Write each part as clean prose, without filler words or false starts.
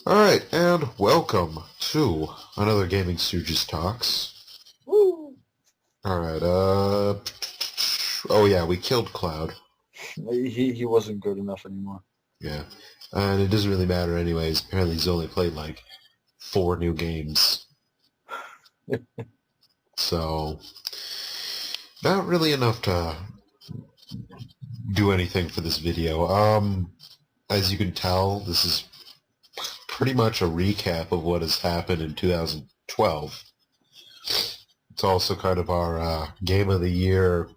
Alright, and welcome to another Gaming Stooges Talks. Woo! Alright, oh yeah, we killed Cloud. He wasn't good enough anymore. Yeah, and it doesn't really matter anyways. Apparently he's only played like 4 new games. So, not really enough to do anything for this video. As you can tell, this is pretty much a recap of what has happened in 2012. It's also kind of our Game of the Year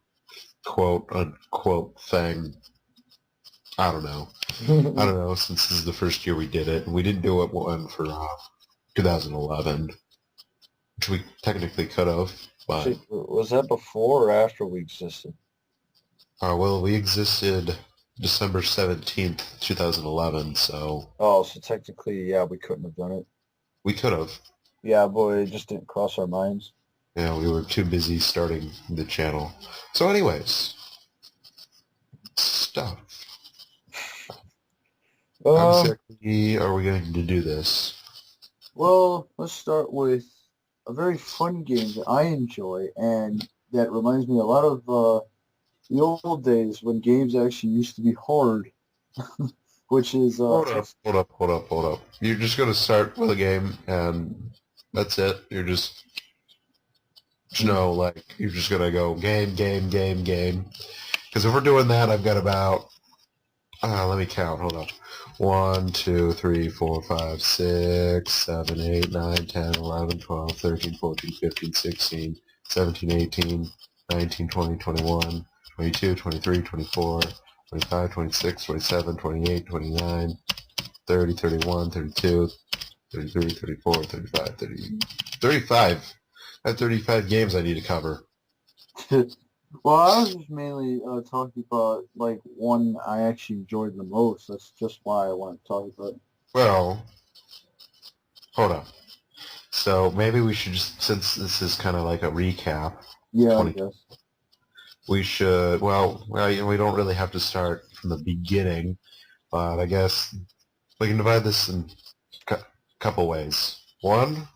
quote-unquote thing. I don't know, since this is the first year we did it. And we didn't do it one for 2011, which we technically could have, but... Was that before or after we existed? well, we existed December 17th, 2011, so... Oh, so technically, yeah, we couldn't have done it. We could have. Yeah, boy, it just didn't cross our minds. Yeah, we were too busy starting the channel. So anyways, stuff. How exactly are we going to do this? Well, let's start with a very fun game that I enjoy, and that reminds me a lot of the old days when games actually used to be hard, which is... Hold up. You're just going to start with a game, and that's it? You're just... No, like, you're just going to go game. Because if we're doing that, I've got about... let me count, hold up. 1, 2, 3, 4, 5, 6, 7, 8, 9, 10, 11, 12, 13, 14, 15, 16, 17, 18, 19, 20, 21, 22, 23, 24, 25, 26, 27, 28, 29, 30, 31, 32, 33, 34, 35, 30, 35. I have 35 games I need to cover. Well, I was just mainly talking about, like, one I actually enjoyed the most. That's just why I want to talk about it. Well, hold up. So maybe we should just, since this is kind of like a recap. Yeah, I guess. We should, well, we don't really have to start from the beginning, but I guess we can divide this in a couple ways. One,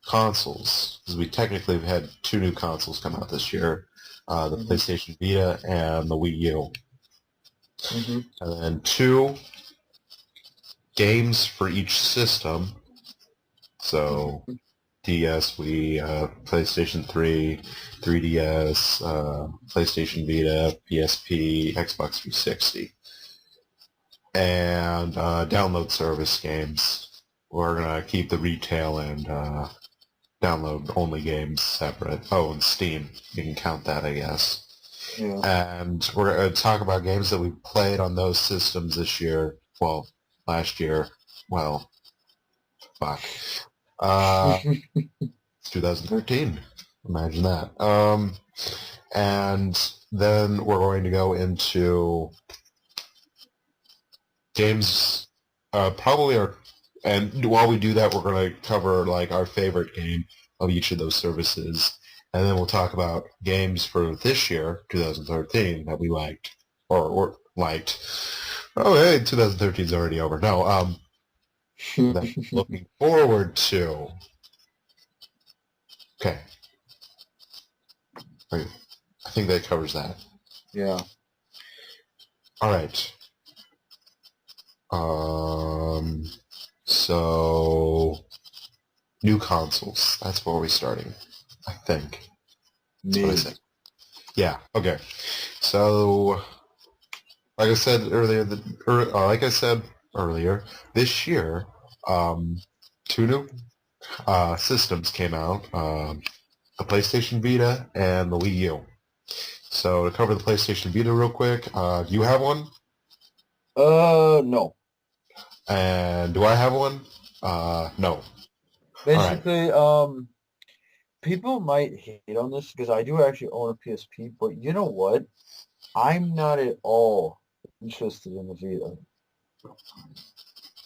consoles, because we technically have had 2 new consoles come out this year. The PlayStation Vita and the Wii U. And then 2 games for each system. So DS, Wii, PlayStation 3, 3DS, PlayStation Vita, PSP, Xbox 360. And download service games. We're going to keep the retail and download-only games separate. Oh, and Steam. You can count that, I guess. Yeah. And we're going to talk about games that we played on those systems this year. Well, last year. Well, fuck. It's 2013. Imagine that. And then we're going to go into games, probably our... And while we do that, we're going to cover like our favorite game of each of those services, and then we'll talk about games for this year, 2013, that we liked or liked. Oh, hey, 2013 is already over. No, that looking forward to. Okay, I think that covers that. Yeah. All right. So, new consoles. That's where we're starting, I think. That's what I said. Yeah, okay. So, like I said earlier, this year, 2 new systems came out, the PlayStation Vita and the Wii U. So, to cover the PlayStation Vita real quick, do you have one? No. And do I have one? No. Basically, people might hate on this because I do actually own a PSP, but you know what? I'm not at all interested in the Vita.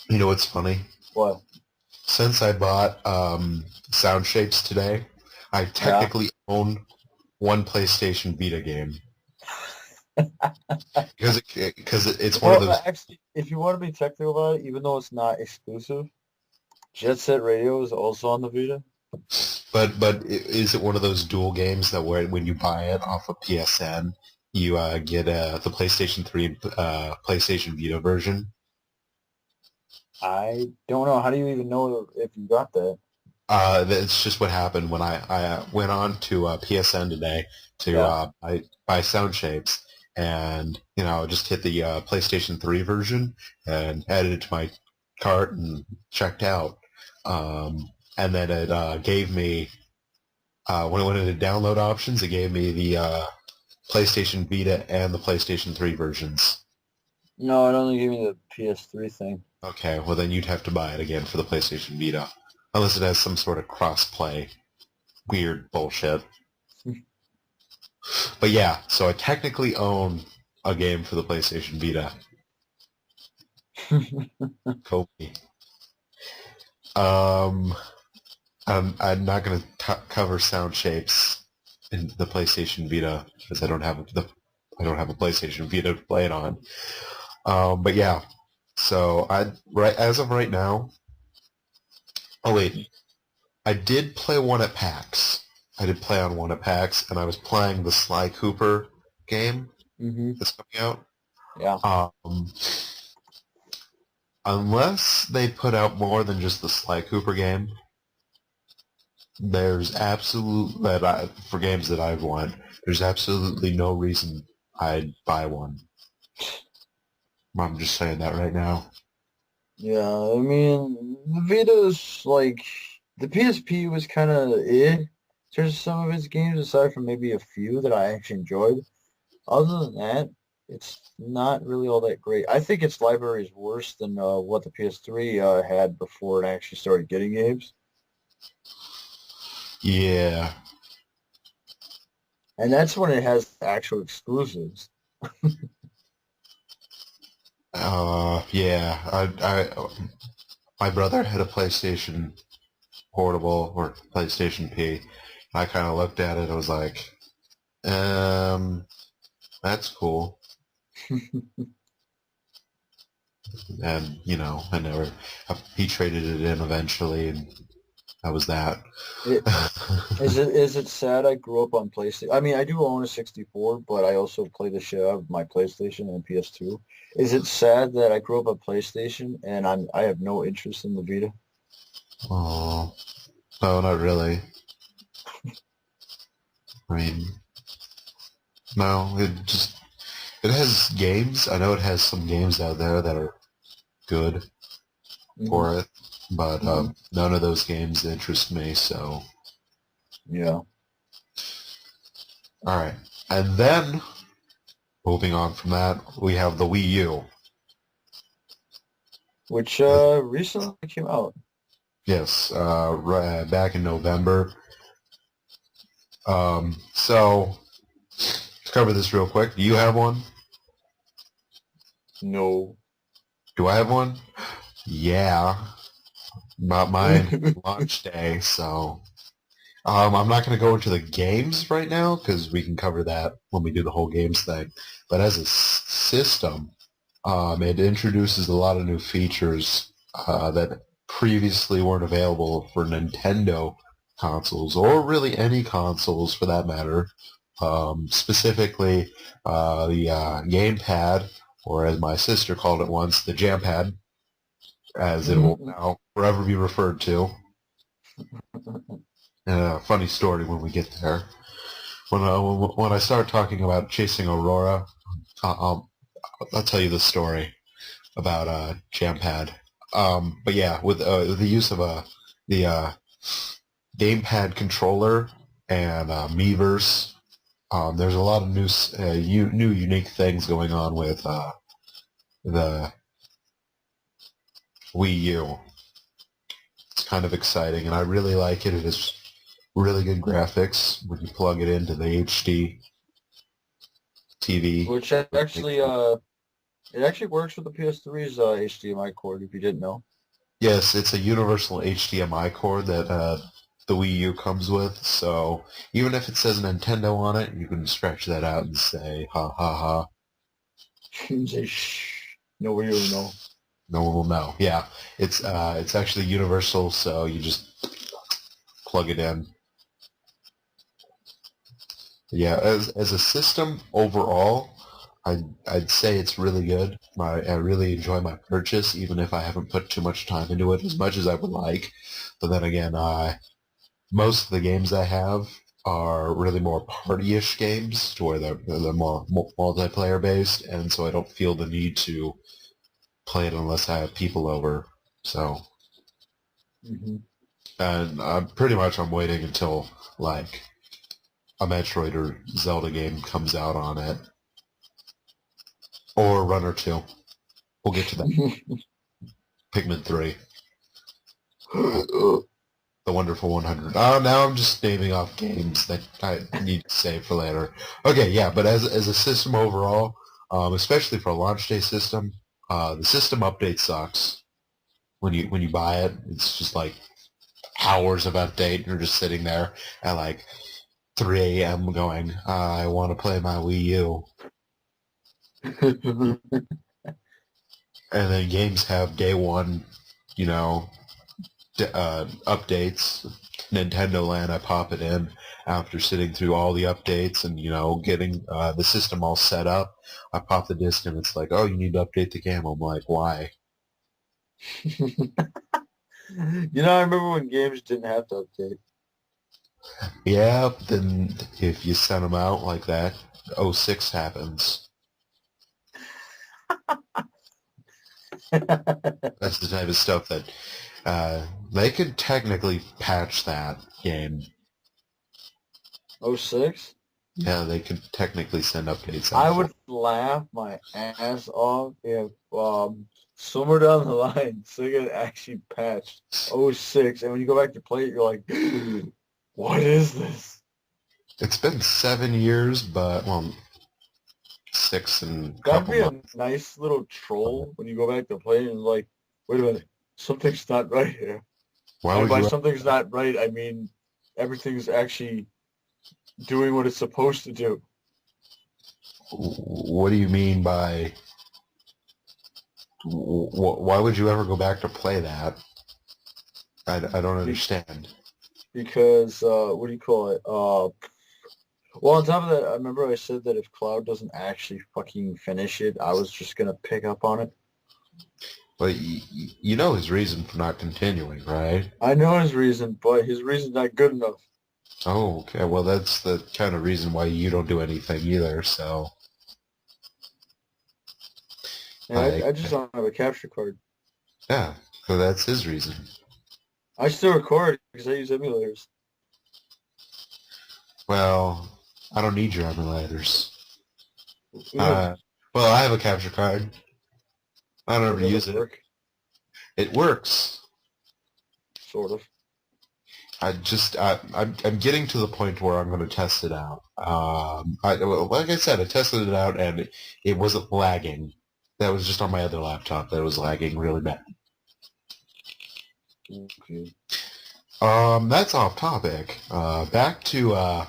You know what's funny? What? Since I bought Sound Shapes today, I technically own one PlayStation Vita game. it's one of Well, those. actually, if you want to be technical about it, even though it's not exclusive, Jet Set Radio is also on the Vita. Is it one of those dual games that where when you buy it off of PSN, you get the PlayStation 3 PlayStation Vita version? I don't know. How do you even know if you got that? That's just what happened when I went on to PSN today to Yeah. buy Sound Shapes, and just hit the PlayStation 3 version and added it to my cart and checked out. And then it gave me when it went into download options, it gave me the PlayStation Vita and the PlayStation 3 versions. No, it only gave me the PS3 thing. Okay, well then you'd have to buy it again for the PlayStation Vita, unless it has some sort of cross-play weird bullshit. But yeah, so I technically own a game for the PlayStation Vita. Kobe. Um, I'm not going to cover Sound Shapes in the PlayStation Vita because I don't have I don't have a PlayStation Vita to play it on. But yeah, so as of right now. Oh wait, I did play one at PAX. I did play on one at PAX, and I was playing the Sly Cooper game that's coming out. Yeah. Unless they put out more than just the Sly Cooper game, there's for games that I've won, there's absolutely no reason I'd buy one. I'm just saying that right now. Yeah, I mean, the Vita's like the PSP was kind of in terms of some of its games, aside from maybe a few that I actually enjoyed. Other than that, it's not really all that great. I think its library is worse than what the PS3 had before it actually started getting games. Yeah. And that's when it has actual exclusives. Yeah. My brother had a PlayStation Portable or PlayStation P. I kind of looked at it. I was like, that's cool. And I never. He traded it in eventually, and that was that. It, is it sad I grew up on PlayStation? I mean, I do own a 64, but I also play the shit out of my PlayStation and PS2. Is it sad that I grew up on PlayStation and I have no interest in the Vita? Oh, no, not really. I mean, no, it has games. I know it has some games out there that are good for it, but none of those games interest me. So, Yeah. all right, and then moving on from that, we have the Wii U. Which recently came out. Yes, back in November. So to cover this real quick, do you have one? No. Do I have one? Yeah, not mine. Launch day. So I'm not going to go into the games right now because we can cover that when we do the whole games thing. But as a system, it introduces a lot of new features that previously weren't available for Nintendo consoles, or really any consoles for that matter. Specifically, the gamepad, or as my sister called it once, the jam pad, as it will now forever be referred to. And a funny story when we get there. When I start talking about chasing Aurora, I'll tell you the story about Jampad. But yeah, with the use of the gamepad controller and Miiverse, there's a lot of new unique things going on with the Wii U. It's kind of exciting, and I really like it. It is really good graphics when you plug it into the HD TV. Which actually it actually works with the PS3's HDMI cord, if you didn't know. Yes, it's a universal HDMI cord that the Wii U comes with. So even if it says Nintendo on it, you can scratch that out and say, ha ha ha. Say shh. Nobody will know. No one will know. Yeah, it's actually universal, so you just plug it in. Yeah, as a system overall, I'd say it's really good. I really enjoy my purchase, even if I haven't put too much time into it as much as I would like. But then again, most of the games I have are really more party-ish games, to where they're more multiplayer based, and so I don't feel the need to play it unless I have people over. So, Mm-hmm. and I'm waiting until like a Metroid or Zelda game comes out on it, or Runner 2. We'll get to that. Pikmin 3. The Wonderful 100. Oh, now I'm just naming off games that I need to save for later. Okay, yeah, but as a system overall, especially for a launch day system, the system update sucks. When you buy it, it's just like hours of update, and you're just sitting there at like 3 a.m. going, I want to play my Wii U. And then games have day one, you know, updates. Nintendo Land, I pop it in after sitting through all the updates and, getting the system all set up. I pop the disc and it's like, oh, you need to update the game. I'm like, why? I remember when games didn't have to update. Yeah, but then if you send them out like that, '06 happens. That's the type of stuff that they could technically patch that game. 06? Yeah, they could technically send updates out. I would laugh my ass off if somewhere down the line Sega actually patched 06, and when you go back to play it, you're like, what is this? It's been 7 years, but, well, 6 and a That'd couple be a months. nice little troll when you go back to play it and like, wait a minute, something's not right here. Why And would by you? something's not right, I mean everything's actually doing what it's supposed to do. What do you mean by? Why would you ever go back to play that? I don't understand. Because what do you call it? Well, on top of that, I remember I said that if Cloud doesn't actually fucking finish it, I was just gonna pick up on it. Well, you know his reason for not continuing, right? I know his reason, but his reason's not good enough. Oh, okay. Well, that's the kind of reason why you don't do anything either. So, And like, I just don't have a capture card. yeah, so that's his reason. I still record because I use emulators. Well, I don't need your emulators. Ugh, Well, I have a capture card. I don't ever does use it it. work? It works. Sort of. I'm getting to the point where I'm going to test it out. Like I said, I tested it out and it wasn't lagging. That was just on my other laptop that was lagging really bad. Okay. That's off topic. Back to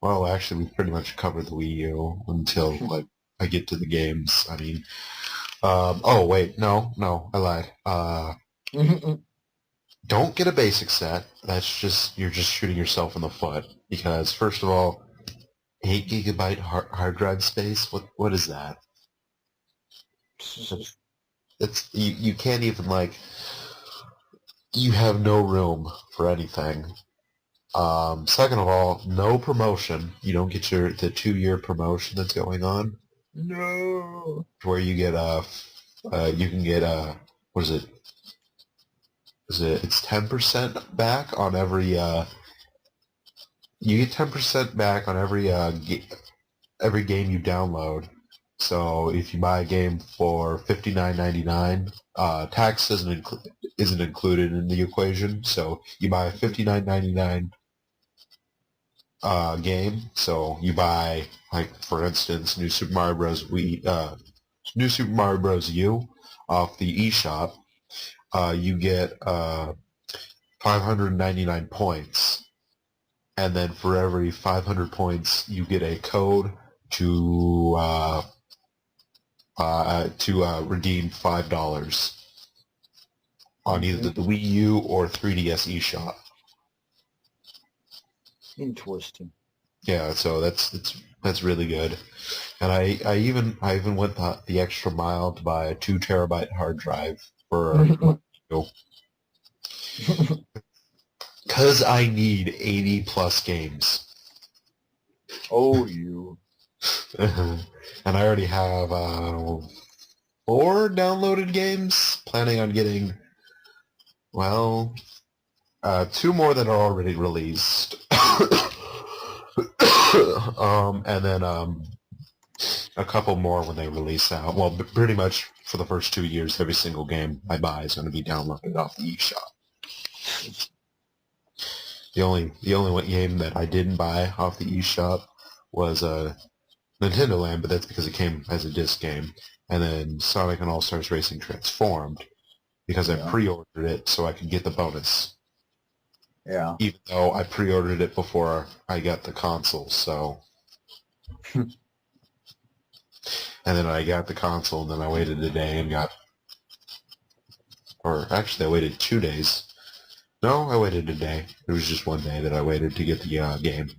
well, actually, we pretty much covered the Wii U until like I get to the games. I mean, oh wait, no, I lied. Don't get a basic set. You're just shooting yourself in the foot because first of all, 8 GB hard drive space. What is that? It's you can't even like. You have no room for anything. Second of all, no promotion. You don't get the 2-year promotion that's going on. No. Where you get you can get what is it? It's 10% back on every you get 10% back on every game you download. So if you buy a game for $59.99, tax isn't included in the equation. So you buy a $59.99 game. So you buy, like for instance, New Super Mario Bros. New Super Mario Bros. U off the eShop. You get 599 points. and then for every 500 points, you get a code to redeem $5 on either the Wii U or 3DS eShop. Interesting. Yeah, so that's really good. And I even went the extra mile to buy a 2 terabyte hard drive for because I need 80 plus games. Oh, you. And I already have 4 downloaded games. Planning on getting 2 more that are already released. And then a couple more when they release out. Well, pretty much for the first 2 years, every single game I buy is going to be downloaded off the eShop. The only one game that I didn't buy off the eShop was Nintendo Land, but that's because it came as a disc game. And then Sonic and All-Stars Racing Transformed, because I pre-ordered it so I could get the bonus. Yeah. Even though I pre-ordered it before I got the console, so... And then I got the console, and then I waited a day and got... Or actually, I waited 2 days. No, I waited a day. It was just 1 day that I waited to get the game.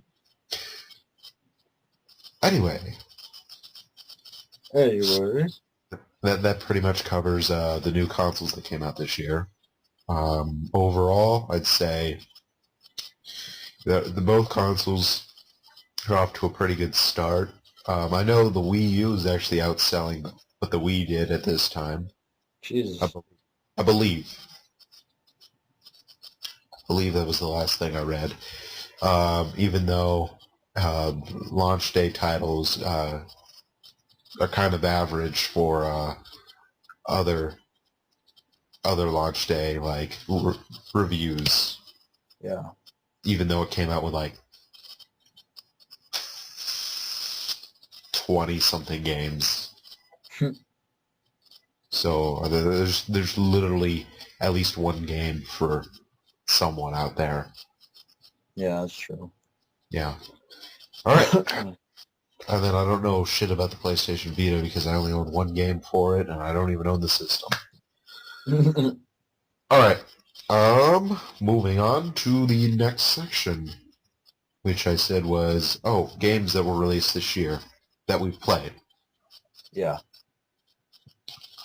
Anyway. That pretty much covers the new consoles that came out this year. Overall, I'd say the both consoles are off to a pretty good start. I know the Wii U is actually outselling what the Wii did at this time. Jesus. I believe that was the last thing I read. Even though launch day titles are kind of average for other launch day like reviews. Yeah. Even though it came out with like 20-something games. So there's literally at least one game for someone out there. Yeah, that's true. Yeah. All right. And then I don't know shit about the PlayStation Vita because I only own one game for it, and I don't even own the system. All right. Moving on to the next section, which I said was, games that were released this year that we've played. Yeah.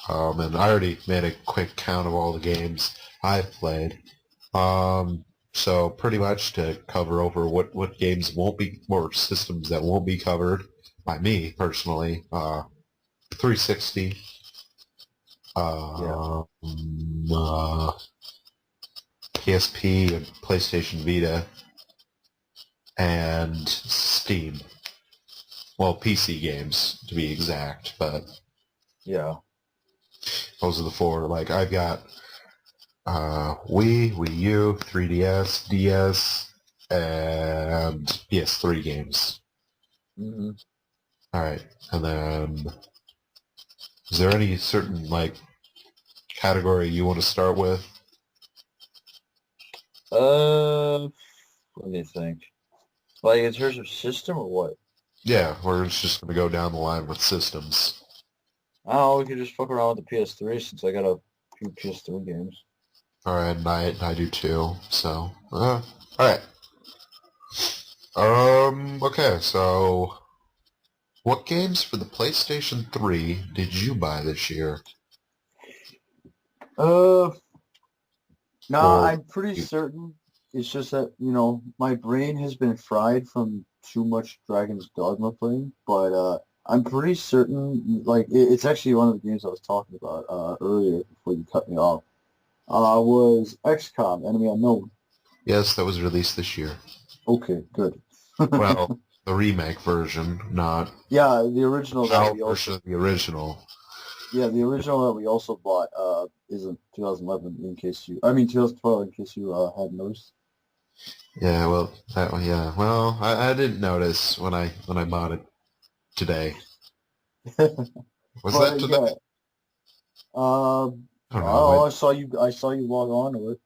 And I already made a quick count of all the games I've played. So pretty much to cover over what games won't be, or systems that won't be covered by me personally. 360. PSP and PlayStation Vita, and Steam. Well, PC games, to be exact, but... Yeah. Those are the 4. Like, I've got Wii U, 3DS, DS, and PS3 games. Mm-hmm. Alright, and then... Is there any certain, category you want to start with? What do you think? Like, in terms of system or what? Yeah, we're just going to go down the line with systems. Oh, we could just fuck around with the PS3 since I got a few PS3 games. Alright, and I do too, so... Alright. Okay, so... What games for the PlayStation 3 did you buy this year? I'm pretty certain. It's just that, my brain has been fried from too much Dragon's Dogma playing, but I'm pretty certain, it's actually one of the games I was talking about earlier before you cut me off, was XCOM, Enemy Unknown. Yes, that was released this year. Okay, good. Well, the remake version, not... Yeah, the original. version of the original. Yeah, the original that we also bought is in 2011, 2012, in case you hadn't noticed. Yeah, well, I didn't notice when I bought it today. Was that today? Yeah. I saw you log on to it.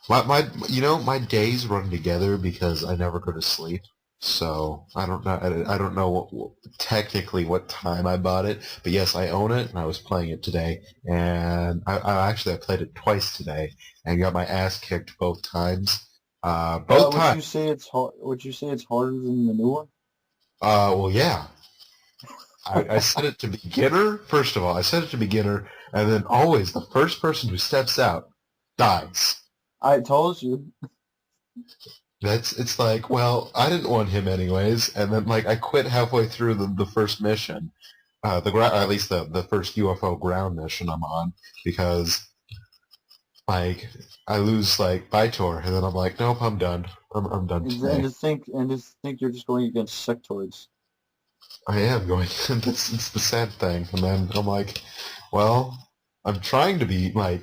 my days run together because I never go to sleep. So I don't know technically what time I bought it, but yes, I own it, and I was playing it today, and I played it twice today, and got my ass kicked both times. Both Would times. you say it's hard? Would you say it's harder than the new one? Well, yeah. I set it to beginner. First of all, I set it to beginner, and then always the first person who steps out dies. I told you. It's like, well, I didn't want him anyways, and then like I quit halfway through the first mission, at least the first UFO ground mission I'm on, because like I lose like Vitor, and then I'm like, nope, I'm done. I'm done And today. to think you're just going against sectoids. I am going. It's the sad thing, and then I'm like, well, I'm trying to be like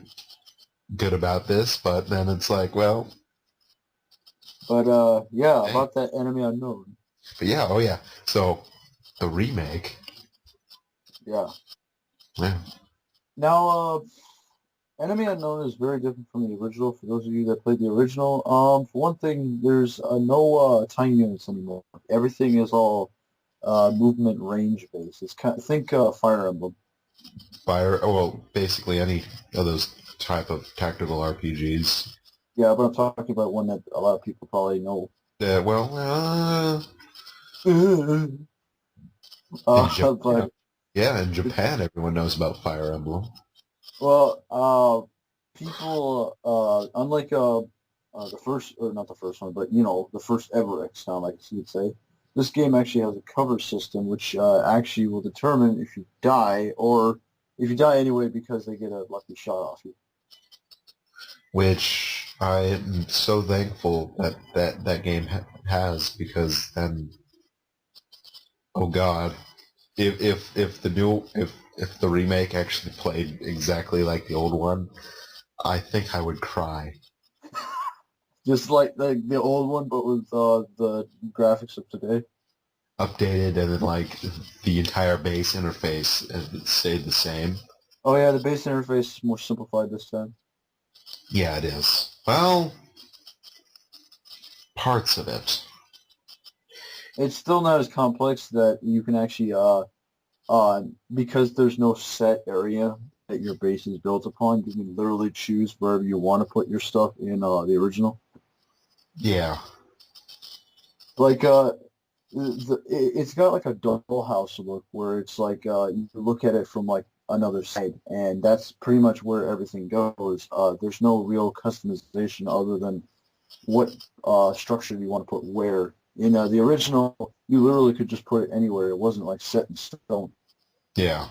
good about this, but then it's like, well, But yeah, hey. about that enemy unknown. But yeah, oh yeah. So the remake, Yeah. yeah. Now, enemy unknown is very different from the original. For those of you that played the original, for one thing, there's no time units anymore. Everything is all movement range based. It's think Fire Emblem. Fire, well, basically any of those type of tactical RPGs. Yeah, but I'm talking about one that a lot of people probably know. Well, in But Japan, yeah, in Japan, everyone knows about Fire Emblem. well, people, unlike the first, or not the first one, but the first ever XCOM, I guess you would say, this game actually has a cover system, which actually will determine if you die, or if you die anyway because they get a lucky shot off you. Which I am so thankful that game has, because then, oh God, if the new if the remake actually played exactly like the old one, I think I would cry. Just like the old one, but with the graphics of today. Updated, and then like the entire base interface stayed the same. Oh yeah, the base interface is more simplified this time. Yeah, it is. Well, parts of it. It's still not as complex that you can actually because there's no set area that your base is built upon. You can literally choose wherever you want to put your stuff in the original. Yeah. Like it's got like a dollhouse look where it's like you look at it from like another side, and that's pretty much where everything goes. There's no real customization other than what structure you want to put where. In the original, you literally could just put it anywhere. It wasn't like set in stone. Yeah.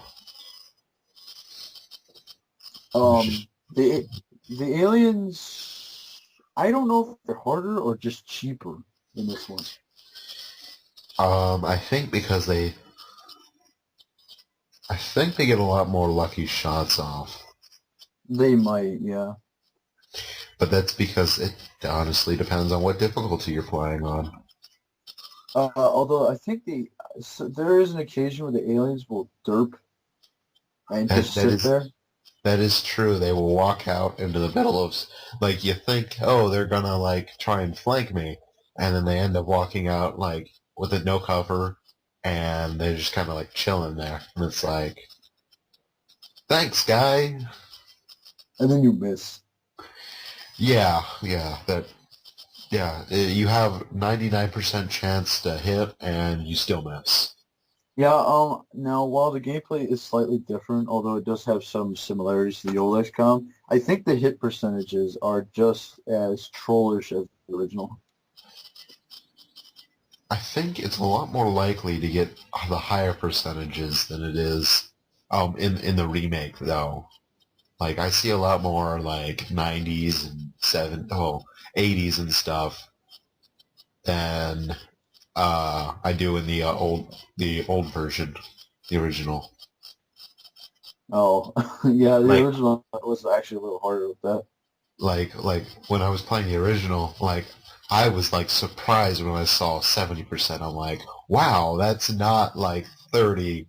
Which is, Um, the the aliens, I don't know if they're harder or just cheaper in this one. I think because I think they get a lot more lucky shots off, They might, yeah. but that's because it honestly depends on what difficulty you're playing on. Although I think there is an occasion where the aliens will derp and That just that sit is there. that is true. They will walk out into the middle of, like, you think, oh, they're gonna like try and flank me, and then they end up walking out like with no cover, and they're just kind of like chilling there, and it's like, thanks, guy. And then you miss. Yeah, yeah, you have 99% chance to hit, and you still miss. Yeah, now while the gameplay is slightly different, although it does have some similarities to the old XCOM, I think the hit percentages are just as trollish as the original. I think it's a lot more likely to get the higher percentages than it is in the remake, though. Like, I see a lot more like 90s and 80s and stuff than I do in the old version, the original. Oh, yeah, the Like original was actually a little harder with that. like when I was playing the original, like I was like surprised when I saw 70%. I'm like, wow, that's not like 30%.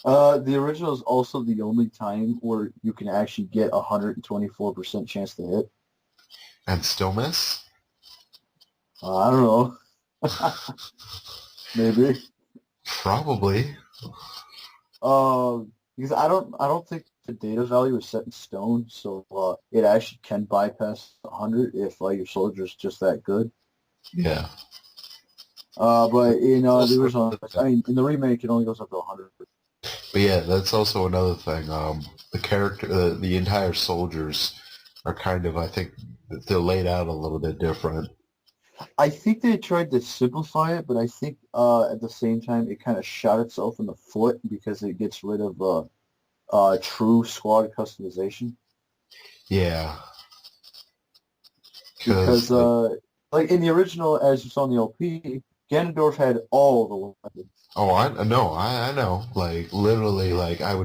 The original is also the only time where you can actually get a 124% chance to hit. And still miss? I don't know. Maybe. Probably. Because I don't think the data value is set in stone, so it actually can bypass 100 if your soldier's just that good. Yeah. But in the Also original, another I thing. mean, in the remake, it only goes up to 100. But yeah, that's also another thing. The character, the entire soldiers are kind of, I think, they're laid out a little bit different. I think they tried to simplify it, but I think at the same time it kind of shot itself in the foot because it gets rid of true squad customization. Yeah, Because because like, like in the original, as you saw in the LP, Ganondorf had all the weapons. oh, I know, I know. Like literally, like I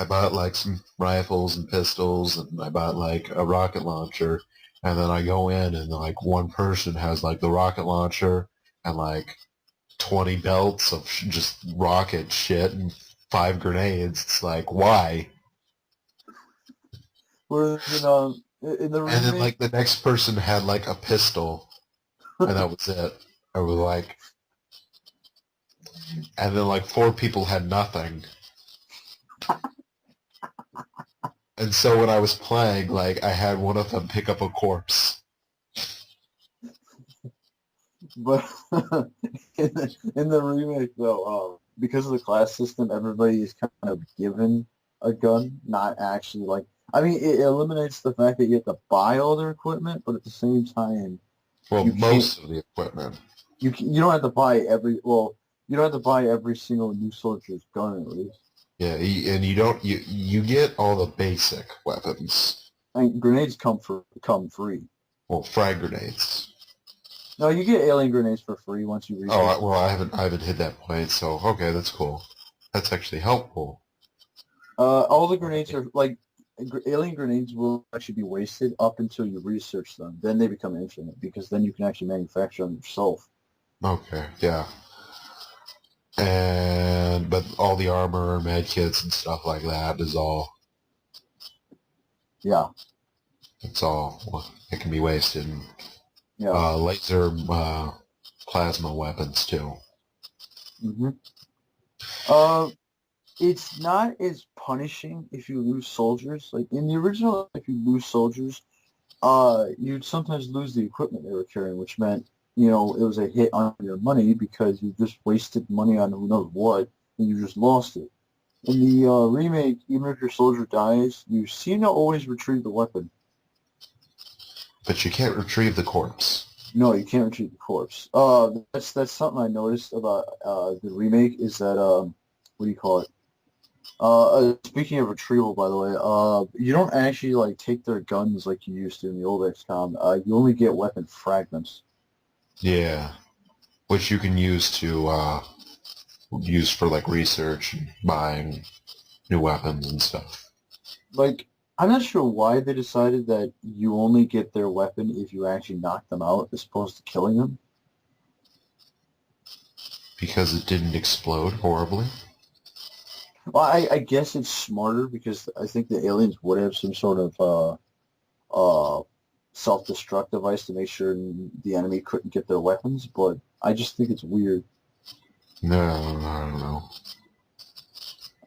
bought like some rifles and pistols, and I bought like a rocket launcher, and then I go in and like one person has like the rocket launcher and like 20 belts of just rocket shit and 5 grenades. It's like why? Whereas in the And then remake, like the next person had like a pistol, and that was it. I was like, and then like 4 people had nothing. And so when I was playing, like I had one of them pick up a corpse. but in the remake though, because of the class system, everybody is kind of given a gun, not actually like. I mean, it eliminates the fact that you have to buy all their equipment, but at the same time, Well, you can't. most of the equipment. You don't have to buy every. Well, you don't have to buy every single new soldier's gun at least. Yeah, and you don't you get all the basic weapons. I mean, grenades come free. Well, frag grenades. No, you get alien grenades for free once you Oh, research. well, I haven't hit that point, so okay, that's cool. That's actually helpful. All the grenades are like alien grenades will actually be wasted up until you research them. Then they become infinite because then you can actually manufacture them yourself. Okay, yeah. And but all the armor, med kits, and stuff like that is all. Yeah, It's all well, it can be wasted. yeah. Laser plasma weapons too. hmm Uh, it's not as punishing if you lose soldiers. Like in the original, if you lose soldiers, you'd sometimes lose the equipment they were carrying, which meant, it was a hit on your money because you just wasted money on who knows what, and you just lost it. In the remake, even if your soldier dies, you seem to always retrieve the weapon. But you can't retrieve the corpse. No, you can't retrieve the corpse. That's something I noticed about the remake is that what do you call it? Speaking of retrieval, by the way, you don't actually like take their guns like you used to in the old XCOM. You only get weapon fragments. Yeah, which you can use for like research and buying new weapons and stuff. Like, I'm not sure why they decided that you only get their weapon if you actually knock them out as opposed to killing them. Because it didn't explode horribly. Well, I guess it's smarter because I think the aliens would have some sort of self-destruct device to make sure the enemy couldn't get their weapons, but I just think it's weird. No, I don't know.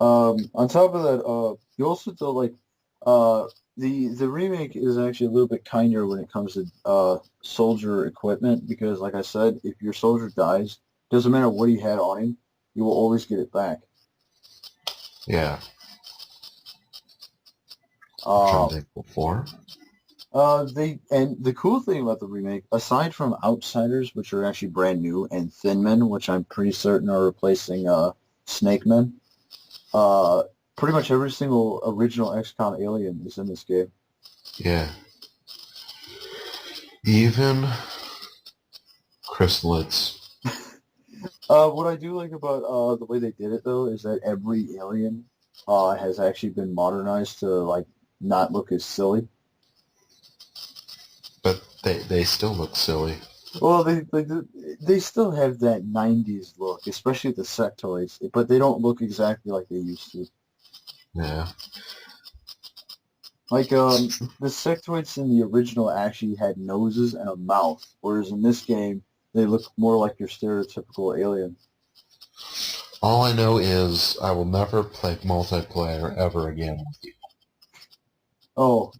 On top of that, you also do like uh, the remake is actually a little bit kinder when it comes to soldier equipment because, like I said, if your soldier dies, doesn't matter what he had on him, you will always get it back. Yeah, which I'm Uh, thankful for. the cool thing about the remake, aside from Outsiders, which are actually brand new, and Thin Men, which I'm pretty certain are replacing Snake Men, uh, pretty much every single original XCOM alien is in this game. Yeah, even chrysalids. What I do like about the way they did it though is that every alien has actually been modernized to like not look as silly. But they still look silly. Well, they still have that '90s look, especially the sectoids, but they don't look exactly like they used to. Yeah. Like the sectoids in the original actually had noses and a mouth, whereas in this game they look more like your stereotypical alien. All I know is I will never play multiplayer ever again with you. Oh,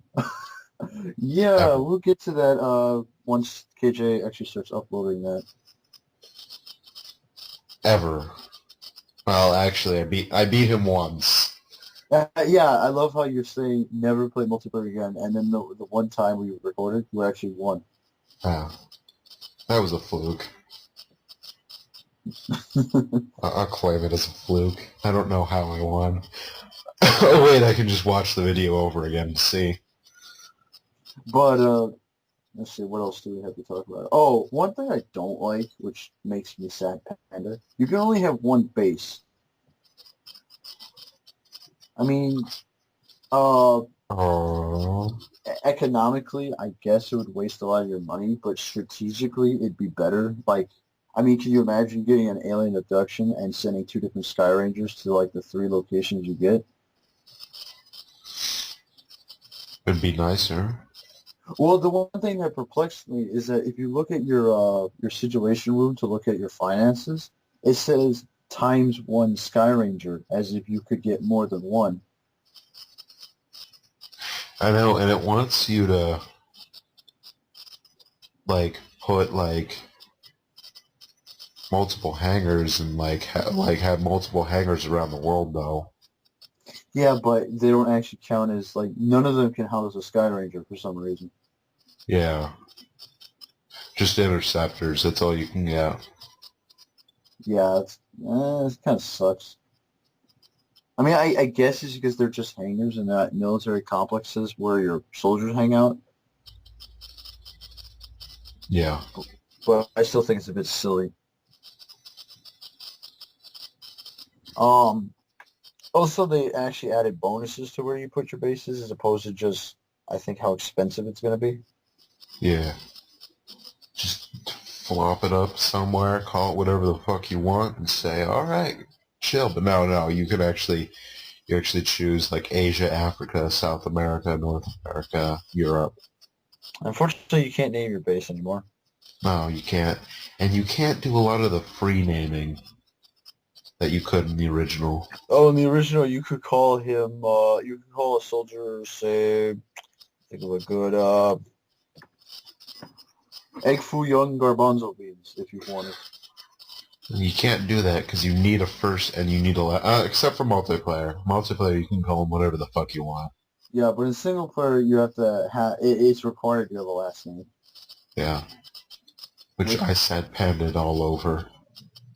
yeah, Ever. we'll get to that once KJ actually starts uploading that. Ever. Well, actually, I beat him once. Yeah, I love how you're saying never play multiplayer again, and then the one time we recorded, you actually won. Ah, that was a fluke. I'll claim it as a fluke. I don't know how I won. Oh wait, I can just watch the video over again and see. But let's see, what else do we have to talk about? Oh, one thing I don't like, which makes me sad, Panda, you can only have one base. I mean, uh, Oh, economically, I guess it would waste a lot of your money, but strategically, it'd be better. Like, I mean, can you imagine getting an alien abduction and sending two different Sky Rangers to like the three locations you get? it'd be nicer. Well, the one thing that perplexed me is that if you look at your situation room to look at your finances, it says times one Sky Ranger, as if you could get more than one. I know, and it wants you to like put like multiple hangars and like have multiple hangars around the world though. Yeah, but they don't actually count as like none of them can house a Sky Ranger for some reason. Yeah, just interceptors. That's all you can get. Yeah, it kind of sucks. I mean, I guess it's because they're just hangars and not military complexes where your soldiers hang out. Yeah. But I still think it's a bit silly. Um, Also, they actually added bonuses to where you put your bases as opposed to just, I think, how expensive it's going to be. Yeah. Just flop it up somewhere, call it whatever the fuck you want, and say, all right, chill. But no, you actually choose like Asia, Africa, South America, North America, Europe. Unfortunately, you can't name your base anymore. No, you can't. And you can't do a lot of the free naming that you could in the original. Oh, in the original, you could call him, you could call a soldier, say, think of a good, Egg Foo Young Garbanzo Beans, if you wanted. And you can't do that because you need a first and you need a except for multiplayer. Multiplayer, you can call them whatever the fuck you want. Yeah, but in single player, you have to have, it's required to have the last name. Yeah. Which Which I said penned all over.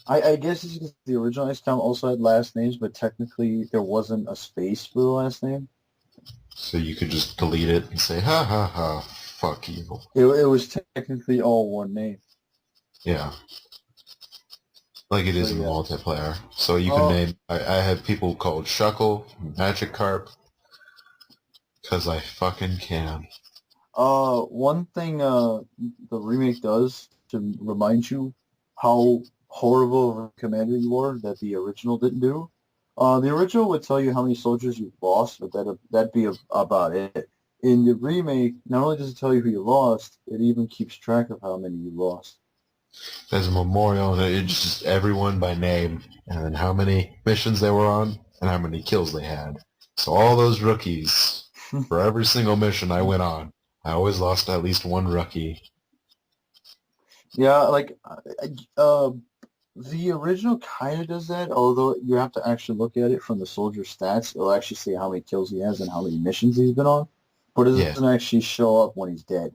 I guess it's because the original XCOM also had last names, but technically there wasn't a space for the last name. So you could just delete it and say, ha ha ha, fuck you. It was technically all one name. Yeah. Like it So is in the yeah. multiplayer. So you can Uh, name, I had people called Shuckle, Magic Carp, because I fucking can. One thing the remake does to remind you how horrible of a commander you are that the original didn't do. The original would tell you how many soldiers you've lost, but that'd be about it. In the remake, not only does it tell you who you lost, it even keeps track of how many you lost. There's a memorial and it's just everyone by name and then how many missions they were on and how many kills they had. So all those rookies, for every single mission I went on, I always lost at least one rookie. Yeah, like the original kind of does that, although you have to actually look at it from the soldier stats. It'll actually say how many kills he has and how many missions he's been on, but it Yeah, doesn't actually show up when he's dead.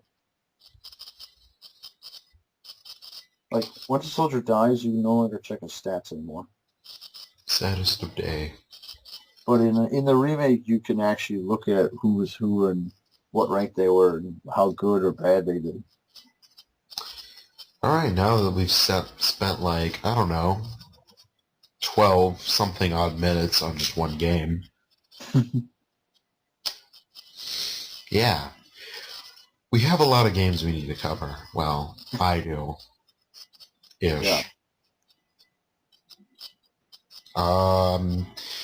Like, once a soldier dies, you no longer check his stats anymore. saddest of day. But in the remake, you can actually look at who was who and what rank they were and how good or bad they did. Alright, now that we've spent like, I don't know, 12 something odd minutes on just one game. Yeah. we have a lot of games we need to cover. Well, I do. Ish. Yeah.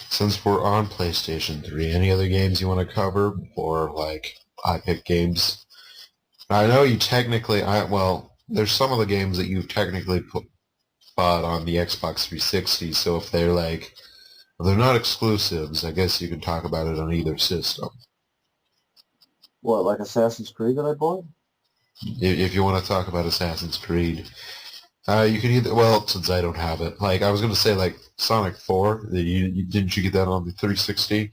Since we're on PlayStation 3, any other games you want to cover before, like, I pick games? I know you technically, there's some of the games that you technically bought on the Xbox 360, so if if they're not exclusives, I guess you can talk about it on either system. What, like Assassin's Creed that I bought? If you want to talk about Assassin's Creed, you can either, since I don't have it, like, I was going to say, like, Sonic 4, didn't you get that on the 360?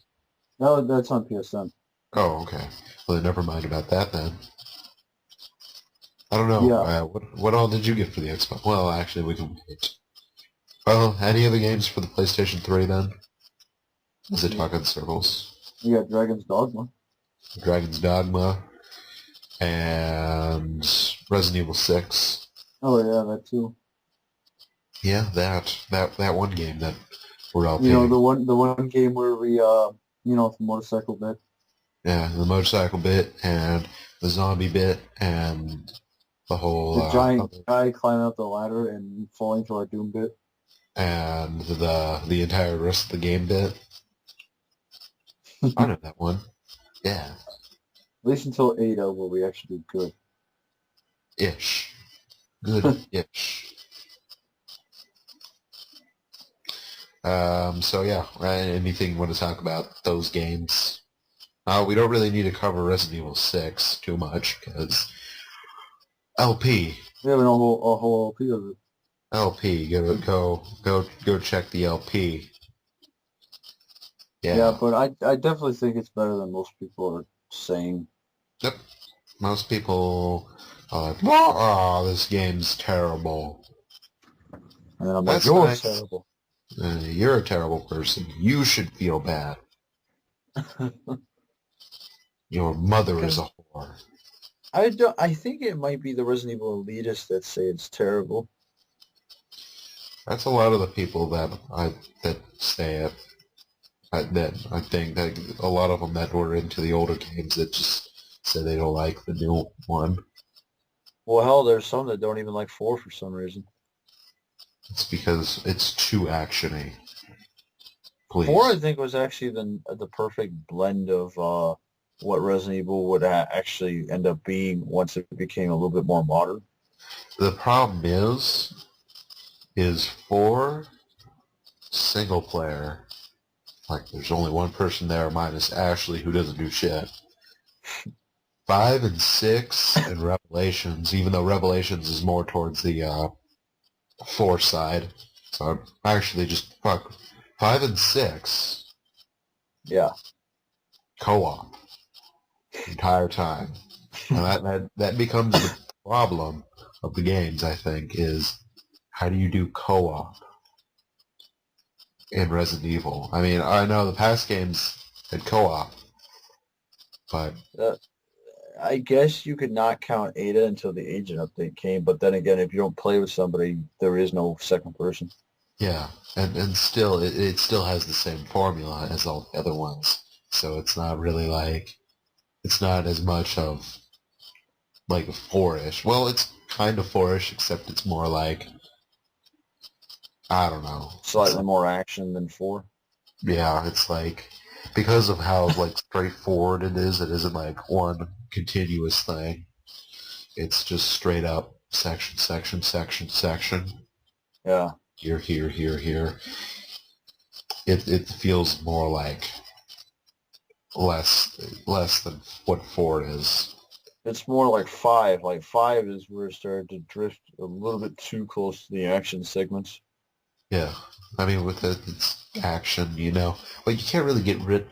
No, that's on PSN. Oh, okay. Well, then never mind about that then. I don't know. Yeah. What all did you get for the Xbox? Well, actually, we can wait. Well, any other games for the PlayStation 3 then? As I talk in circles. You got Dragon's Dogma. Dragon's Dogma and Resident Evil 6. Oh yeah, that too. Yeah, that one game that we're all You know, playing. the one game where we the motorcycle bit. Yeah, the motorcycle bit and the zombie bit and the whole The giant guy climbing up the ladder and falling to our doom bit. and the entire rest of the game bit. I know that one. Yeah. At least until Ada, where we actually did good. Ish. Good-ish. So yeah, anything you want to talk about those games? We don't really need to cover Resident Evil 6 too much because LP. We have a whole LP of it. LP, go check the LP. Yeah, but I definitely think it's better than most people are saying. Yep. Most people are like, oh, this game's terrible. And then I'm That's like, you're nice. terrible. You're a terrible person. You should feel bad. Your mother is a whore. I think it might be the Resident Evil elitists that say it's terrible. That's a lot of the people that say it. I think that a lot of them that were into the older games that just say they don't like the new one. Well, hell, there's some that don't even like 4 for some reason. It's because it's too actiony. Please. 4, I think, was actually the perfect blend of what Resident Evil would actually end up being once it became a little bit more modern. The problem is for single player, like there's only one person there minus Ashley who doesn't do shit. 5 and 6 and Revelations, even though Revelations is more towards the 4 side. So I'm actually just 5 and 6. Yeah. Co-op. Entire time. And that becomes the problem of the games, I think, is how do you do co-op in Resident Evil? I mean, I know the past games had co-op, but I guess you could not count Ada until the agent update came, but then again, if you don't play with somebody, there is no second person. yeah, and still, it still has the same formula as all the other ones, so it's not really like, it's not as much of like a 4-ish. Well, it's kind of 4-ish, except it's more like, I don't know. Slightly more action than 4. Yeah, it's like, because of how like straightforward it isn't like one continuous thing. It's just straight up section, section, section, section. Yeah. Here, here, here, here. It feels more like less than what 4 is. It's more like 5. Like 5 is where it started to drift a little bit too close to the action segments. Yeah. I mean, with it's action, you know. But you can't really get rid...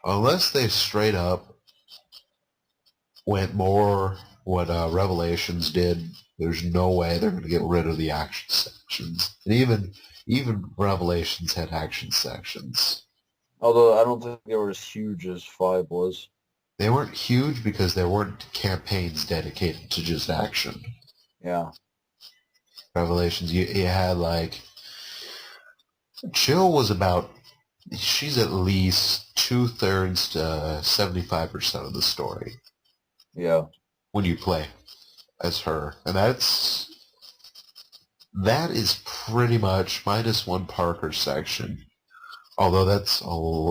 Unless they straight up went more what Revelations did, there's no way they're going to get rid of the action sections. And even Revelations had action sections. Although I don't think they were as huge as 5 was. They weren't huge because there weren't campaigns dedicated to just action. Yeah. Revelations, you had like... Jill was about... She's at least 2/3 to 75% of the story. Yeah. when you play as her, and that is pretty much minus one Parker section. Although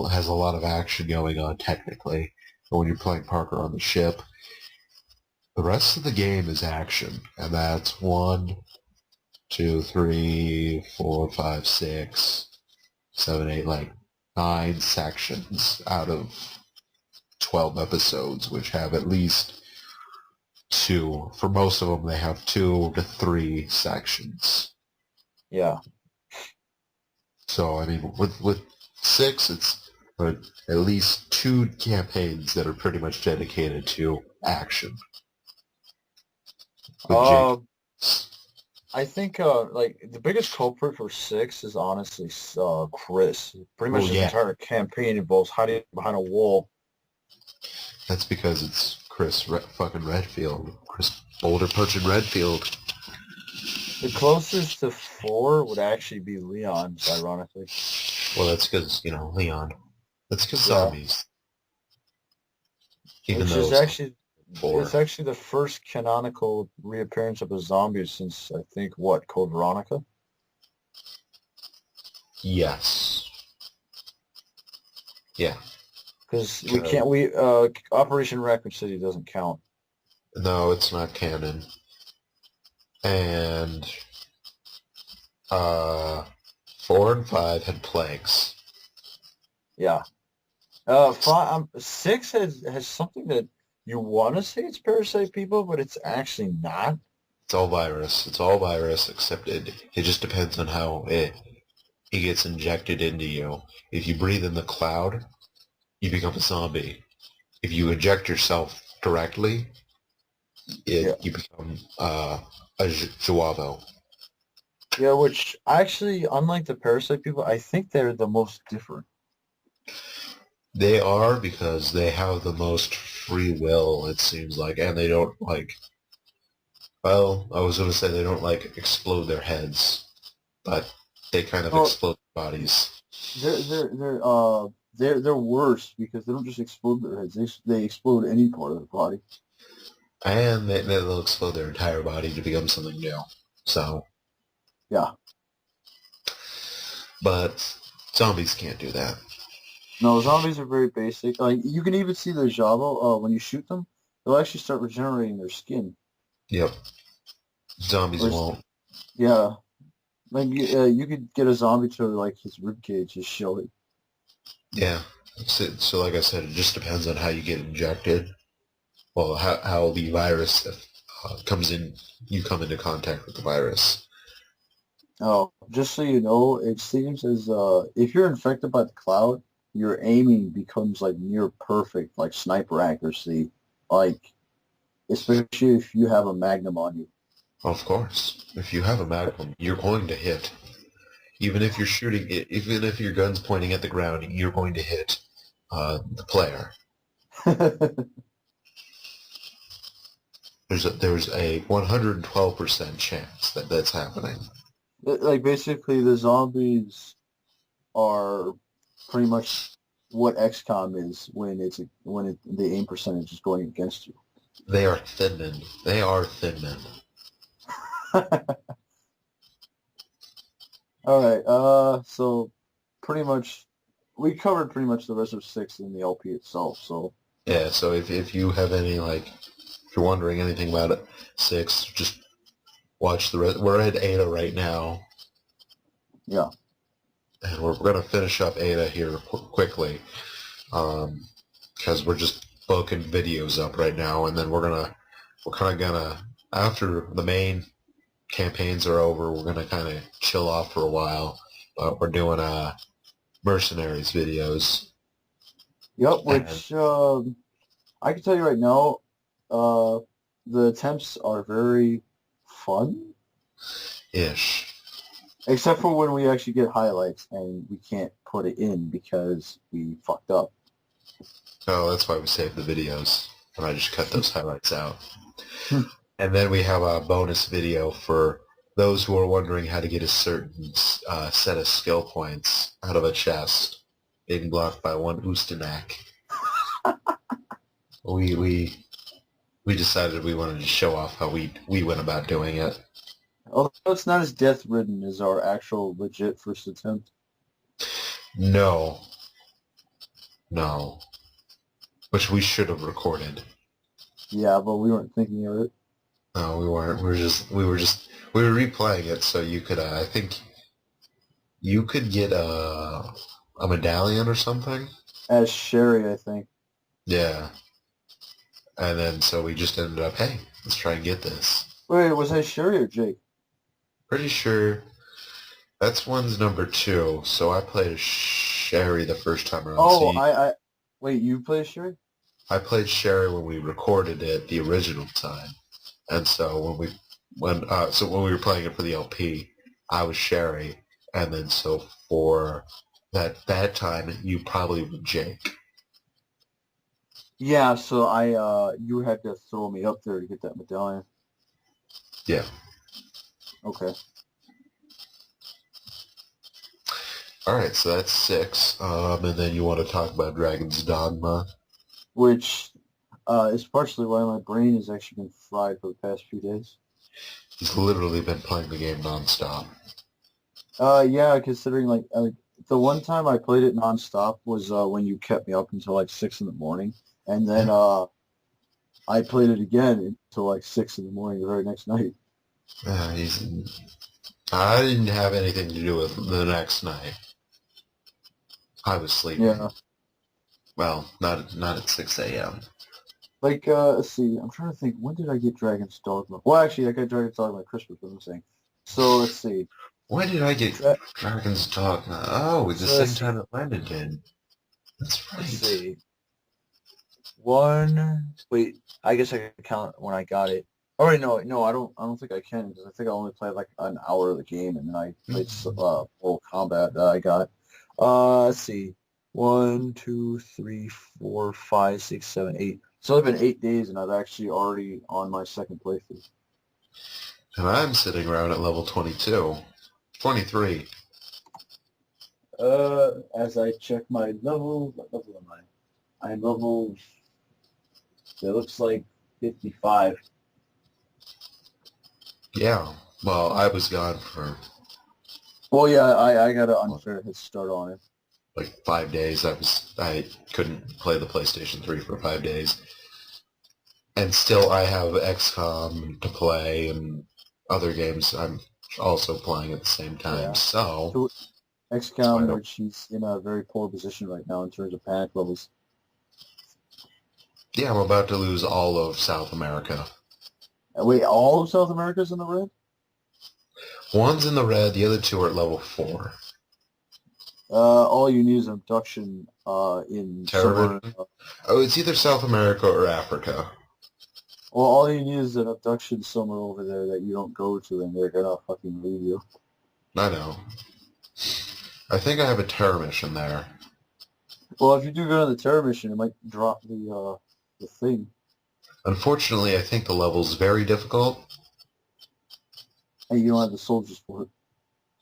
has a lot of action going on technically, when you're playing Parker on the ship. The rest of the game is action, and that's 1, 2, 3, 4, 5, 6, 7, 8, like 9 sections out of 12 episodes, which have at least 2. For most of them, they have 2 to 3 sections. Yeah. So, I mean, with 6, it's at least 2 campaigns that are pretty much dedicated to action. With Jake. I think like the biggest culprit for 6 is honestly Chris. Pretty much his entire campaign involves hiding behind a wall. That's because it's fucking Redfield. Chris Boulder punching Redfield. The closest to 4 would actually be Leon's, ironically. Well, that's because, Leon. That's because zombies. Even Which is actually, it's actually the first canonical reappearance of a zombie since, I think, Code Veronica? Yes. Yeah. Because Operation Raccoon City doesn't count. No, it's not canon. And 4 and 5 had plagues. Yeah. 6 has something that you want to say it's parasite people, but it's actually not. It's all virus. It's all virus, except it just depends on how it gets injected into you. If you breathe in the cloud, you become a zombie. If you inject yourself directly, you become a Joavo. Yeah, which actually, unlike the parasite people, I think they're the most different. They are, because they have the most free will, it seems like, and they don't, well, I was going to say they don't, explode their heads, but they kind of explode their bodies. They're worse because they don't just explode their heads; they explode any part of their body. And they'll explode their entire body to become something new. So. Yeah. But zombies can't do that. No, zombies are very basic. Like you can even see the Javo when you shoot them, they'll actually start regenerating their skin. Yep. Zombies won't. Yeah. Like you could get a zombie to his ribcage, just show it. Yeah. So like I said, it just depends on how you get injected. Well, how the virus comes in. You come into contact with the virus. Oh, just so you know, it seems as if you're infected by the cloud, your aiming becomes near perfect, like sniper accuracy, especially if you have a magnum on you. Of course, if you have a magnum, you're going to hit. Even if you're shooting it, even if your gun's pointing at the ground, you're going to hit the player. There's a 112% chance that that's happening. Basically, the zombies are pretty much what XCOM is when the aim percentage is going against you. They are thin men. They are thin men. All right. So pretty much we covered pretty much the rest of 6 in the LP itself. So yeah. So if you have any if you're wondering anything about it, 6, just watch the rest. We're at Ada right now. Yeah. And we're going to finish up Ada here quickly, because we're just booking videos up right now, and then we're kind of gonna, after the main campaigns are over, we're gonna kind of chill off for a while. We're doing mercenaries videos. Yep, which I can tell you right now, the attempts are very fun. Ish. Except for when we actually get highlights and we can't put it in because we fucked up. Oh, that's why we saved the videos. And I just cut those highlights out. And then we have a bonus video for those who are wondering how to get a certain set of skill points out of a chest being blocked by one Ustanak. we we decided we wanted to show off how we went about doing it. Although it's not as death-ridden as our actual legit first attempt. No, no, which we should have recorded. Yeah, but we weren't thinking of it. No, we weren't. We were replaying it so you could. I think you could get a medallion or something. As Sherry, I think. Yeah, and then so we just ended up, hey, let's try and get this. Wait, was that Sherry or Jake? Pretty sure that's one's number 2. So I played as Sherry the first time around. Oh, See, wait, you play Sherry? I played Sherry when we recorded it the original time, and so when we were playing it for the LP, I was Sherry, and then so for that time you probably were Jake. Yeah, so you had to throw me up there to get that medallion. Yeah. Okay. All right, so that's 6. And then you want to talk about Dragon's Dogma, Which is partially why my brain has actually been fried for the past few days. He's literally been playing the game nonstop. Yeah, considering like the one time I played it nonstop was when you kept me up until like 6 in the morning, and then I played it again until like 6 in the morning the very next night. I didn't have anything to do with the next night. I was sleeping. Yeah. Well, not at 6 a.m. Like, let's see, I'm trying to think, when did I get Dragon's Dogma? Well, actually, I got Dragon's Dogma at Christmas, what I'm saying. So, let's see. When did I get Dragon's Dogma? Oh, at the same time that Landon did. That's right. Let's see. Wait, I guess I can count when I got it. Oh, wait, no, I don't think I can, because I think I only played like an hour of the game, and then I played full combat that I got. Let's see. 1, 2, 3, 4, 5, 6, 7, 8. So it's been 8 days, and I've actually already on my second playthrough. And I'm sitting around at level 22. 23. As I check my level, what level am I? I'm level, it looks like 55. Yeah. Well, I was gone for Well, yeah, I got an unfair head start on it. like 5 days. I couldn't play the PlayStation 3 for 5 days. And still I have XCOM to play and other games I'm also playing at the same time. Yeah. So XCOM, which he's in a very poor position right now in terms of panic levels. yeah, I'm about to lose all of South America. Wait, all of South America's in the red? One's in the red, the other 2 are at level 4. All you need is abduction in somewhere. Oh, it's either South America or Africa. Well, all you need is an abduction somewhere over there that you don't go to, and they're gonna fucking leave you. I know. I think I have a terror mission there. Well, if you do go on the terror mission, it might drop the thing. Unfortunately, I think the level's very difficult. And you don't have the soldiers for it.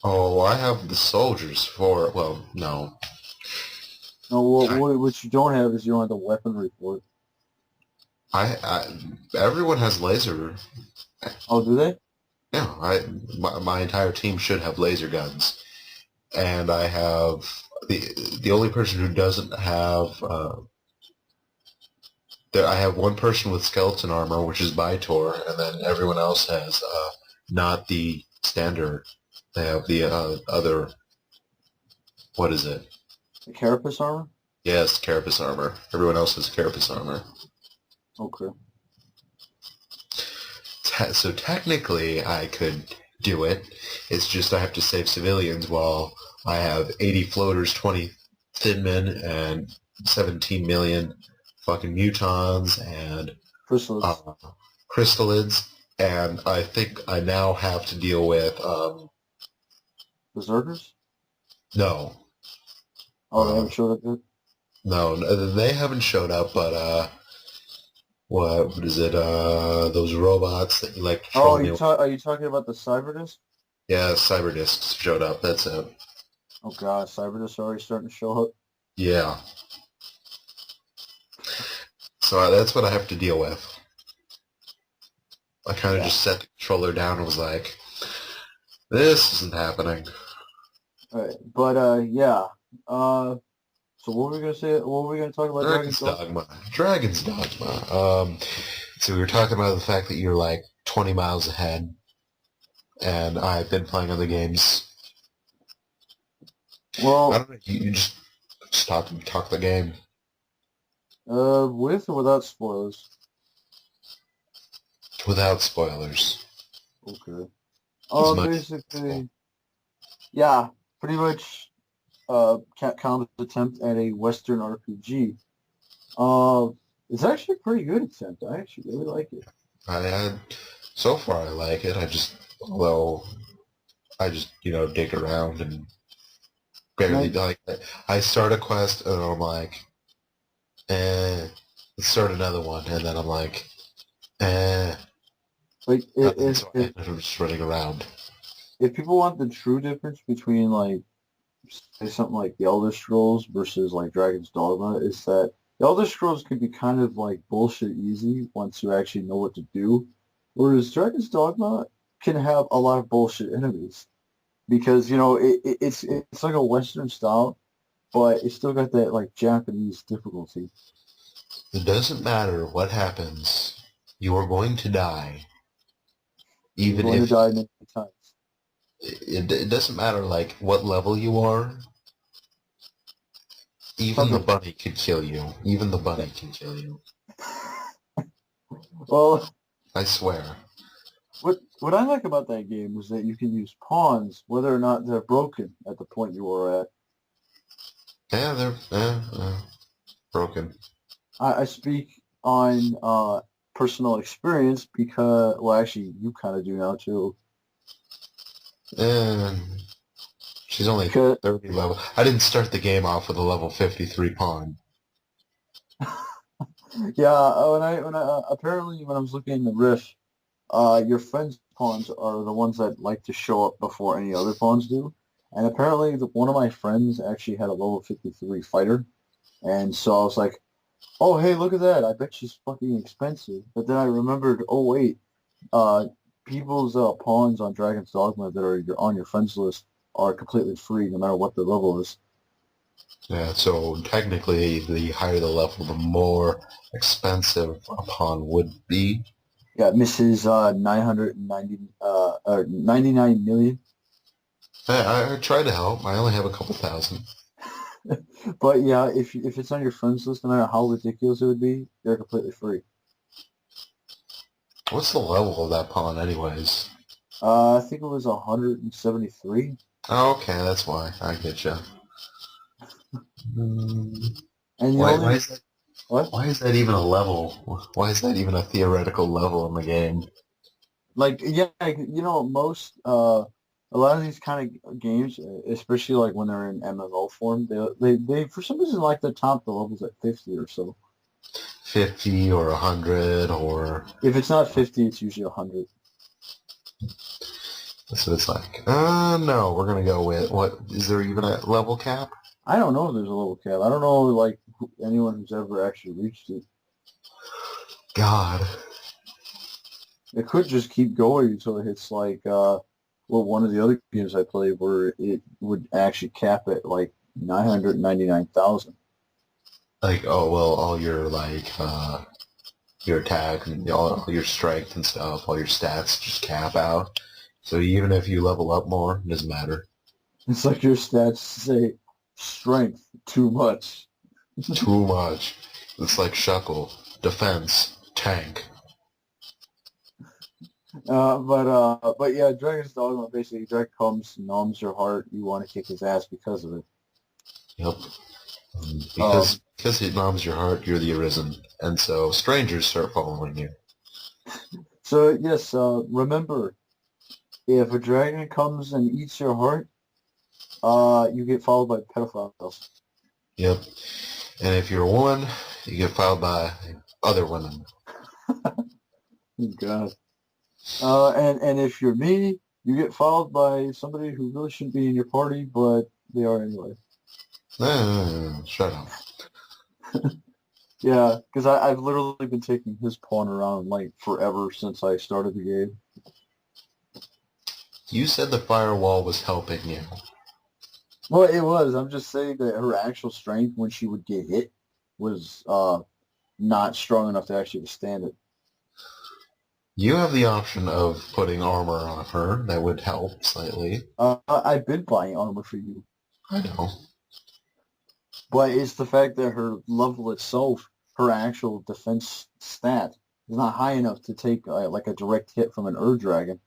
Oh, I have the soldiers for it. Well, no. No, what you don't have is you don't have the weaponry for it. Everyone has laser. Oh, do they? Yeah, my entire team should have laser guns, and I have the only person who doesn't have. I have one person with skeleton armor, which is Bytor, and then everyone else has not the standard. They have the other. What is it? The carapace armor? Yes, carapace armor. Everyone else has carapace armor. Okay. So technically, I could do it. It's just I have to save civilians while I have 80 floaters, 20 thin men, and 17 million fucking mutons and crystalids. And I think I now have to deal with Berserkers? No. Oh, they haven't showed up yet? No, they haven't showed up, but what is it? Those robots that you like control. Oh, are you talking about the Cyberdisc? Yeah, Cyberdiscs showed up. That's it. Oh god, Cyberdiscs are already starting to show up. Yeah. So that's what I have to deal with. kind of Yeah. just set the controller down and was like, this isn't happening. All right. But yeah. So what were we gonna say? What were we gonna talk about? Dragon's Dragon's Dogma? Dogma. Dragon's Dogma. So we were talking about the fact that you're like 20 miles ahead, and I've been playing other games. I Well, don't know. You just talk the game with or without spoilers? without spoilers. Okay. As much as possible. Basically, yeah, pretty much. Capcom's attempt at a Western RPG. Uh, it's actually a pretty good attempt. I actually really like it. So far I like it. Although I just dig around and barely And like. I start a quest and I'm like, let's start another one, and then I'm like, like, so I ended up just running around. if people want the true difference between like say something like the Elder Scrolls versus like Dragon's Dogma, is that the Elder Scrolls can be kind of like bullshit easy once you actually know what to do, whereas Dragon's Dogma can have a lot of bullshit enemies because it's like a Western style, but it's still got that like Japanese difficulty. It doesn't matter what happens. You are going to die, You're even going to if die many times. it doesn't matter like what level you are. Even the Something. bunny can kill you. Even the bunny can kill you. Well, I swear. what I like about that game is that you can use pawns whether or not they're broken at the point you are at. Yeah, they're broken. I speak on personal experience because, well, actually, you kind of do now too. And she's only Because 30 level. I didn't start the game off with a level 53 pawn. yeah, when I apparently when I was looking in the Rift, your friend's pawns are the ones that like to show up before any other pawns do. And apparently, one of my friends actually had a level 53 fighter, and so I was like, "Oh, hey, look at that! I bet she's fucking expensive." But then I remembered, oh wait, uh, people's pawns on Dragon's Dogma that are on your friends list are completely free, no matter what the level is. Yeah, so technically, the higher the level, the more expensive a pawn would be. Yeah, Mrs. 990 or 99 million. I try to help. I only have a couple thousand. But yeah, if it's on your friends list, no matter how ridiculous it would be, they're completely free. What's the level of that pawn, anyways? I think it was 173. Oh, okay, that's why. I get you. And the Why only is that? what? Why is that even a level? Why is that even a theoretical level in the game? Like yeah, most a lot of these kind of games, especially like when they're in MMO form, they for some reason like to top the levels at 50 or so. 50 or 100 or... If it's not 50, it's usually 100. So it's like, no, we're going to go with... What, is there even a level cap? I don't know if there's a level cap. I don't know like anyone who's ever actually reached it. God. It could just keep going until it hits like one of the other games I played where it would actually cap at like 999,000. Like, oh, well, all your, like, your attack and all your strength and stuff, all your stats just cap out. So even if you level up more, it doesn't matter. It's like your stats say strength too much. Too much. It's like Shuckle, defense, tank. But yeah, Dragon's Dogma basically Drake comes, numbs your heart. You want to kick his ass because of it. Yep. Um, Because it numbs your heart, you're the Arisen. And so strangers start following you. so yes, remember, if a dragon comes and eats your heart, you get followed by pedophiles. Yep. And if you're a woman, you get followed by other women. Oh, God. And if you're me, you get followed by somebody who really shouldn't be in your party, but they are anyway. Shut up. Yeah, because I've literally been taking his pawn around like forever since I started the game. You said the firewall was helping you. Well, it was. I'm just saying that her actual strength when she would get hit was not strong enough to actually withstand it. You have the option of putting armor on her. That would help slightly. I've been buying armor for you, I know. but it's the fact that her level itself, her actual defense stat, is not high enough to take like a direct hit from an Dragon.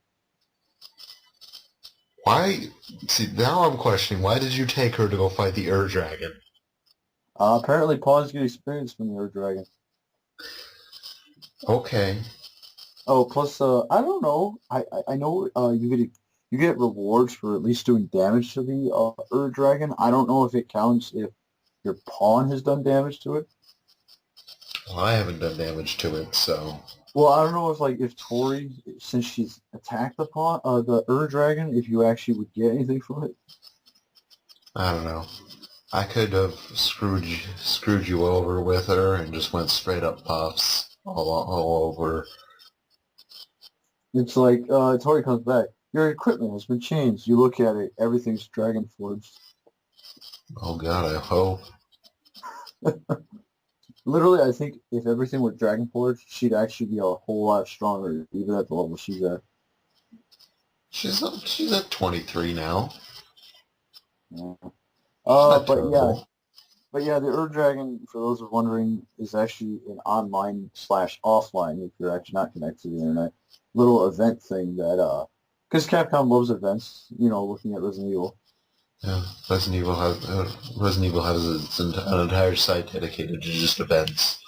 Why? See, now I'm questioning, why did you take her to go fight the Ur Dragon? Apparently, pawns get experience from the Dragon. Okay. Oh, plus, I don't know. I know you get rewards for at least doing damage to the Dragon. I don't know if it counts if your pawn has done damage to it. Well, I haven't done damage to it, so... Well, I don't know if like if Tori, since she's attacked the pawn, the Dragon, if you actually would get anything from it. I don't know. I could have screwed you over with her and just went straight up puffs all over. It's like Tori comes back. Your equipment has been changed. You look at it, everything's Dragon Forged. Oh god, I hope. Literally, I think if everything were Dragon Forged, she'd actually be a whole lot stronger, even at the level she's at. She's at 23 now. Yeah. She's not But yeah, terrible. the Dragon, for those who are wondering, is actually an online slash offline if you're actually not connected to the internet. Little event thing that because Capcom loves events, looking at Resident Evil. Yeah, Resident Evil has an entire site dedicated to just events.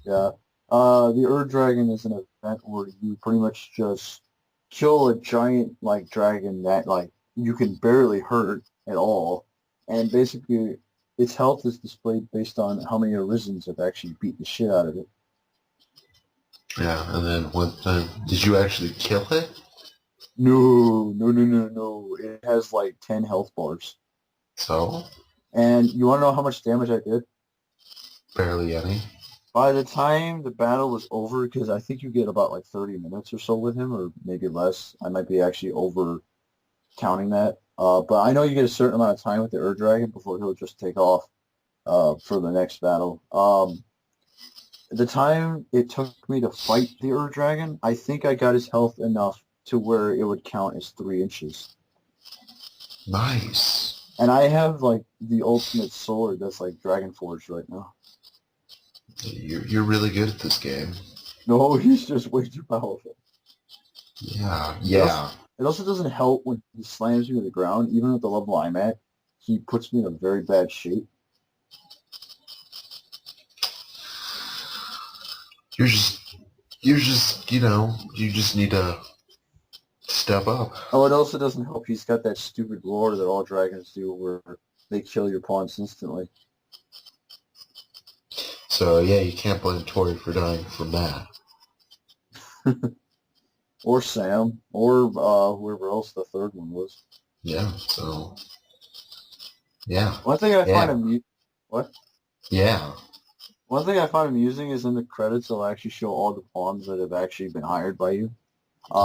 Yeah. The Dragon is an event where you pretty much just kill a giant like dragon that like you can barely hurt at all, and basically its health is displayed based on how many Arisens have actually beat the shit out of it. Yeah, and then did you actually kill it? No, no, no, no, no. It has like 10 health bars. So, And you want to know how much damage I did? barely any. By the time the battle was over, because I think you get about like 30 minutes or so with him, or maybe less. I might be actually over counting that. But I know you get a certain amount of time with the Dragon before he'll just take off for the next battle. The time it took me to fight the Dragon, I think I got his health enough to where it would count as 3 inches. Nice. And I have like the ultimate sword that's like Dragon Forged right now. You're really good at this game. No, he's just way too powerful. Yeah, It also, yeah. it also doesn't help when he slams you to the ground. Even at the level I'm at, he puts me in a very bad shape. You're just, you just need to step up. Oh, it also doesn't help. He's got that stupid lore that all dragons do where they kill your pawns instantly. So yeah, you can't blame Tori for dying from that. Or Sam, or whoever else the third one was. Yeah, so yeah, One thing I find yeah, amusing, what? yeah. One thing I find amusing is in the credits they'll actually show all the pawns that have actually been hired by you.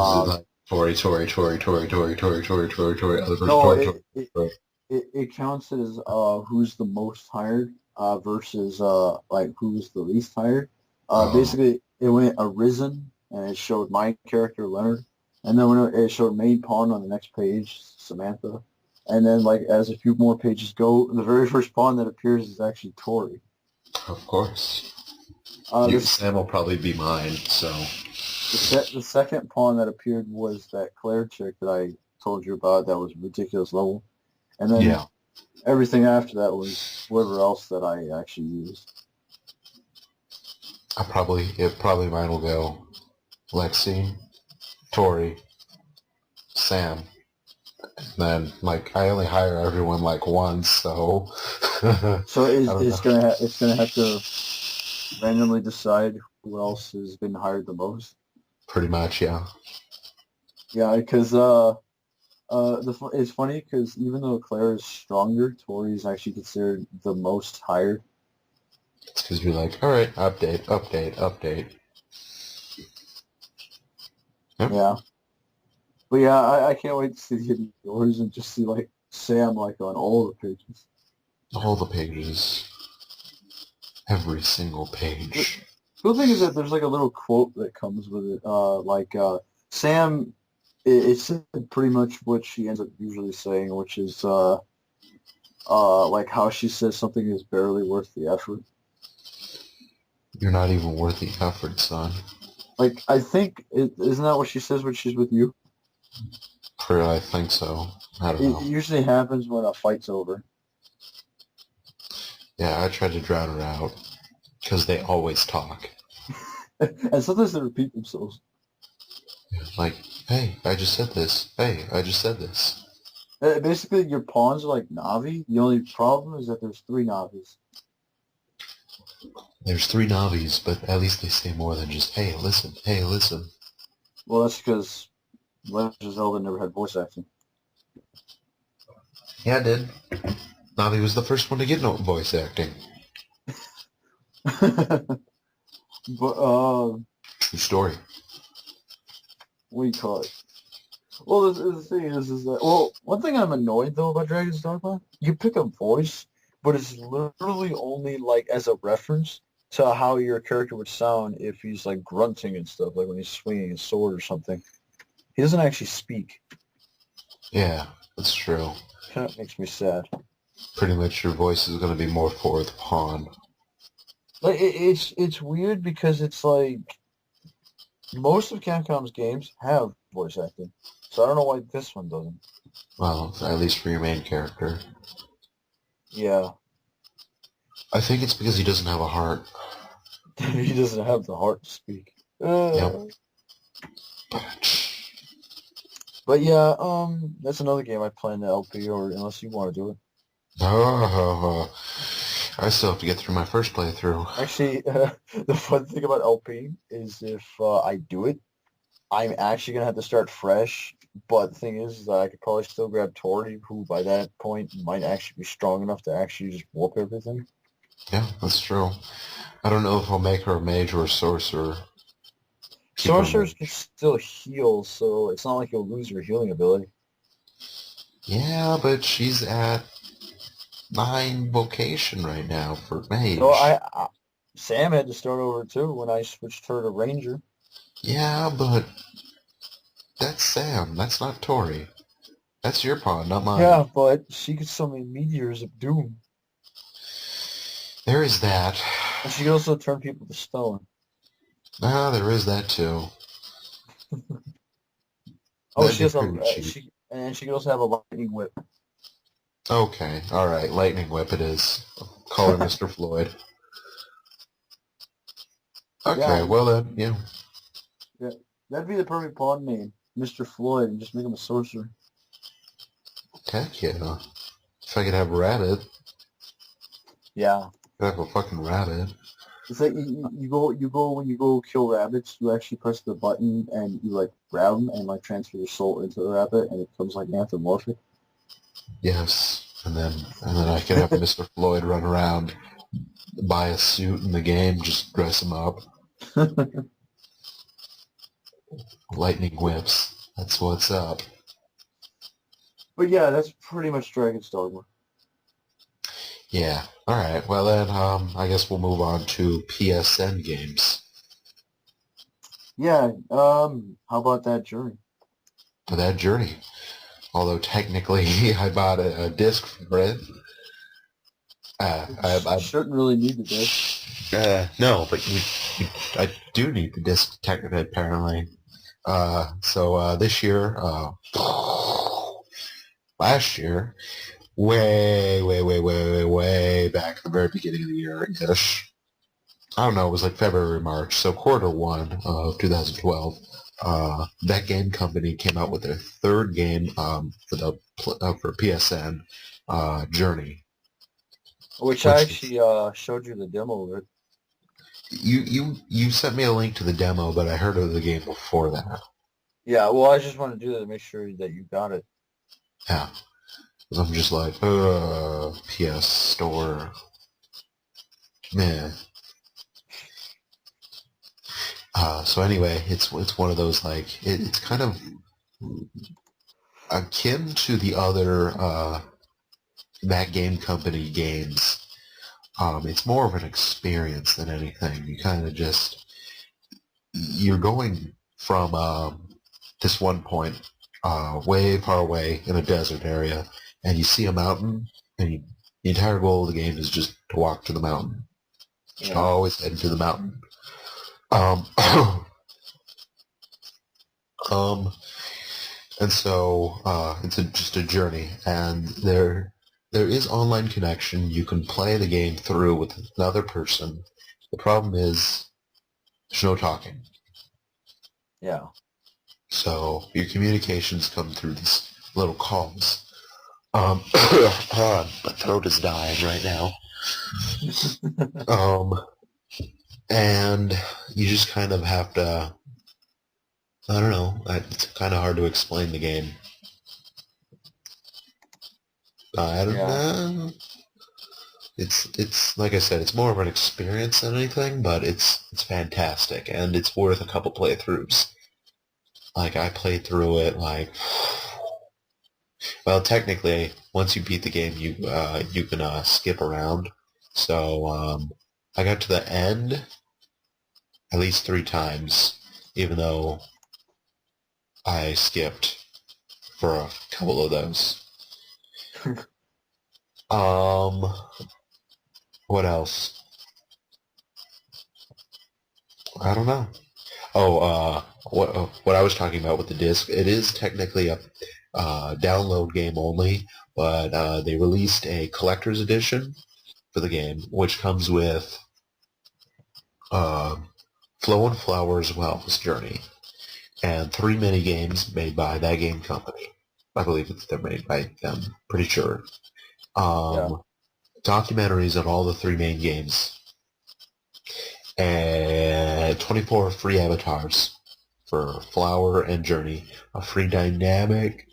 Is it Um, like Tori, Tori, Tori, Tori, Tori, Tori, Tori, Tori, Tori, other person, no, Tori, it, Tori, it Tori. it counts it as who's the most hired versus like who's the least hired. Oh, Basically, it went Arisen and it showed my character Leonard, and then when it showed main pawn on the next page, Samantha, and then like as a few more pages go, the very first pawn that appears is actually Tori. of course. This Sam will probably be mine. So the second pawn that appeared was that Claire chick that I told you about that was ridiculous level, and then yeah, everything after that was whoever else that I actually used. probably mine will go Lexi, Tori, Sam. Then like I only hire everyone like once, so I So don't know. it's gonna have to randomly decide who else has been hired the most. Pretty much, yeah. Yeah, because it's funny because even though Claire is stronger, Tori is actually considered the most hired. It's because you're like, all right, update, update, update. Yep. Yeah. But yeah, I can't wait to see the hidden doors and just see like Sam like on all the pages. All the pages. Every single The page. cool thing is that there's like a little quote that comes with it. Sam, it's pretty much what she ends up usually saying, which is like how she says something is barely worth the effort. You're not even worth the effort, son. Like I think isn't that what she says when she's with you? I think so. I don't It know. usually happens when a fight's over. Yeah, I tried to drown her out because they always talk. And sometimes they repeat themselves. Like, hey, I just said this. Hey, I just said this. Basically, your pawns are like Navi. The only problem is that there's three Navis. There's three Navis, but at least they say more than just, hey, listen, hey, listen. Well, that's because Legend of Zelda never had voice acting. Yeah, it did. Navi was the first one to get no voice acting. But True story. what do you call it? Well, the thing is that one thing I'm annoyed though about Dragon's Dogma, you pick a voice, but it's literally only like as a reference to how your character would sound if he's like grunting and stuff, like when he's swinging his sword or something. He doesn't actually speak. Yeah, that's true. Kind of makes me sad. Pretty much your voice is going to be more for the pawn. Like it's weird because it's like most of Capcom's games have voice acting, so I don't know why this one doesn't. Well, at least for your main character. Yeah, I think it's because he doesn't have a heart. he doesn't have the heart to speak. Yep. But yeah, that's another game I plan to LP, or unless you want to do it. Oh, I still have to get through my first playthrough. Actually, the fun thing about LP is if I do it, I'm actually gonna have to start fresh. But the thing is that I could probably still grab Tori, who by that point might actually be strong enough to actually just whoop everything. Yeah, that's true. I don't know if I'll make her a mage or a sorcerer. Keep her Sorcerers can mage. still heal, so it's not like you'll lose your healing ability. Yeah, but she's at 9 vocation right now for So mage. Sam had to start over too when I switched her to Ranger. Yeah, but that's Sam. That's not Tori. That's your pawn, not mine. Yeah, but she could summon meteors of doom, There is that. and she could also turn people to stone. Ah, there is that too. Oh, That'd she be has a pretty cheap. she could also have a lightning whip. Okay, alright, lightning whip it is. Call her Mr. Floyd. Okay, Yeah, well then, yeah. yeah, that'd be the perfect pawn name, Mr. Floyd, and just make him a sorcerer. Heck yeah. If I could have a rabbit, Yeah, I'd have a fucking rabbit. it's like you go when you go kill rabbits, you actually press the button and you like grab them and like transfer your soul into the rabbit, and it becomes like anthropomorphic. Yes. And then I could have Mr. Floyd run around, buy a suit in the game, just dress him up. Lightning whips. That's what's up. But yeah, that's pretty much Dragon's Dogma. Yeah. Alright, well then, I guess we'll move on to PSN games. Yeah, how about that journey? For that journey. Although technically I bought a disc for it. You shouldn't really need the disc. No, but I do need the disc technically apparently. So this year, last year, way back at the very beginning of the year-ish. I don't know, it was like February, March, so quarter one of 2012. That game company came out with their third game for PSN, Journey. Which I Which actually showed you the demo of it. you sent me a link to the demo, but I heard of the game before that. Yeah, well, I just wanted to do that to make sure that you got it. Yeah, 'cause I'm just like, PS Store. Man. So anyway, it's one of those like it's kind of akin to the other that game company games. It's more of an experience than anything. You kind of just you're going from this one point way far away in a desert area, and you see a mountain, and the entire goal of the game is just to walk to the mountain. Just Yeah. always head to the mountain. Um, um, and so it's just a journey, and there is online connection. You can play the game through with another person. The problem is there's no talking. Yeah. So your communications come through these little calls. My throat is dying right now. And you just kind of have to, I don't know, it's kind of hard to explain the game. I don't know. It's like I said, it's more of an experience than anything, but it's fantastic, and it's worth a couple playthroughs. Like, I played through it, like, well, technically, once you beat the game, you can skip around. So, I got to the end at least 3 times, even though I skipped for a couple of those. What else? I don't know. Oh, what I was talking about with the disc, it is technically a download game only, but they released a collector's edition for the game, which comes with uh, Flow and Flower as well as Journey, and 3 mini games made by that game company. I believe they're made by them. Pretty sure. Documentaries on all the 3 main games, and 24 free avatars for Flower and Journey, a free dynamic,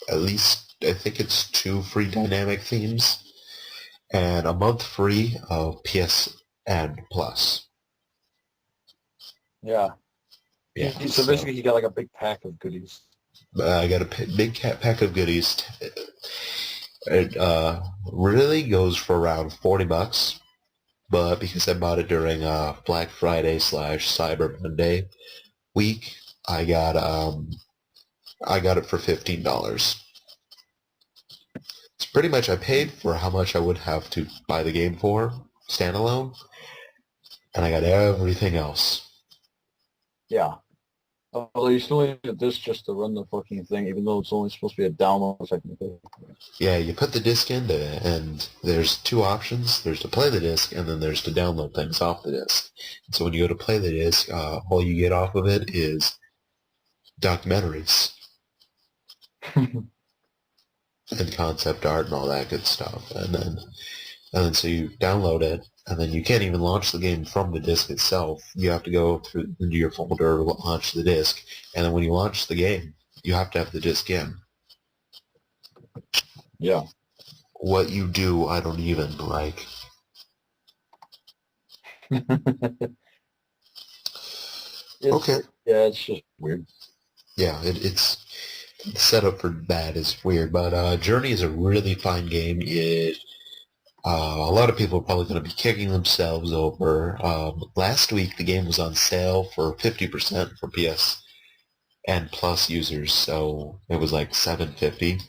at least I think it's 2 free dynamic themes, and a month free of PSN Plus. Yeah. Yeah. So basically, you got like a big pack of goodies. I got a big pack of goodies. It really goes for around $40, but because I bought it during Black Friday / Cyber Monday week, I got it for $15. It's pretty much I paid for how much I would have to buy the game for standalone, and I got everything else. Yeah. Although you still need this just to run the fucking thing, even though it's only supposed to be a download technically. Yeah, you put the disc into it, and there's 2 options. There's to play the disc, and then there's to download things off the disc. And so when you go to play the disc, all you get off of it is documentaries and concept art and all that good stuff. And then so you download it, and then you can't even launch the game from the disc itself. You have to go through into your folder, launch the disc, and then when you launch the game, you have to have the disc in. Yeah. What you do, I don't even like. Okay. Yeah, it's just weird. Yeah, it's the setup for that is weird, but Journey is a really fine game. A lot of people are probably going to be kicking themselves over. Last week, the game was on sale for 50% for PS and Plus users, so it was like $7.50.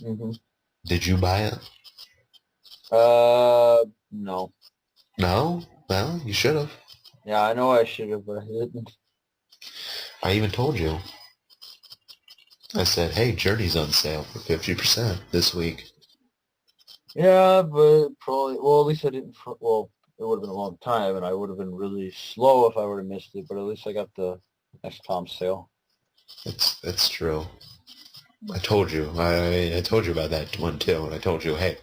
Mm-hmm. Did you buy it? No. No? Well, you should have. Yeah, I know I should have, but I didn't. I even told you. I said, hey, Journey's on sale for 50% this week. Yeah, but probably, well, at least I didn't, well, it would have been a long time, and I would have been really slow if I would have missed it, but at least I got the XCOM sale. That's true. I told you. I told you about that one, too, and I told you, hey,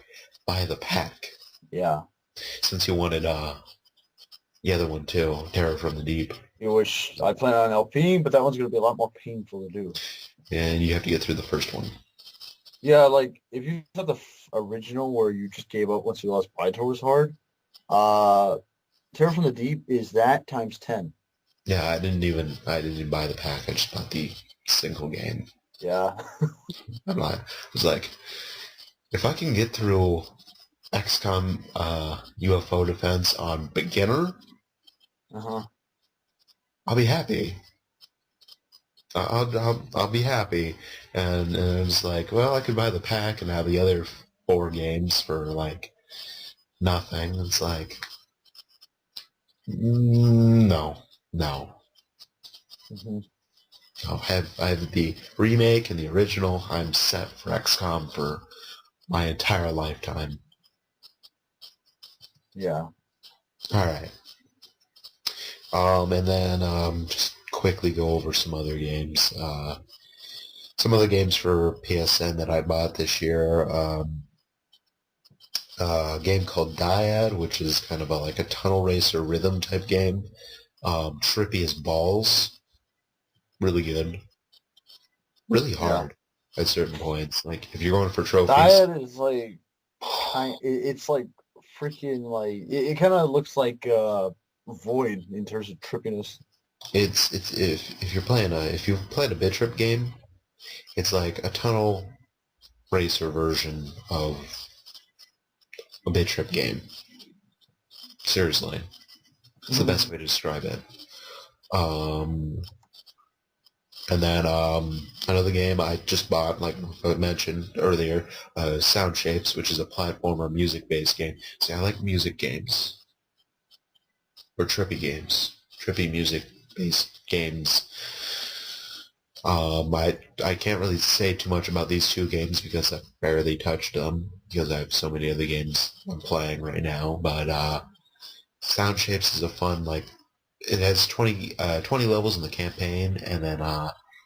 buy the pack. Yeah. Since you wanted the other one, too, Terror from the Deep. Which I plan on LPing, but that one's going to be a lot more painful to do. And you have to get through the first one. Yeah, like, if you have the original where you just gave up once you lost Bytor was hard, Terror from the Deep is that times 10. Yeah, I didn't even buy the pack. I just bought the single game. Yeah. I was like, if I can get through XCOM UFO Defense on beginner, Uh-huh. I'll be happy. I'll be happy. And it was like, well, I could buy the pack and have the other 4 games for like nothing. It's like, no, no. Hmm. I have the remake and the original. I'm set for XCOM for my entire lifetime. Yeah. All right. And then just quickly go over some other games. Some other games for PSN that I bought this year. A game called Dyad, which is kind of like a tunnel racer rhythm type game. Trippy as balls. Really good. Really Yeah. hard at certain points. Like if you're going for trophies, Dyad is like it's like freaking like it kind of looks like Void in terms of trippiness. it's if you're playing if you've played a bit trip game, it's like a tunnel racer version of a bit trip game. Seriously, it's the best way to describe it. Um, and then another game I just bought, like I mentioned earlier, Sound Shapes, which is a platformer music-based game. See, I like music games or trippy games, trippy music-based games. I can't really say too much about these 2 games because I've barely touched them because I have so many other games I'm playing right now. But Sound Shapes is a fun, like, it has 20 levels in the campaign, and then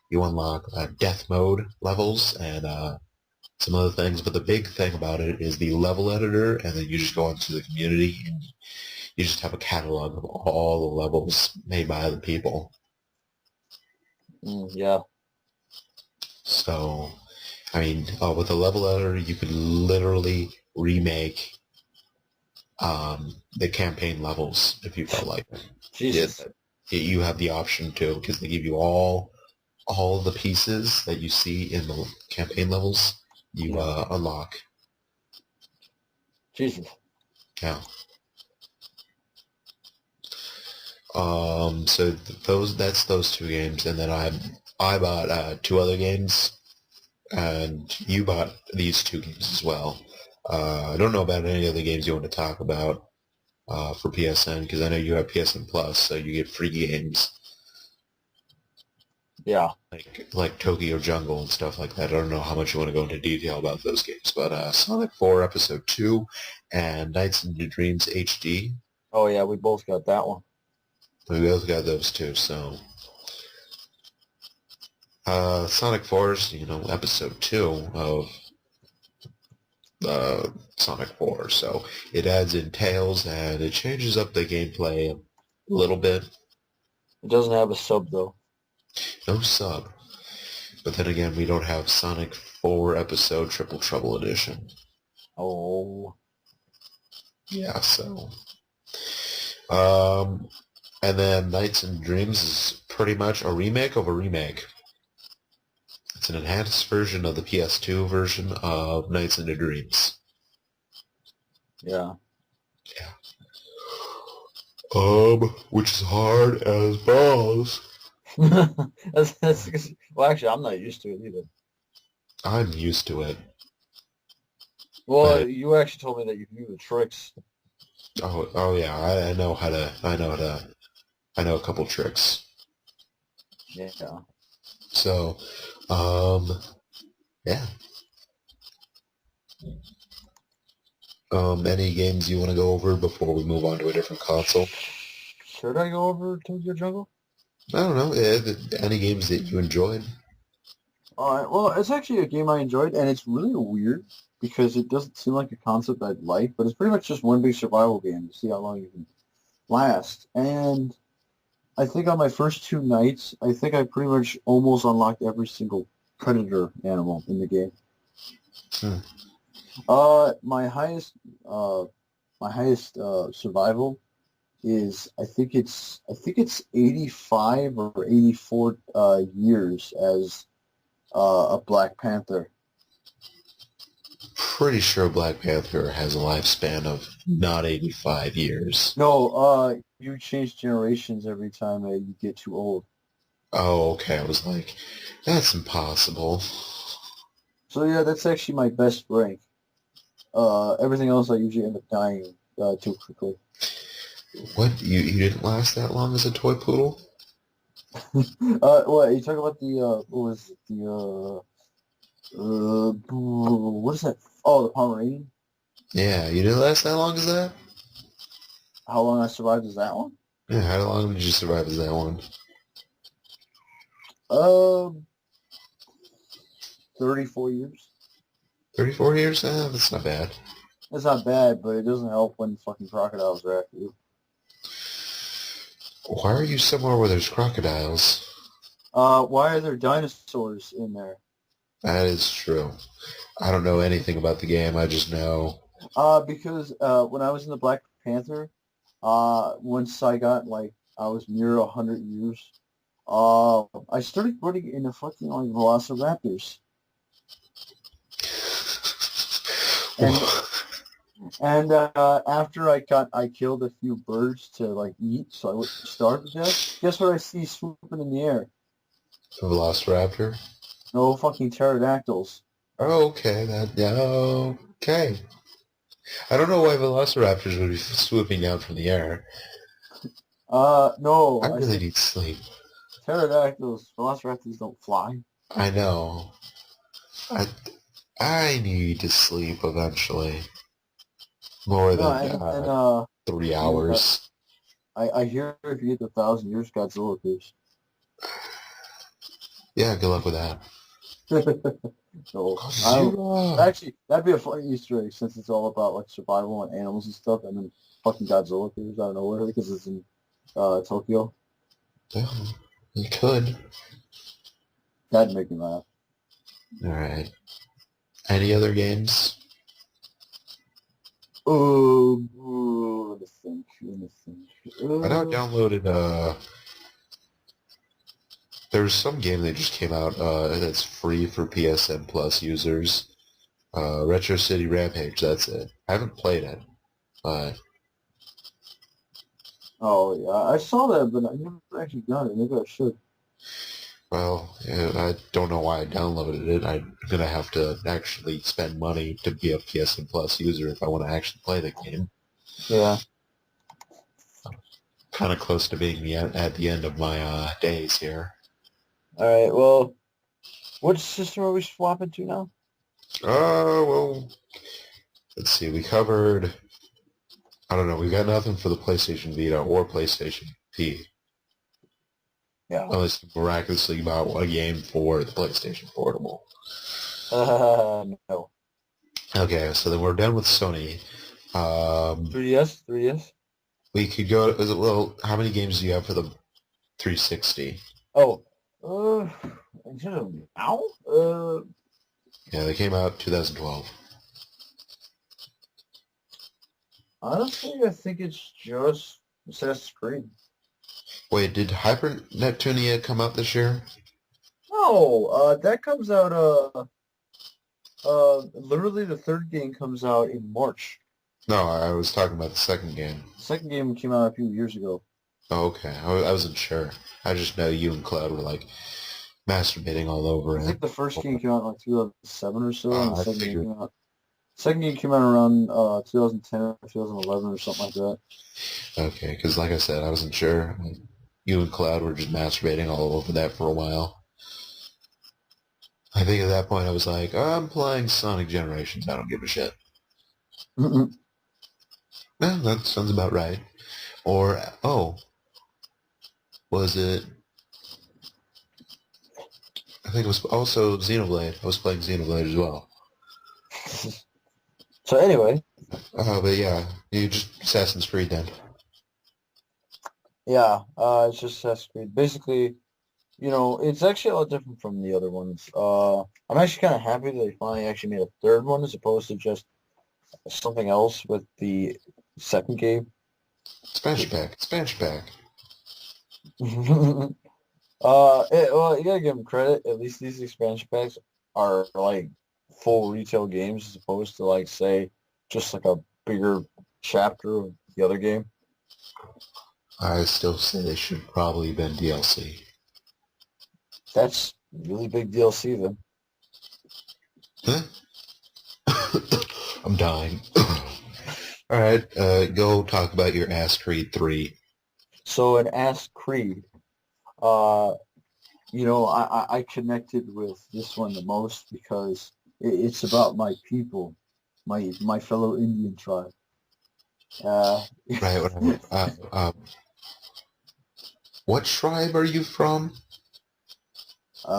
you unlock death mode levels and some other things. But the big thing about it is the level editor, and then you just go into the community and you just have a catalog of all the levels made by other people. Yeah. So, I mean, with a level editor, you could literally remake the campaign levels if you felt like it. Jesus. You have the option to because they give you all the pieces that you see in the campaign levels. You Yeah. unlock. Jesus. Yeah. So that's those 2 games, and then I bought 2 other games, and you bought these 2 games as well. I don't know about any other games you want to talk about for PSN because I know you have PSN Plus, so you get free games Yeah. like Tokyo Jungle and stuff like that. I don't know how much you want to go into detail about those games, but Sonic 4 Episode 2 and Nights into Dreams HD, Oh yeah, we both got that one. we both got those 2. So Sonic 4's, Episode 2 of Sonic 4, so it adds in Tails and it changes up the gameplay a little bit. It doesn't have a sub though. No sub. But then again, we don't have Sonic 4 Episode Triple Trouble Edition. Oh. Yeah, so. And then Nights and Dreams is pretty much a remake of a remake. It's an enhanced version of the PS2 version of Nights into Dreams. Yeah. Yeah. Which is hard as balls. Well, actually, I'm not used to it either. I'm used to it. Well, But you actually told me that you can do the tricks. oh yeah, I know I know a couple tricks. Yeah. So, yeah. Any games you want to go over before we move on to a different console? Should I go over Tokyo Jungle? I don't know. Any games that you enjoyed? All right. Well, it's actually a game I enjoyed, and it's really weird because it doesn't seem like a concept I'd like, but it's pretty much just one big survival game to see how long you can last. And I think on my first 2 nights, I think I pretty much almost unlocked every single predator animal in the game. Hmm. My highest my highest survival is I think it's 85 or 84 years as a Black Panther. Pretty sure Black Panther has a lifespan of not 85 years. No, you change generations every time you get too old. Oh, okay. I was like, that's impossible. So yeah, that's actually my best rank. Everything else I usually end up dying too quickly. What? You didn't last that long as a toy poodle? What you talk about what was it, what is that? Oh, the Pomeranian. Yeah, you didn't last that long as that? How long I survived is that one? Yeah, how long did you survive as that one? Um, 34 years. 34 years? That's not bad. That's not bad, but it doesn't help when fucking crocodiles are after you. Why are you somewhere where there's crocodiles? Why are there dinosaurs in there? That is true. I don't know anything about the game. I just know. Because when I was in the Black Panther, once I was near 100 years, I started running into fucking like velociraptors, and after I killed a few birds to like eat, so I wouldn't starve to death. Guess what I see swooping in the air? A velociraptor? No fucking pterodactyls. Oh, okay. Okay. I don't know why velociraptors would be swooping down from the air. No, I I really said need sleep. pterodactyls. Velociraptors don't fly. I know. I I need to sleep eventually. More No, than and then 3 hours. I hear if you get to 1,000 years, Godzilla appears. Yeah, good luck with that. So Godzilla. actually, that'd be a funny Easter egg since it's all about like survival and animals and stuff, and then fucking Godzilla appears out of nowhere because it's in Tokyo. Yeah, you could. That'd make me laugh. All right. Any other games? Let me think. Let me think. I know I downloaded there's some game that just came out that's free for PSN Plus users. Retro City Rampage, that's it. I haven't played it, but Oh yeah, I saw that, but I never actually got it. Maybe I should. well, yeah, I don't know why I downloaded it. I'm gonna have to actually spend money to be a PSN Plus user if I want to actually play the game. Yeah. Kind of close to being at the end of my days here. All right. Well, which system are we swapping to now? Well, let's see. We covered. I don't know. We got nothing for the PlayStation Vita or PlayStation P. Yeah. Unless you miraculously bought a game for the PlayStation Portable. No. Okay, so then we're done with Sony. 3DS. 3DS. We could go. Well, how many games do you have for the 360? Oh. Now? Yeah, they came out 2012. Honestly, I think it's just Assassin's Creed. Wait, did Hyper Neptunia come out this year? No, that comes out, literally the third game comes out in March. No, I was talking about the second game. The second game came out a few years ago. Oh, okay. I wasn't sure. I just know you and Cloud were like masturbating all over I it. think the first game came out in like 2007 or so, and the I second game figured. came out. Second game came out around 2010 or 2011 or something like that. Okay, because like I said, I wasn't sure. You and Cloud were just masturbating all over that for a while. I think at that point I was like, I'm playing Sonic Generations. I don't give a shit. Yeah, that sounds about right. Or, was it? I think it was also Xenoblade. I was playing Xenoblade as well. So anyway, But yeah, you just Assassin's Creed then. yeah, it's just Assassin's Creed. Basically, it's actually a lot different from the other ones. I'm actually kind of happy that they finally actually made a third one as opposed to just something else with the second game. Expansion pack. Expansion pack. Well, you gotta give them credit. At least these expansion packs are like full retail games as opposed to like say just like a bigger chapter of the other game. I still say they should probably have been DLC. That's really big DLC then. Huh? I'm dying. All right, go talk about your Ass Creed 3. So in Ass Creed, uh, I connected with this one the most because it's about my people, my fellow Indian tribe. Uh, Right, whatever. What tribe are you from? I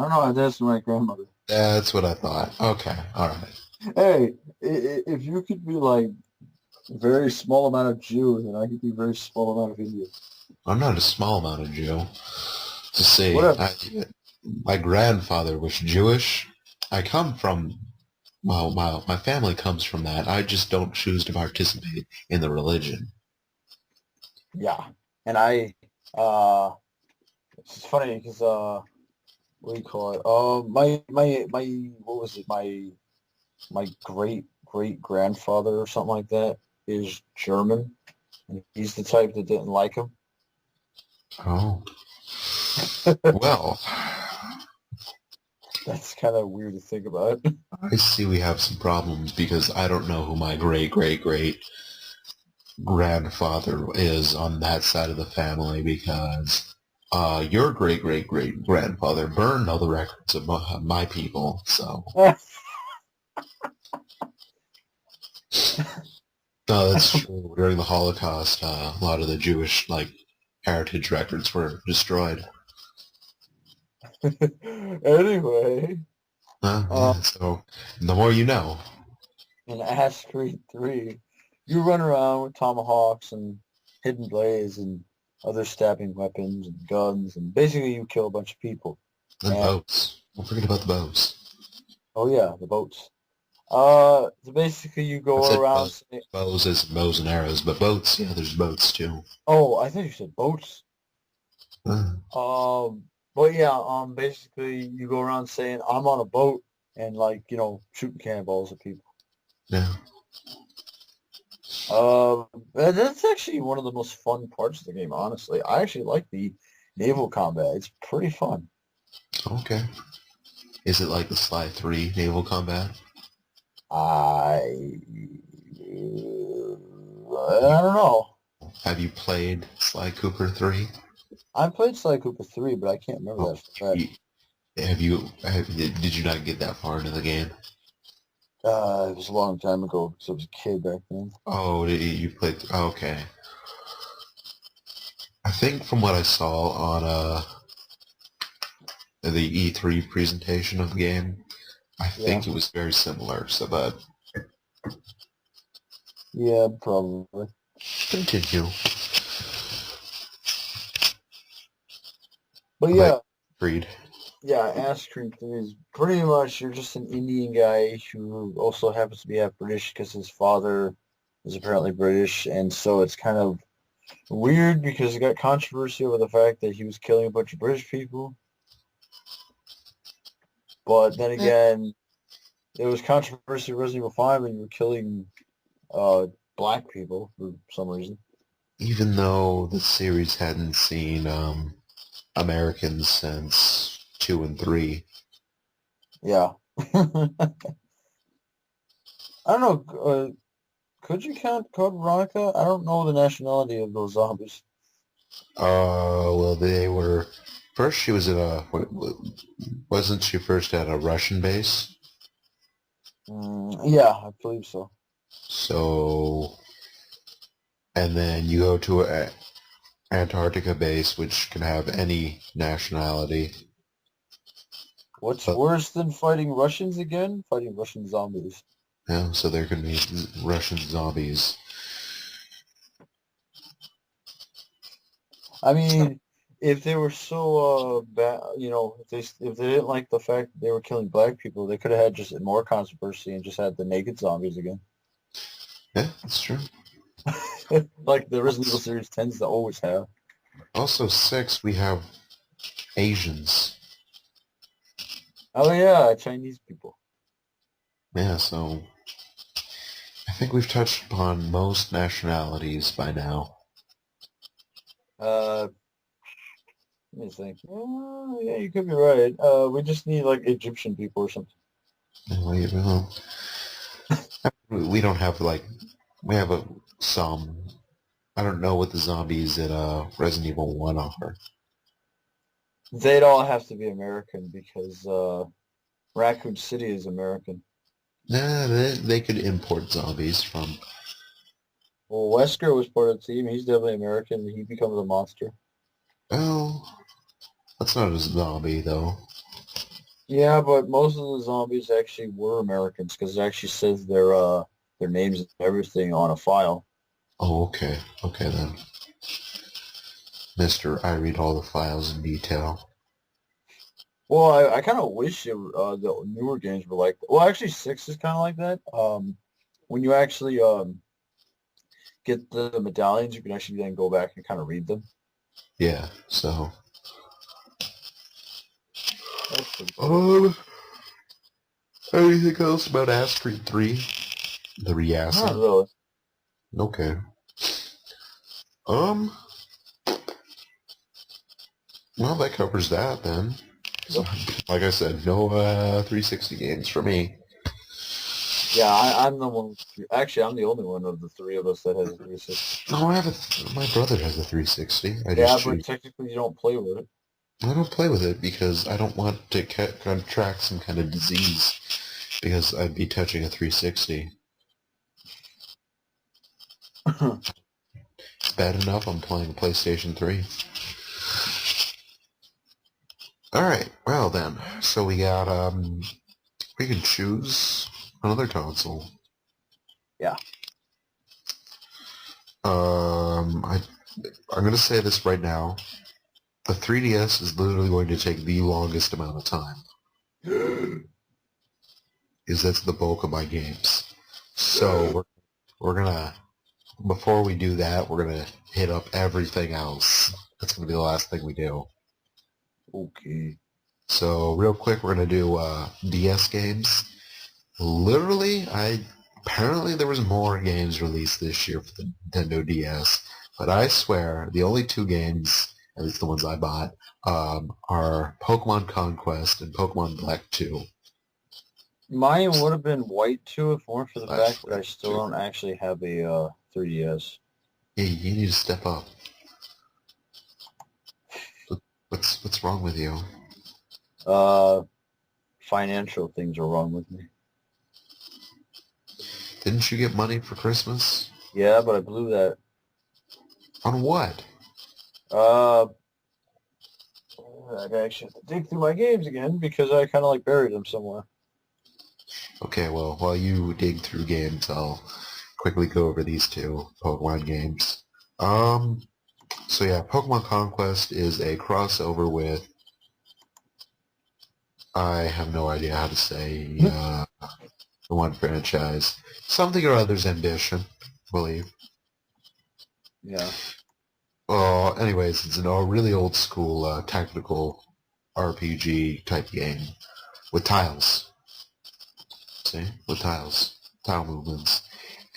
don't know. That's my grandmother. That's what I thought. Okay, all right. Hey, if you could be like very small amount of Jew, then I could be very small amount of Indian. I'm not a small amount of Jew. To say, Whatever. my grandfather was Jewish. I come from, well, my family comes from that. I just don't choose to participate in the religion. Yeah, and it's funny because what do you call it? What was it? My great grandfather or something like that is German, and he's the type that didn't like him. Oh, well, That's kind of weird to think about. I see we have some problems because I don't know who my great grandfather is on that side of the family because your great grandfather burned all the records of my people. So no, that's true. During the Holocaust, a lot of the Jewish heritage records were destroyed. Anyway, Yeah, so the more you know. in Ash Creed 3, you run around with tomahawks and hidden blades and other stabbing weapons and guns, and basically you kill a bunch of people. And And boats. Don't forget about the boats. oh yeah, the boats. So basically you I go said around saying, bows as bows and arrows, but boats, yeah, there's boats too. oh, I think you said boats. Uh, But yeah, basically you go around saying I'm on a boat and like shooting cannonballs at people. yeah. That's actually one of the most fun parts of the game, honestly. I actually like the naval combat. It's pretty fun. Okay. Is it like the Sly 3 naval combat? I I don't know. Have you played Sly Cooper 3? I played Sly Cooper 3, but I can't remember Oh, that for a fact. did you not get that far into the game? It was a long time ago because I was a kid back then. Oh, you played, okay. I think from what I saw on the E3 presentation of the game, I Yeah, think it was very similar, so but yeah, probably. continue. But But yeah, agreed. yeah, Ash Creed 3 is pretty much you're just an Indian guy who also happens to be half British because his father is apparently British, and so it's kind of weird because it got controversy over the fact that he was killing a bunch of British people. But then again, it was controversy with Resident Evil 5 and you were killing uh, black people for some reason. Even though the series hadn't seen Americans since 2 and 3. Yeah. I don't know. Could you count Code Veronica? I don't know the nationality of those zombies. Well, they were first. She was wasn't she first at a Russian base? Yeah, I believe so. So, and then you go to a Antarctica base, which can have any nationality. What's But worse than fighting Russians again? Fighting Russian zombies. yeah, so there can be Russian zombies. I mean, if they were so bad, if they didn't like the fact that they were killing black people, they could have had just more controversy and just had the naked zombies again. Yeah, that's true. Like the Resident Evil series tends to always have. Also, 6, we have Asians. Oh yeah, Chinese people. Yeah, so I think we've touched upon most nationalities by now. Let me think. Yeah, you could be right. We just need like Egyptian people or something. Wait, well, we don't have like we have some. I don't know what the zombies in Resident Evil 1 are. They'd all have to be American because Raccoon City is American. Nah, they could import zombies from. Well, Wesker was part of the team. He's definitely American. He becomes a monster. Oh, that's not a zombie though. Yeah, but most of the zombies actually were Americans because it actually says their names and everything on a file. Oh, okay, okay then, Mister. I read all the files in detail. Well, I kind of wish the newer games were like that. Well, actually, six is kind of like that. When you actually get the medallions, you can actually then go back and kind of read them. Yeah. So. That's pretty cool. Anything else about Astrid 3? The Not reacid? really. Okay. Um, well, that covers that then. Yep. Like I said, no 360 games for me. Yeah, I'm the one. Actually, I'm the only one of the three of us that has a 360. No, I have my brother has a 360. I Yeah, just but choose. technically you don't play with it. I don't play with it because I don't want to contract some kind of disease because I'd be touching a 360. Bad enough I'm playing a PlayStation 3. Alright, well then. So we got, we can choose another console. Yeah. I'm going to say this right now. The 3DS is literally going to take the longest amount of time. Is that's the bulk of my games. So we're going to, before we do that, we're going to hit up everything else. That's going to be the last thing we do. Okay. So real quick, we're going to do DS games. Literally, apparently there was more games released this year for the Nintendo DS, but I swear the only two games, at least the ones I bought, are Pokemon Conquest and Pokemon Black 2. Mine would have been white too if it weren't for the Slash fact that I Black still 2. don't actually have a 3DS. Yeah, you need to step up. What's wrong with you? Financial things are wrong with me. Didn't you get money for Christmas? Yeah, but I blew that. On what? Uh, I'd actually have to dig through my games again because I kind of like buried them somewhere. Okay, well, while you dig through games, I'll quickly go over these two Pokemon games. So yeah, Pokemon Conquest is a crossover with, I have no idea how to say the one franchise. Something or other's Ambition, I believe. Yeah. Anyways, it's a really old school tactical RPG type game with tiles. See? With tiles. Tile movements.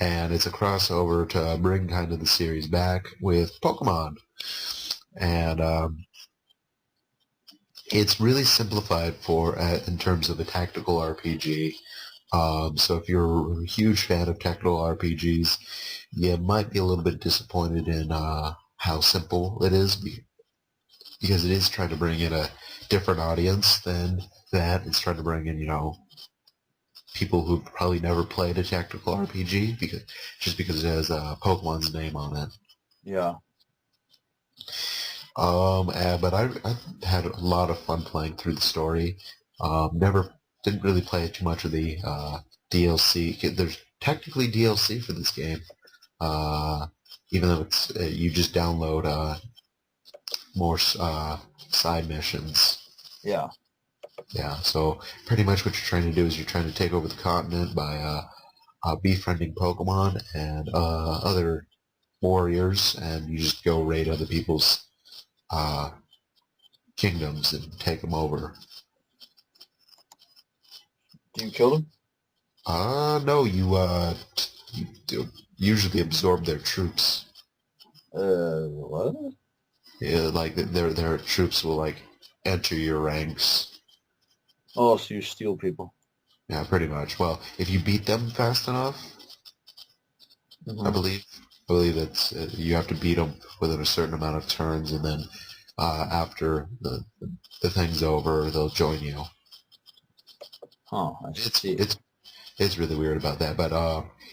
And it's a crossover to bring kind of the series back with Pokemon. And it's really simplified for in terms of a tactical RPG. So if you're a huge fan of tactical RPGs, you might be a little bit disappointed in how simple it is because it is trying to bring in a different audience than that. It's trying to bring in, people who've probably never played a tactical RPG because it has Pokemon's name on it. Yeah. But I've had a lot of fun playing through the story. Didn't really play too much of the DLC. There's technically DLC for this game, even though it's you just download more side missions. Yeah. Yeah, so pretty much what you're trying to do is you're trying to take over the continent by befriending Pokemon and other warriors, and you just go raid other people's kingdoms and take them over. Do you kill them? No, you do usually absorb their troops. What? Yeah, like their troops will like enter your ranks. Oh, so you steal people. Yeah, pretty much. Well, if you beat them fast enough, I believe it's you have to beat them within a certain amount of turns, and then after the thing's over, they'll join you. Oh, I see. It's really weird about that, but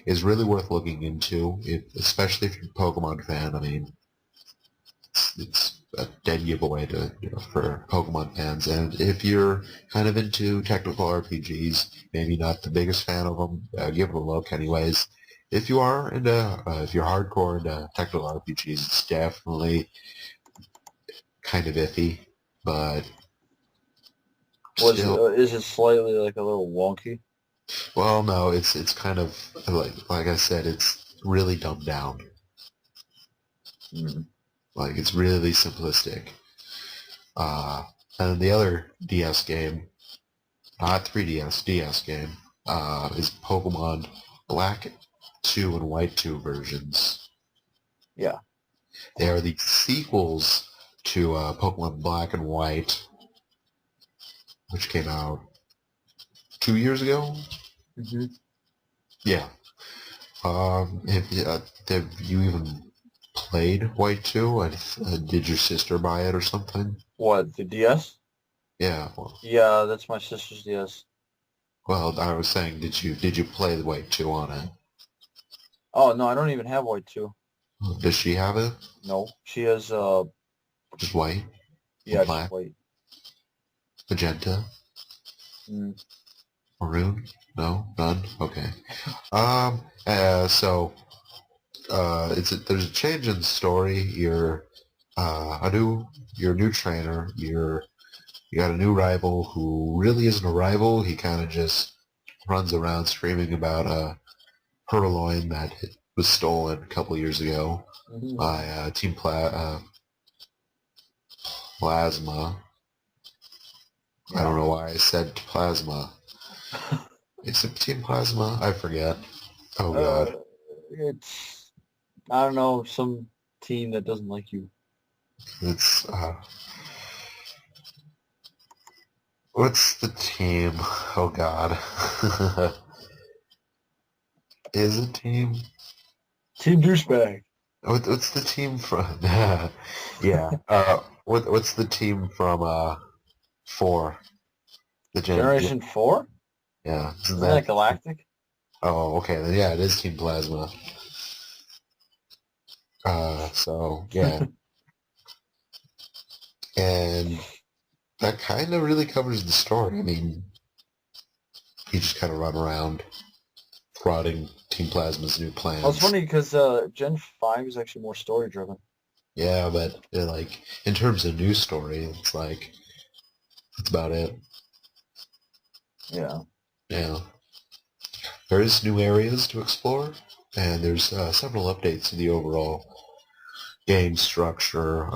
it's really worth looking into, especially if you're a Pokemon fan. I mean, it's a dead giveaway for Pokemon fans, and if you're kind of into technical RPGs, maybe not the biggest fan of them, give it a look anyways. If you are if you're hardcore into technical RPGs, it's definitely kind of iffy, but still, Is it slightly like a little wonky? well, no, it's kind of like I said, it's really dumbed down. Mm. Like it's really simplistic. And then the other DS game, not 3DS, DS game, is Pokemon Black 2 and White 2 versions. Yeah. They are the sequels to Pokemon Black and White, which came out 2 years ago. Mm-hmm. Yeah. Have you even played White 2? Did your sister buy it or something? What, the DS? Yeah. Yeah, that's my sister's DS. Well, I was saying, did you play the White 2 on it? Oh, no, I don't even have White 2. Does she have it? No, she has, Just white? yeah, Black? just White. Magenta? Mm. Maroon? No? None? Okay. So, there's a change in the story. You're a new trainer. You got a new rival who really isn't a rival. He kind of just runs around screaming about Purloin that was stolen a couple years ago Mm-hmm. by Team Plasma. Yeah. I don't know why I said Plasma. Is it Team Plasma? I forget. Oh god. It's, I don't know, some team that doesn't like you. It's what's the team? Oh god. Is it team? Team douchebag. What's the team from? Yeah. What's the team from 4? The Generation 4? Yeah. Isn't that Galactic? Oh, okay. Then yeah, it is Team Plasma. So yeah. And that kind of really covers the story. I mean, you just kind of run around prodding Team Plasma's new plans. Well, it's funny because Gen 5 is actually more story driven. Yeah, but like in terms of news story, it's like that's about it. Yeah. Yeah. There's new areas to explore, and there's several updates to the overall game structure.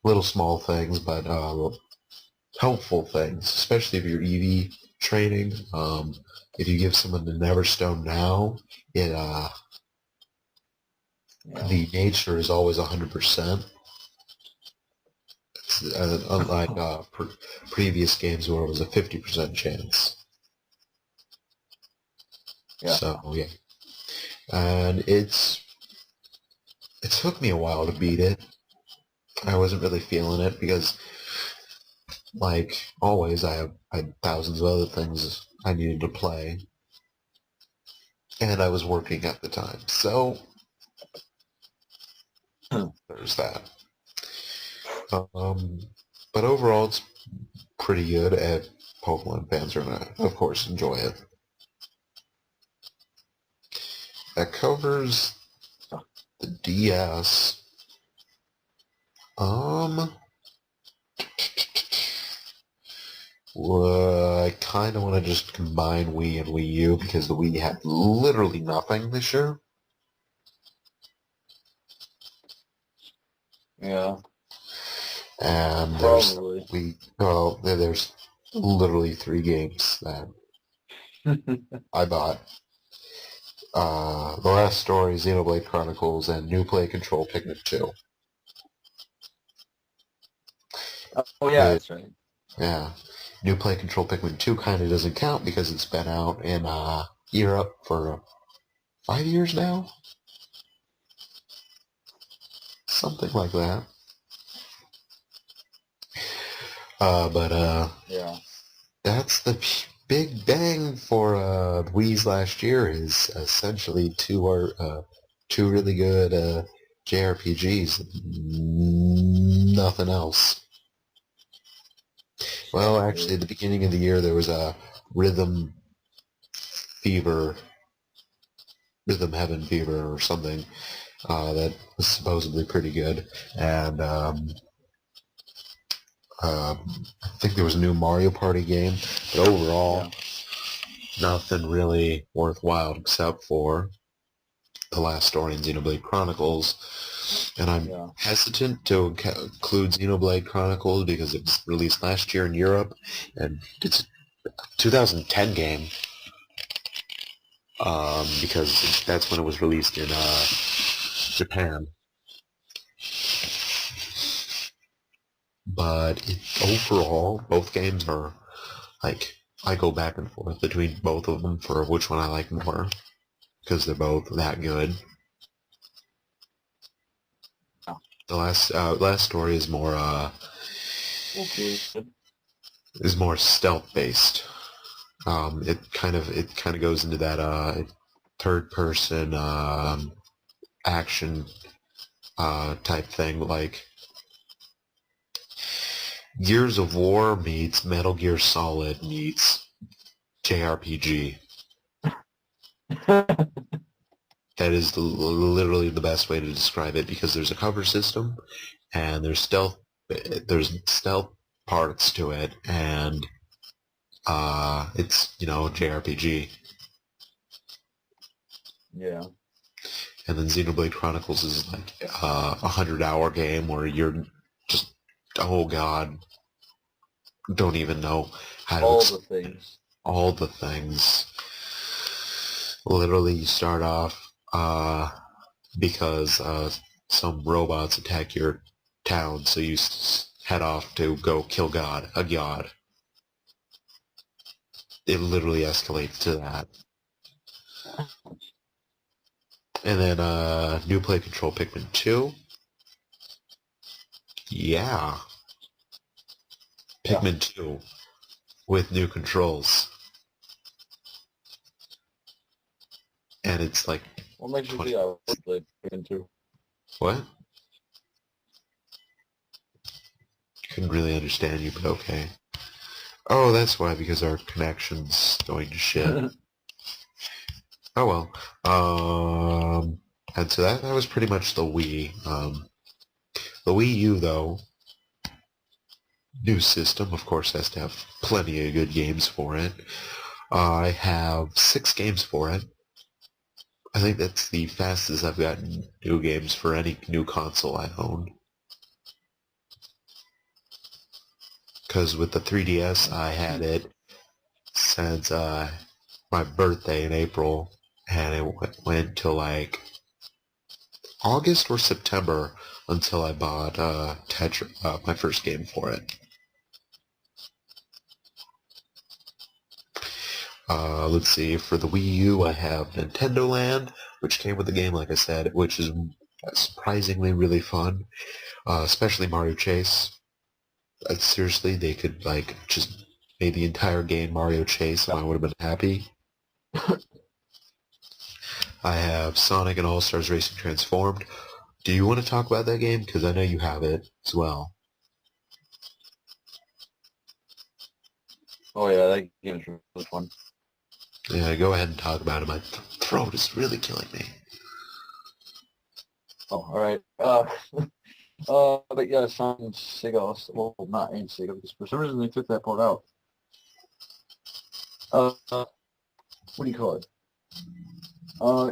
Little small things, but helpful things, especially if you're EV training. If you give someone the Neverstone now, the nature is always 100%. Unlike previous games where it was a 50% chance. Yeah. So yeah, and it took me a while to beat it. I wasn't really feeling it because, like always, I had thousands of other things I needed to play, and I was working at the time. So there's that. But overall, it's pretty good, and Pokemon fans are gonna, of course, enjoy it. That covers the DS. I kind of want to just combine Wii and Wii U because the Wii had literally nothing this year. Yeah, And probably. there's literally 3 games that I bought. The Last Story, Xenoblade Chronicles, and New Play Control Pikmin 2. Oh yeah, It, that's right. yeah. New Play Control Pikmin 2 kind of doesn't count because it's been out in Europe for 5 years now? Something like that. But Yeah. that's the big bang for Wii's last year is essentially two really good JRPGs. Nothing else. Well, actually, at the beginning of the year, there was a Rhythm Fever, Rhythm Heaven Fever or something that was supposedly pretty good. And I think there was a new Mario Party game. But overall, nothing really worthwhile except for The Last Story and Xenoblade Chronicles. And I'm hesitant to include Xenoblade Chronicles because it was released last year in Europe, and it's a 2010 game. Because that's when it was released in Japan. But overall, both games are, like, I go back and forth between both of them for which one I like more, because they're both that good. The last story is more stealth based. It kind of goes into that third person action type thing, like Gears of War meets Metal Gear Solid meets JRPG. That is literally the best way to describe it because there's a cover system and there's stealth parts to it, and it's JRPG. Yeah. And then Xenoblade Chronicles is like a 100-hour game where you're just, oh god, don't even know how to explain all the things. Literally, you start off because some robots attack your town, so you head off to go kill a god. It literally escalates to that. And then New Play Control Pikmin 2. Yeah. Pikmin 2 with new controls. And it's like... What makes you think I would play Pikmin 2? What? Couldn't really understand you, but okay. Oh, that's why, because our connection's going to shit. Oh well. And so that was pretty much the Wii. The Wii U, though, new system, of course, has to have plenty of good games for it. I have 6 games for it. I think that's the fastest I've gotten new games for any new console I own. Because with the 3DS, I had it since my birthday in April, and it went till like August or September until I bought my first game for it. Let's see, for the Wii U, I have Nintendo Land, which came with the game, like I said, which is surprisingly really fun, especially Mario Chase. Seriously, they could, like, just made the entire game Mario Chase, and I would have been happy. I have Sonic and All-Stars Racing Transformed. Do you want to talk about that game? Because I know you have it as well. Oh yeah, that game is really fun. Yeah, go ahead and talk about it. My throat is really killing me. Oh, all right. But yeah, Sonic and Sega, well, not and Sega, because for some reason they took that part out. what do you call it?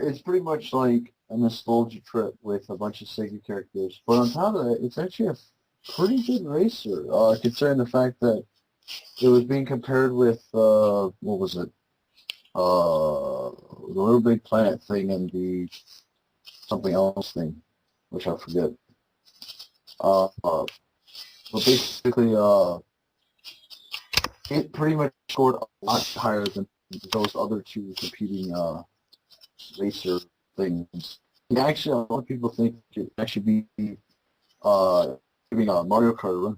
It's pretty much like a nostalgia trip with a bunch of Sega characters. But on top of that, it's actually a pretty good racer, considering the fact that it was being compared with, what was it? The Little Big Planet thing and the something else thing, which I forget. But basically, it pretty much scored a lot higher than those other two competing racer things. And actually, a lot of people think it actually be giving Mario Kart a run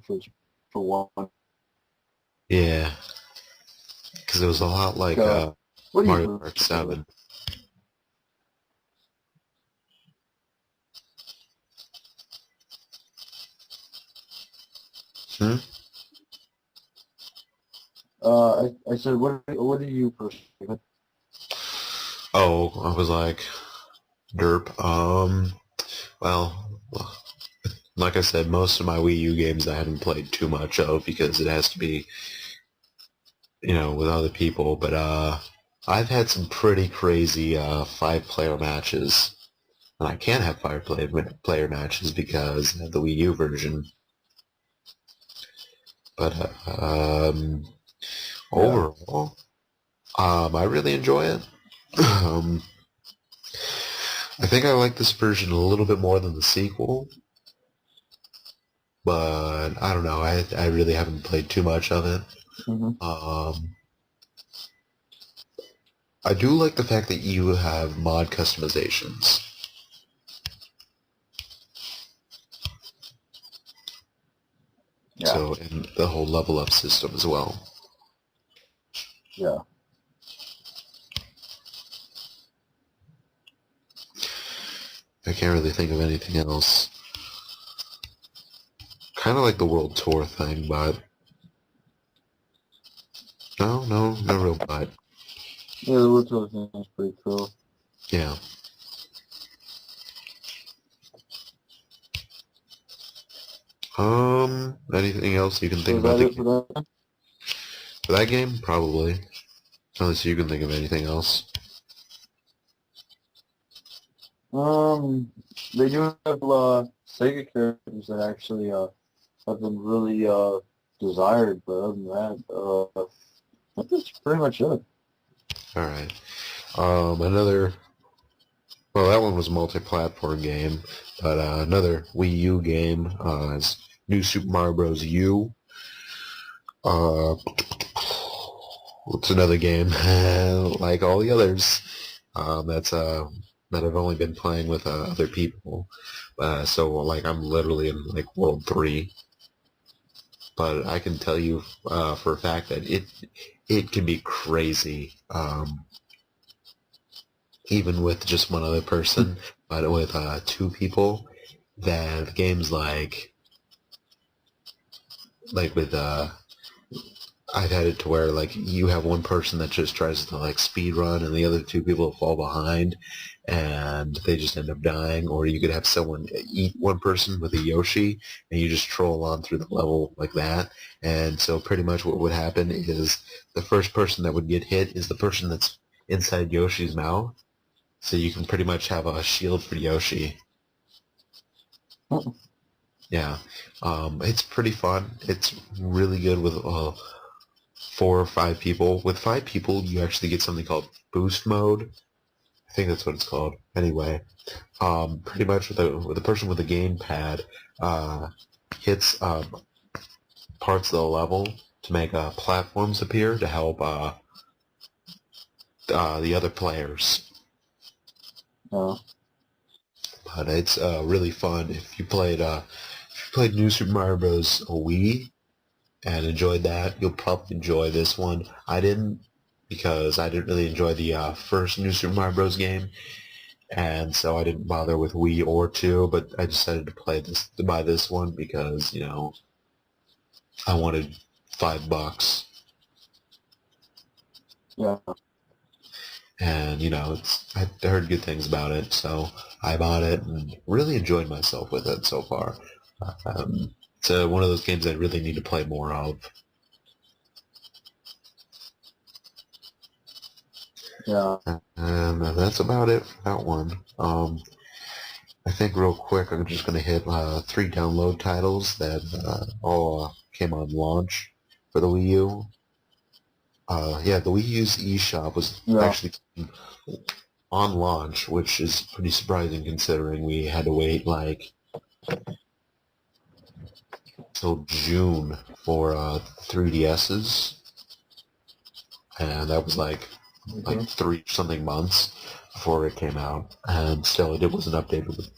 for one. Yeah, because it was a lot like What do Mario you Kart 7. Hmm? I said, what do you personally? Oh, I was like, derp. Well, like I said, most of my Wii U games I haven't played too much of because it has to be, with other people. But I've had some pretty crazy five-player matches, and I can't have five-player matches because I have the Wii U version. But Yeah. overall, I really enjoy it. I think I like this version a little bit more than the sequel, but I don't know. I really haven't played too much of it. Mm-hmm. I do like the fact that you have mod customizations. Yeah. So, and the whole level up system as well. Yeah. I can't really think of anything else. Kind of like the World Tour thing, but no real but. Yeah, the Woodrow thing is pretty cool. Yeah. Anything else you can So think is about that the it game? for that? For that game? Probably. Unless you can think of anything else. They do have Sega characters that actually have been really desired, but other than that, I think that's pretty much it. Alright. Another... Well, that one was a multi-platform game, but another Wii U game is New Super Mario Bros. U. It's another game, like all the others, that I've only been playing with other people. So, like, I'm literally in, like, World 3. But I can tell you for a fact that it can be crazy, even with just one other person. But with two people, then games like with I've had it to where like you have one person that just tries to like speed run and the other two people fall behind and they just end up dying, or you could have someone eat one person with a Yoshi and you just troll on through the level like that. And so pretty much what would happen is the first person that would get hit is the person that's inside Yoshi's mouth. So you can pretty much have a shield for Yoshi. Yeah. It's pretty fun. It's really good with 4 or 5 people. With 5 people, you actually get something called boost mode. I think that's what it's called. Anyway, pretty much with the person with the gamepad hits parts of the level to make platforms appear to help the other players. No. But it's really fun. If you played New Super Mario Bros. Wii and enjoyed that, you'll probably enjoy this one. I didn't, because I didn't really enjoy the first New Super Mario Bros. Game, and so I didn't bother with Wii or 2, but I decided to buy this one because, I wanted $5. Yeah. And, I heard good things about it, so I bought it and really enjoyed myself with it so far. It's one of those games I really need to play more of. Yeah. And that's about it for that one. I think real quick, I'm just going to hit 3 download titles that all came on launch for the Wii U. Yeah, the Wii U's eShop was Yeah. actually on launch, which is pretty surprising considering we had to wait like till June for 3DSs, and that was like Mm-hmm. 3 something months before it came out, and still it wasn't updated with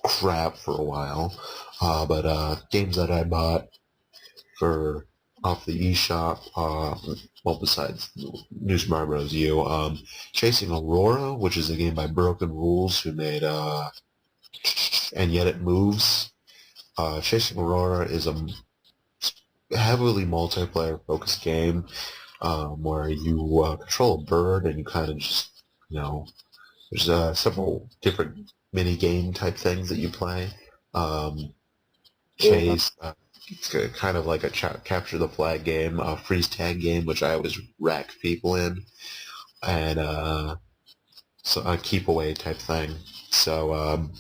crap for a while. But games that I bought for off the eShop, well, besides New Super Mario Bros. U, Chasing Aurora, which is a game by Broken Rules, who made And Yet It Moves. Chasing Aurora is a heavily multiplayer focused game where you control a bird and you kind of just, you know, there's several different mini game type things that you play. Yeah. Chase, it's kind of like a capture the flag game, a freeze tag game, which I always wreck people in, and so a keep away type thing. So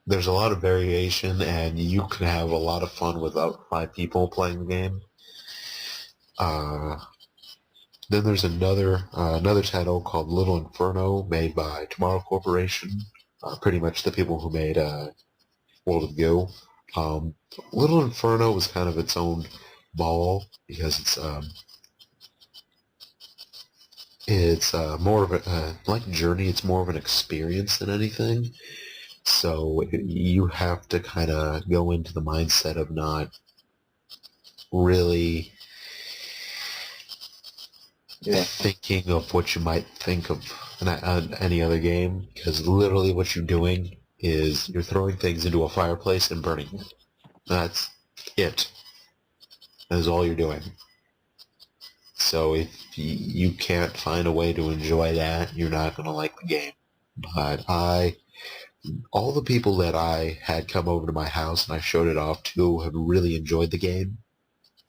there's a lot of variation, and you can have a lot of fun with up 5 people playing the game. Then there's another title called Little Inferno, made by Tomorrow Corporation, pretty much the people who made World of Go. Little Inferno was kind of its own ball because it's more of a like Journey. It's more of an experience than anything. So you have to kind of go into the mindset of not really thinking of what you might think of any other game, because literally what you're doing is you're throwing things into a fireplace and burning it. That's it. That is all you're doing. So if you can't find a way to enjoy that, you're not going to like the game. But all the people that I had come over to my house and I showed it off to have really enjoyed the game.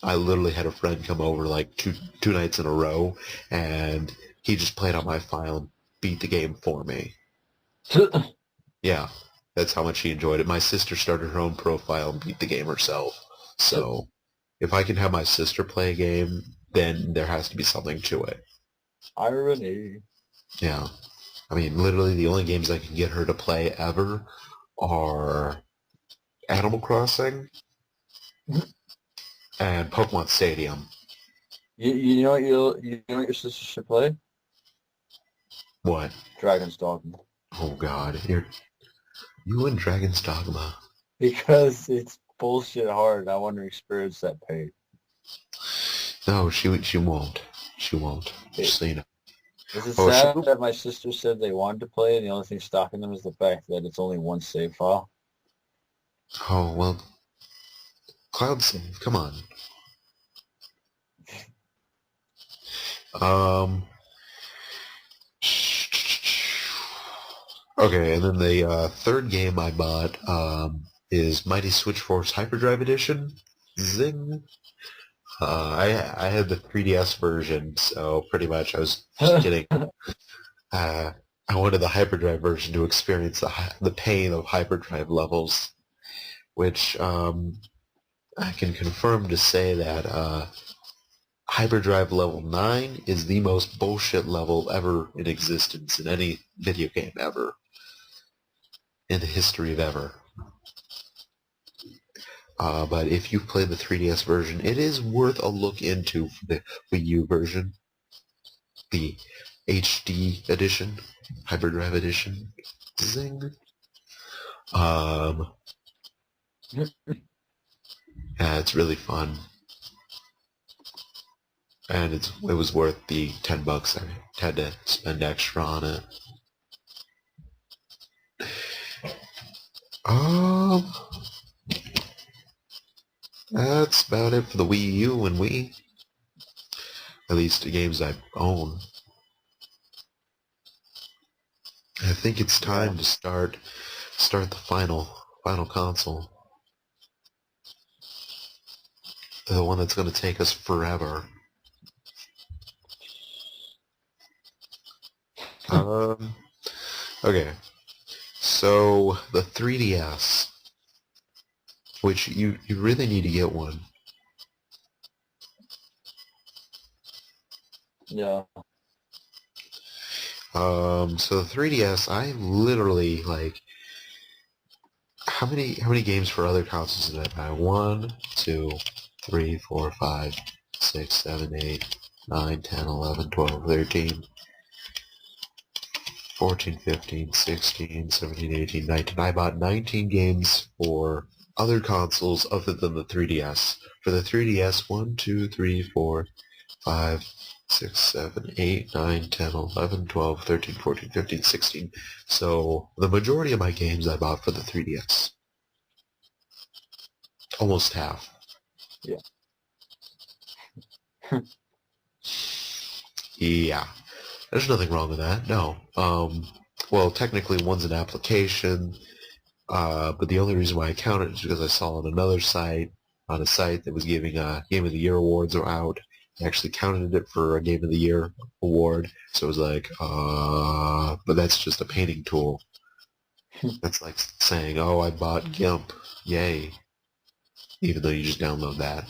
I literally had a friend come over like two nights in a row, and he just played on my file and beat the game for me. Yeah, that's how much he enjoyed it. My sister started her own profile and beat the game herself. So if I can have my sister play a game, then there has to be something to it. Irony. Yeah. I mean, literally the only games I can get her to play ever are Animal Crossing and Pokemon Stadium. You know what your sister should play? What? Dragon's Dogma. Oh God, you and Dragon's Dogma. Because it's bullshit hard. I want to experience that pain. No, she won't. She won't. Just so you know. Is it Oh, sad that my sister said they wanted to play and the only thing stopping them is the fact that it's only one save file? oh well, Cloud Save. Come on. Um. Okay, and then the third game I bought is Mighty Switch Force Hyperdrive Edition. Zing. I had the 3DS version, so pretty much I was just getting. I wanted the hyperdrive version to experience the pain of hyperdrive levels, which I can confirm to say that hyperdrive level 9 is the most bullshit level ever in existence in any video game ever, in the history of ever. But if you play the 3DS version, it is worth a look into for the Wii U version, the HD edition, hyperdrive edition. Zing. Yeah, it's really fun, and it was worth the $10 I had to spend extra on it. Um, that's about it for the Wii U and Wii. At least the games I own. I think it's time to start the final console. The one that's going to take us forever. Um, okay. So the 3DS, which you really need to get one. Yeah. So the 3DS, I literally like how many games for other consoles did I buy? 1, 2, 3, 4, 5, 6, 7, 8, 9, 10, 11, 12, 13, 14, 15, 16, 17, 18, 19. I bought 19 games for other consoles other than the 3DS. For the 3DS, 1, 2, 3, 4, 5, 6, 7, 8, 9, 10, 11, 12, 13, 14, 15, 16. So the majority of my games I bought for the 3DS. Almost half. Yeah. Yeah. There's nothing wrong with that. No. Well, technically one's an application, but the only reason why I count it is because I saw on another site, on a site that was giving Game of the Year awards are out. I actually counted it for a Game of the Year award, so it was like, but that's just a painting tool. That's like saying, oh, I bought GIMP, yay, even though you just download that.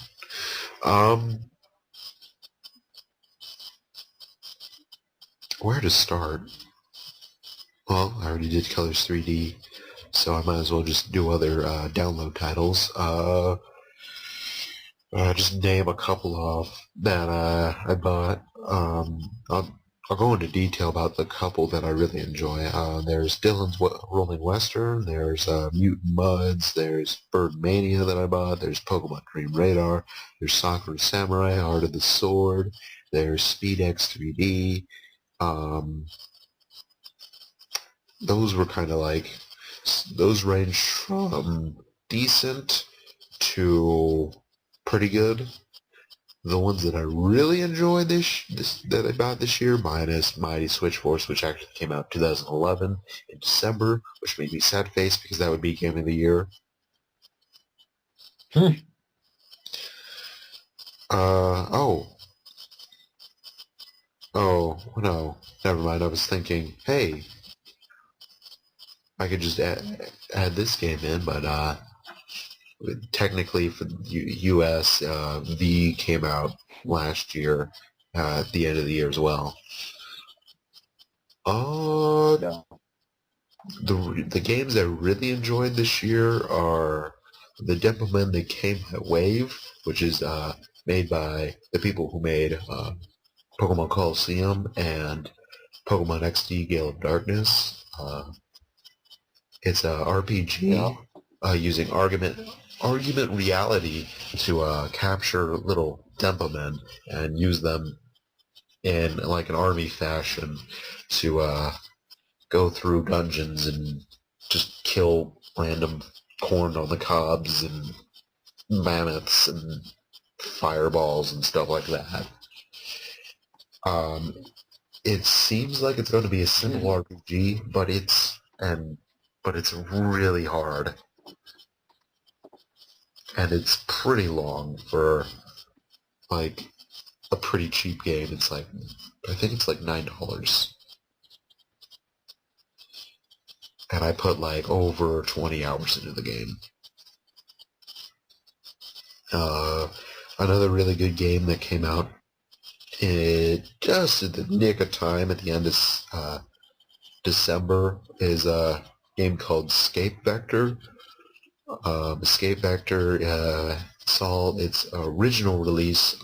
Um, where to start? Well, I already did Colors 3D, so I might as well just do other download titles. Just name a couple off that I bought. I'll go into detail about the couple that I really enjoy. There's Dylan's Rolling Western, there's Mutant Muds, there's Bird Mania that I bought, there's Pokemon Dream Radar, there's Sakura Samurai, Heart of the Sword, there's Speed X 3D. Those were kind of like, those range from decent to pretty good. The ones that I really enjoyed this that I bought this year, minus Mighty Switch Force, which actually came out 2011 in December, which made me sad face because that would be Game of the Year. Hmm. Oh no, never mind. I was thinking, hey, I could just add this game in, but technically for the U.S., V came out last year at the end of the year as well. Yeah. The games I really enjoyed this year are the Demomen that came at Wave, which is made by the people who made Pokemon Coliseum and Pokemon XD Gale of Darkness. It's a RPG using argument reality to capture little Demomen and use them in like an army fashion to go through dungeons and just kill random corn on the cobs and mammoths and fireballs and stuff like that. Um, it seems like it's going to be a simple RPG, but it's really hard, and it's pretty long for like a pretty cheap game. It's like I think it's like $9. And I put like over 20 hours into the game. Another really good game that came out just at the nick of time at the end of December is a game called Escape Vector. Escape Vector saw its original release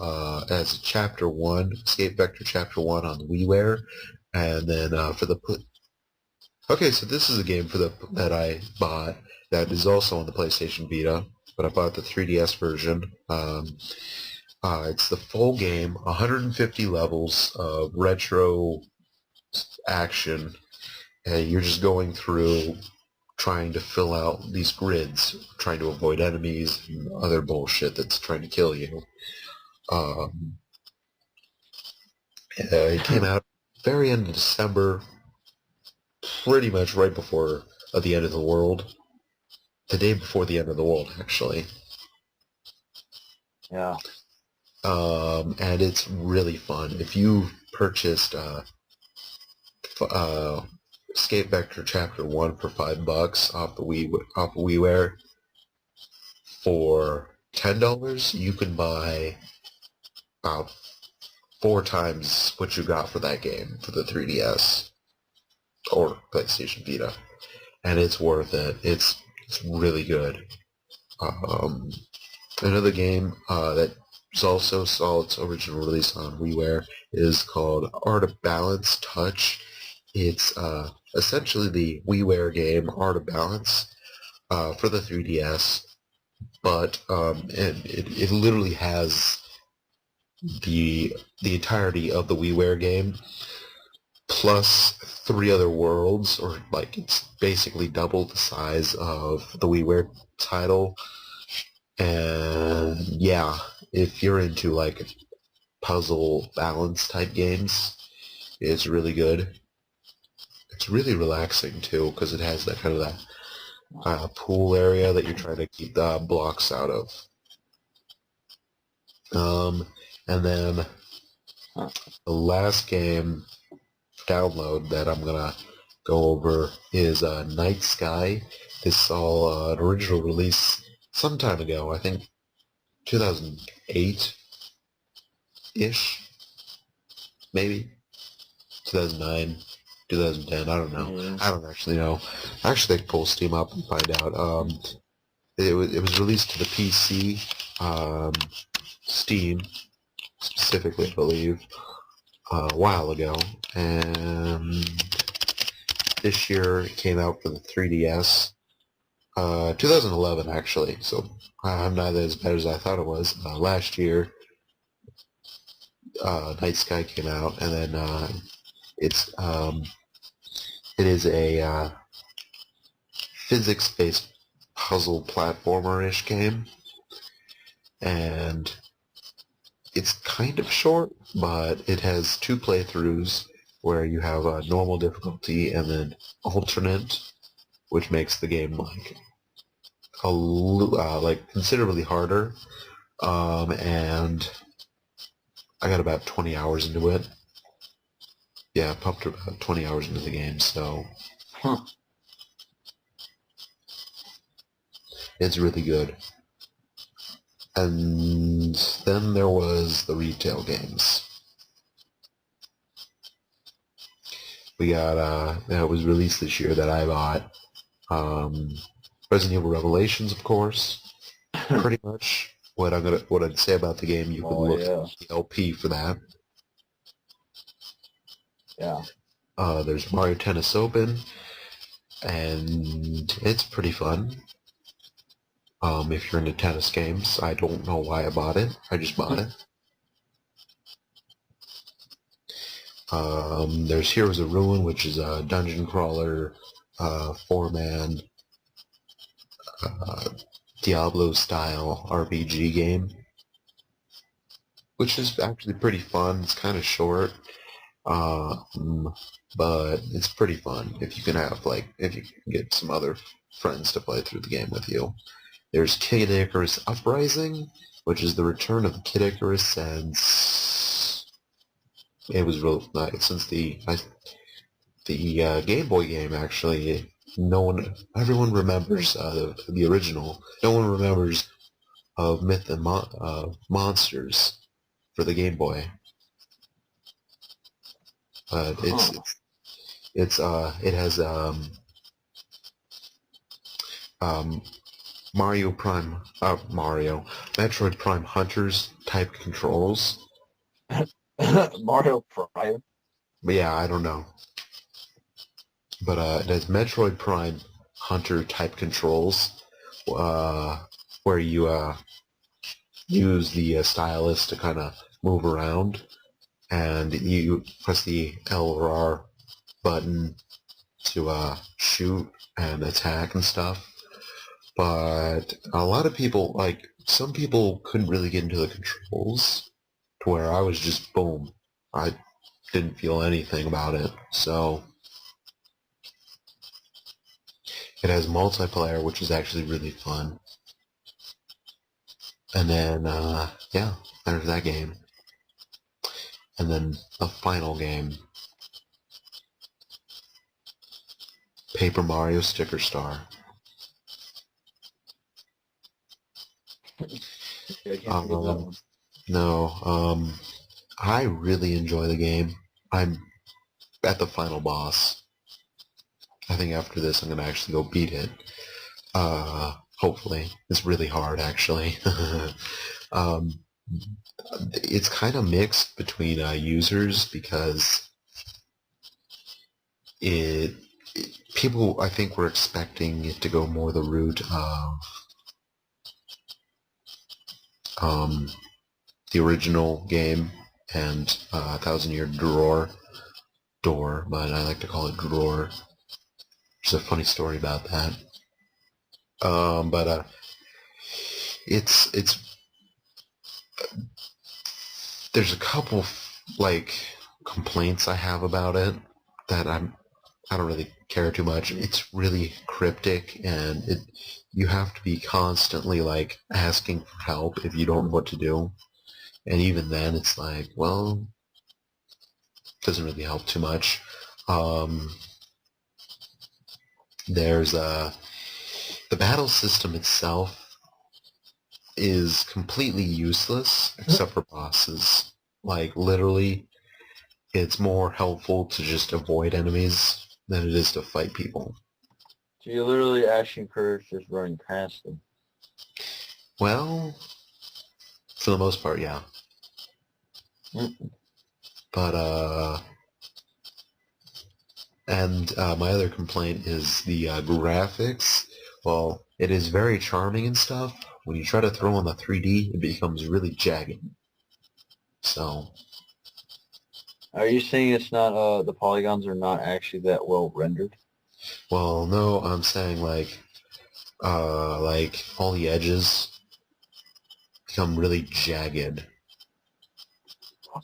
as Chapter 1, Escape Vector Chapter 1 on WiiWare, and then for the okay, so this is a game that I bought that is also on the PlayStation Vita, but I bought the 3DS version. It's the full game, 150 levels of retro action. You're just going through trying to fill out these grids, trying to avoid enemies and other bullshit that's trying to kill you. It came out very end of December, pretty much right before the end of the world. The day before the end of the world, actually. Yeah. And it's really fun. If you purchased Escape Vector Chapter 1 for $5 off the WiiWare. For $10, you can buy about 4 times what you got for that game for the 3DS or PlayStation Vita, and it's worth it. It's really good. Another game that also saw its original release on WiiWare is called Art of Balance Touch. It's essentially the WiiWare game Art of Balance for the 3DS, but and it literally has the entirety of the WiiWare game plus 3 other worlds, or like it's basically double the size of the WiiWare title. And yeah, if you're into like puzzle balance type games, it's really good. It's really relaxing too, because it has that kind of that pool area that you're trying to keep the blocks out of. And then the last game download that I'm gonna go over is Night Sky. This saw an original release some time ago, I think 2008-ish, maybe 2009, 2010. I don't know. Yeah. I don't actually know. Actually, I could pull Steam up and find out. It was released to the PC, Steam specifically, I believe, a while ago, and this year it came out for the 3DS. 2011 actually, so I'm not as bad as I thought it was. Last year, Night Sky came out, and then it is a physics-based puzzle platformer-ish game, and it's kind of short, but it has 2 playthroughs where you have a normal difficulty and then alternate, which makes the game like considerably harder. And I got about 20 hours into it. Yeah, pumped about 20 hours into the game, so it's really good. And then there was the retail games. We got that was released this year that I bought. Resident Evil Revelations, of course. Pretty much what I'd say about the game. You can look at the LP for that. Yeah. There's Mario Tennis Open, and it's pretty fun. If you're into tennis games, I don't know why I bought it. I just bought it. There's Heroes of Ruin, which is a dungeon crawler, 4-man, Diablo-style RPG game, which is actually pretty fun. It's kind of short, but it's pretty fun if you can get some other friends to play through the game with you. There's Kid Icarus Uprising, which is the return of Kid Icarus since it was real nice since the Game Boy game. Actually, everyone remembers the original. No one remembers of Myth and Monsters for the Game Boy. But it has Metroid Prime Hunters type controls. Mario Prime. But yeah, I don't know. But it has Metroid Prime Hunter type controls, where you use the stylus to kind of move around, and you press the L or R button to shoot and attack and stuff. But a lot of people, some people couldn't really get into the controls, to where I was just boom. I didn't feel anything about it. So it has multiplayer, which is actually really fun. And then, yeah, there's that game. And then the final game Paper Mario Sticker Star. Yeah, I can't think of that one. No, I really enjoy the game. I'm at the final boss. I think after this I'm going to actually go beat it. Hopefully. It's really hard, actually. um, it's kind of mixed between users because people, I think, were expecting it to go more the route of the original game and Thousand Year Door, but I like to call it Drawer. There's a funny story about that. But it's there's a couple like complaints I have about it that I don't really care too much. It's really cryptic, and you have to be constantly like asking for help if you don't know what to do. And even then, it's like, well, it doesn't really help too much. There's the battle system itself is completely useless except for bosses. Like literally, it's more helpful to just avoid enemies than it is to fight people. So you're literally asking for just running past them. Well, for the most part, yeah. But and my other complaint is the graphics. Well, it is very charming and stuff. When you try to throw on the 3D, it becomes really jagged. So, Are you saying it's not, the polygons are not actually that well rendered? well, no, I'm saying like all the edges become really jagged.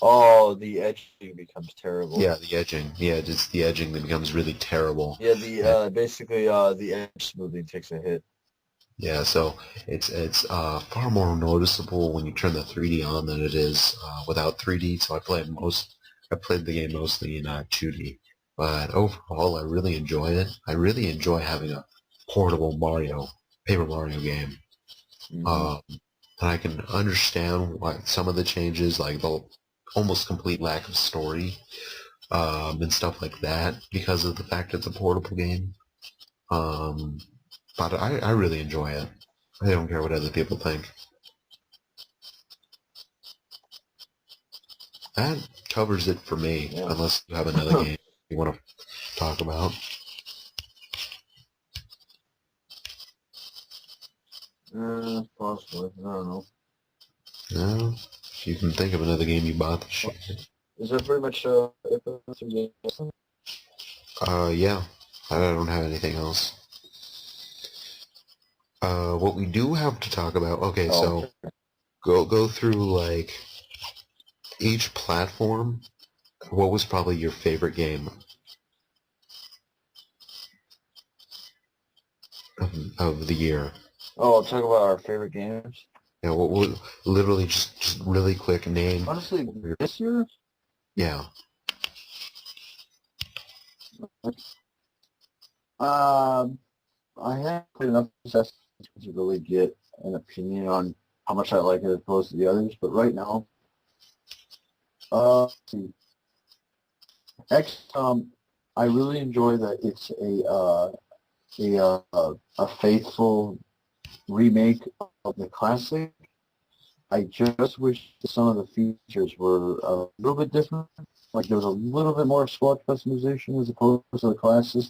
Oh, the edging becomes terrible. Yeah, the edging. Yeah, it's the edging that becomes really terrible. Yeah, basically the edge smoothing takes a hit. Yeah, so it's far more noticeable when you turn the 3D on than it is without 3D. So I played the game mostly in 2D, but overall I really enjoy it. I really enjoy having a portable Paper Mario game. Mm-hmm. And I can understand why some of the changes, like the almost complete lack of story, and stuff like that, because of the fact it's a portable game. But I really enjoy it. I don't care what other people think. That covers it for me, Yeah. unless you have another game you want to talk about. Possibly. I don't know. No, if you can think of another game you bought this year. Is that pretty much it for the game? Yeah, I don't have anything else. What we do have to talk about. Okay, so go through like each platform. What was probably your favorite game of the year? Oh, talk about our favorite games. Yeah, what was literally just really quick name. Honestly, this year, Yeah. I haven't played enough Assassin's Creed to really get an opinion on how much I like it as opposed to the others. But right now, let's see. XCOM, I really enjoy that it's a faithful remake of the classic. I just wish that some of the features were a little bit different. Like there was a little bit more squad customization as opposed to the classic.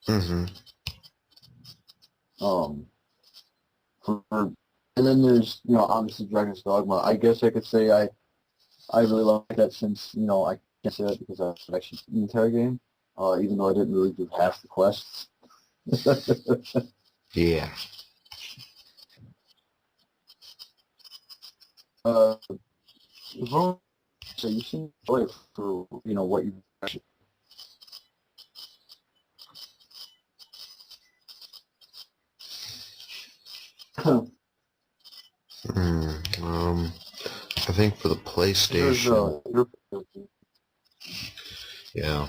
Mm-hmm. And then there's, obviously Dragon's Dogma. I guess I could say I really like that since, I can't say that because I've actually seen the entire game, even though I didn't really do half the quests. Yeah. So you seem to play for, what you actually. I think for the PlayStation, yeah,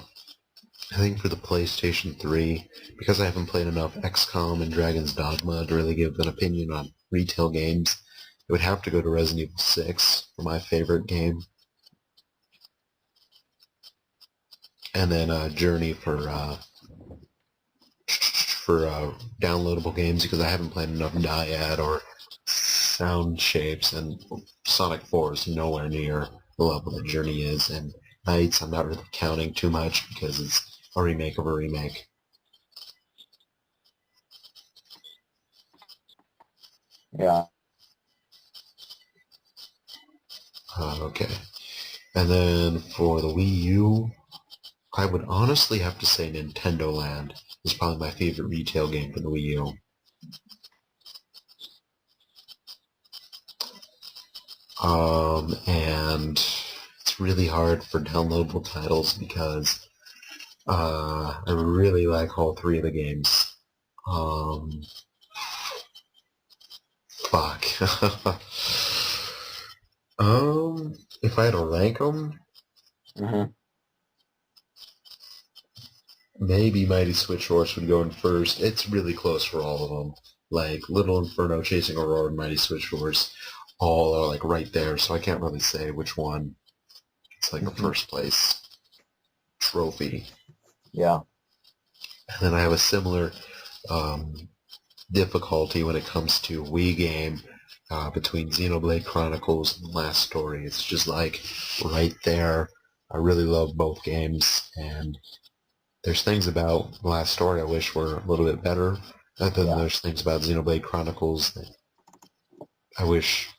I think for the PlayStation 3, because I haven't played enough XCOM and Dragon's Dogma to really give an opinion on retail games, it would have to go to Resident Evil 6 for my favorite game. And then Journey for downloadable games because I haven't played enough Dyad or Sound Shapes, and Sonic 4 is nowhere near the level that Journey is, and Nights I'm not really counting too much because it's a remake of a remake. Yeah. Okay. And then for the Wii U, I would honestly have to say Nintendo Land is probably my favorite retail game for the Wii U. And it's really hard for downloadable titles because I really like all three of the games. Fuck. If I had to rank them, maybe Mighty Switch Horse would go in first. It's really close for all of them. Like Little Inferno, Chasing Aurora, and Mighty Switch Horse, all are like right there. So I can't really say which one. It's like a first place trophy. Yeah. And then I have a similar difficulty when it comes to Wii game between Xenoblade Chronicles and Last Story. It's just like right there. I really love both games, and there's things about Last Story I wish were a little bit better. Then there's things about Xenoblade Chronicles that I wish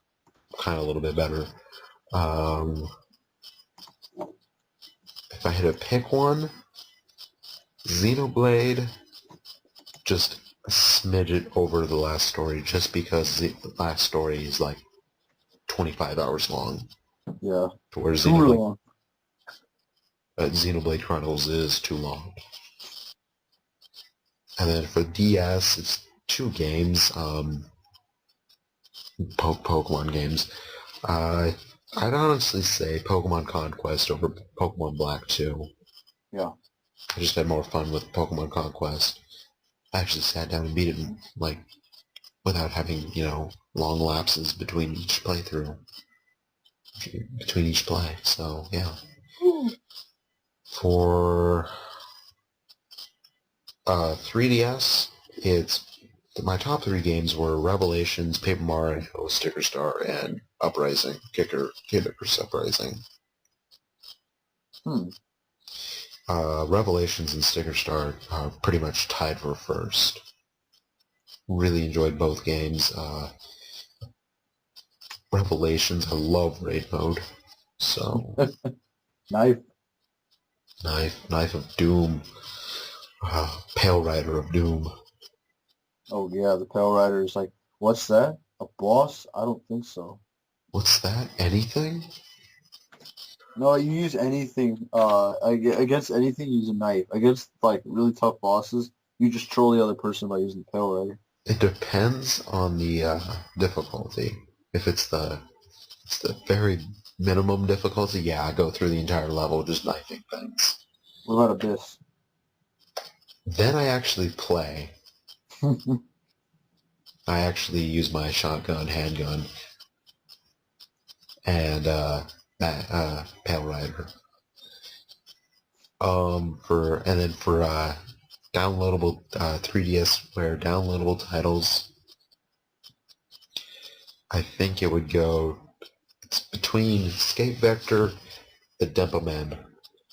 kind of a little bit better. If I had to pick one, Xenoblade, just a smidget over the Last Story, just because the Last Story is like 25 hours long. Yeah. Where Xenoblade Chronicles is too long. And then for DS, it's two games, Pokemon games. I'd honestly say Pokemon Conquest over Pokemon Black 2. Yeah. I just had more fun with Pokemon Conquest. I actually sat down and beat it like without having, long lapses between each playthrough. Between each play. So yeah. For 3DS, my top three games were Revelations, Paper Mario, Sticker Star, and Uprising, Kicker's Uprising. Revelations and Sticker Star are pretty much tied for first. Really enjoyed both games. Revelations, I love raid mode. So Knife of Doom. Pale Rider of Doom. Oh yeah, the Pale Rider is like, what's that? A boss? I don't think so. What's that? Anything? No, you use anything. Against anything, you use a knife. Against like really tough bosses, you just troll the other person by using the Pale Rider. It depends on the difficulty. If it's the very minimum difficulty, yeah, I go through the entire level just knifing things. What about Abyss? Then I actually play. I actually use my shotgun, handgun, and Pale Rider. For downloadable 3DS where downloadable titles, I think it would go. It's between Escape Vector, the Dempa Man,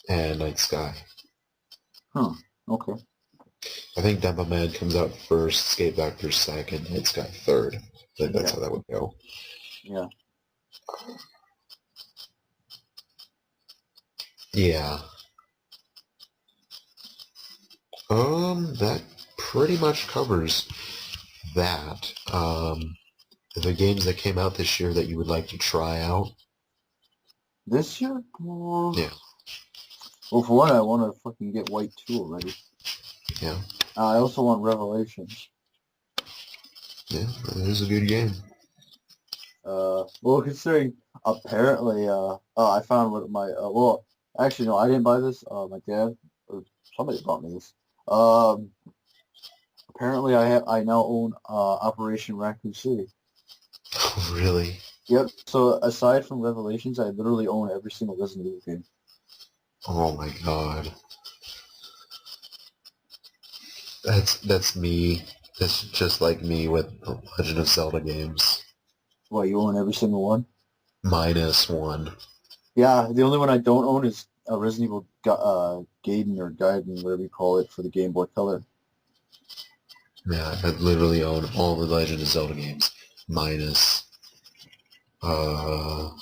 and Night Sky. Okay. I think Dempa Man comes out first, Escape Vector second, Night Sky third. I think that's how that would go. Yeah. Yeah. That pretty much covers that. The games that came out this year that you would like to try out? This year? Yeah. Well, for one, I want to fucking get White 2 already. Yeah. I also want Revelations. Yeah, it is a good game. Well, considering apparently, I found what my, actually, no, I didn't buy this. My dad, or somebody bought me this. Apparently I now own Operation Raccoon City. Really? Yep. So aside from Revelations, I literally own every single Resident Evil game. Oh my god. That's me. That's just like me with the Legend of Zelda games. What, you own every single one? Minus one. Yeah, the only one I don't own is Resident Evil Gaiden or Gaiden, whatever you call it, for the Game Boy Color. Yeah, I literally own all the Legend of Zelda games. Minus Oracle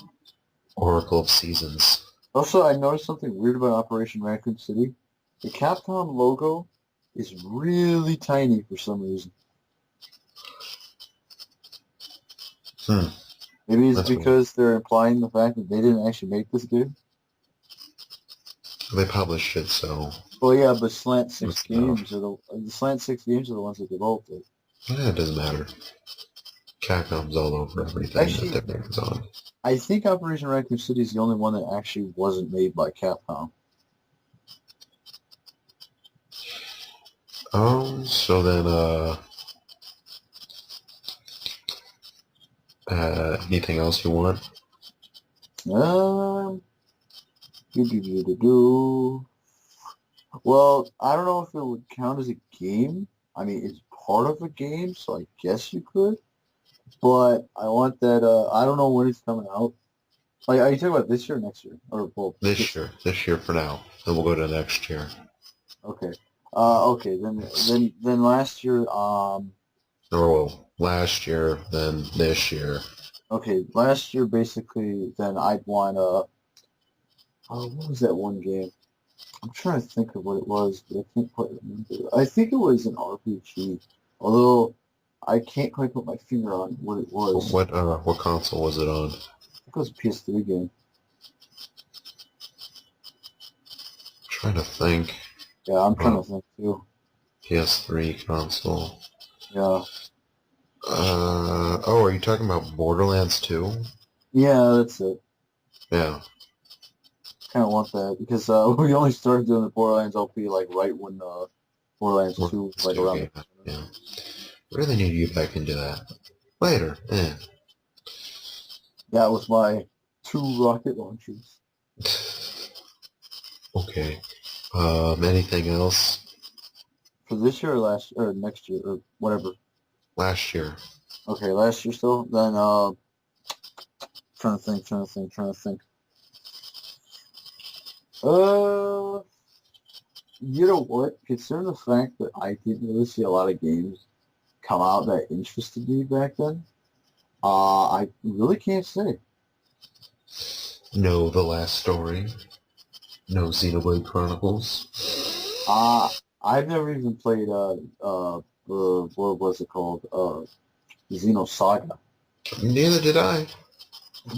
of Seasons. Also, I noticed something weird about Operation Raccoon City. The Capcom logo is really tiny for some reason. Maybe it's That's weird. because they're implying the fact that they didn't actually make this game. They published it, so Well, yeah, but Slant Six it's enough. Games are the Slant Six Games are the ones that developed it. Yeah, it doesn't matter. Capcom's all over everything Actually, that their name's on. I think Operation Raccoon City is the only one that actually wasn't made by Capcom. So then, anything else you want? Um, do. Well, I don't know if it would count as a game. I mean, it's part of a game, so I guess you could. But I want that. I don't know when it's coming out. Like, are you talking about this year or next year? Or well, This year for now. Then we'll go to next year. okay. Okay. Then last year. Or well, last year, then this year. Okay, last year basically. Then I'd want what was that one game? I'm trying to think of what it was, but I can't quite remember. I think it was an RPG, although I can't quite put my finger on what it was. What console was it on? I think it was a PS3 game. Trying to think. Yeah, I'm trying to think too. PS3 console. Yeah. Are you talking about Borderlands 2? Yeah, that's it. Yeah. Kind of want that because we only started doing the Borderlands LP like right when Borderlands 2 was like around. Game. Yeah. Really need to get back into that. Later. That was my 2 rocket launchers. Okay. Anything else? For this year or next year or whatever. Last year. Okay, last year still. Then trying to think. You know what? Considering the fact that I didn't really see a lot of games come out that interested me back then, I really can't say. No, The Last Story. No, Xenoblade Chronicles. I've never even played what was it called? Xenosaga. Neither did I.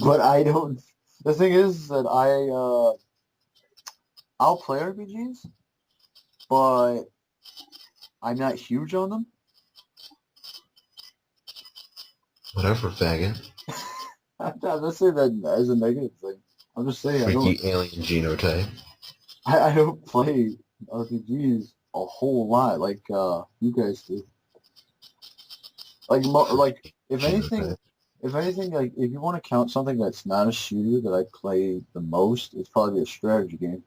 But I don't. The thing is that I'll play RPGs, but I'm not huge on them. Whatever, faggot. I'm not saying that as a negative thing. I'm just saying Freaky alien genotype. I don't play RPGs a whole lot like you guys do. Like if anything, like if you want to count something that's not a shooter that I play the most, it's probably a strategy game.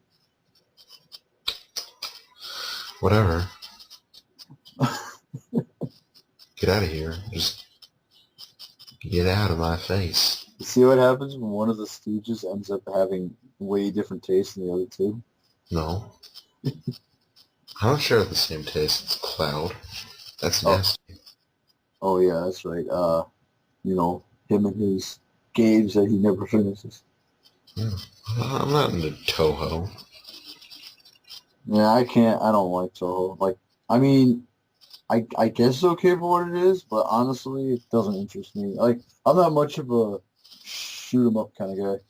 Whatever. Get out of here. Just get out of my face. You see what happens when one of the Stooges ends up having way different tastes than the other two? No. I don't share the same taste. It's Cloud. That's Oh. nasty. Oh yeah, that's right. You know, him and his games that he never finishes. Yeah. I'm not into Toho. Yeah, I don't like Toho. Like, I mean, I guess it's okay for what it is, but honestly, it doesn't interest me. Like, I'm not much of a shoot 'em up kind of guy.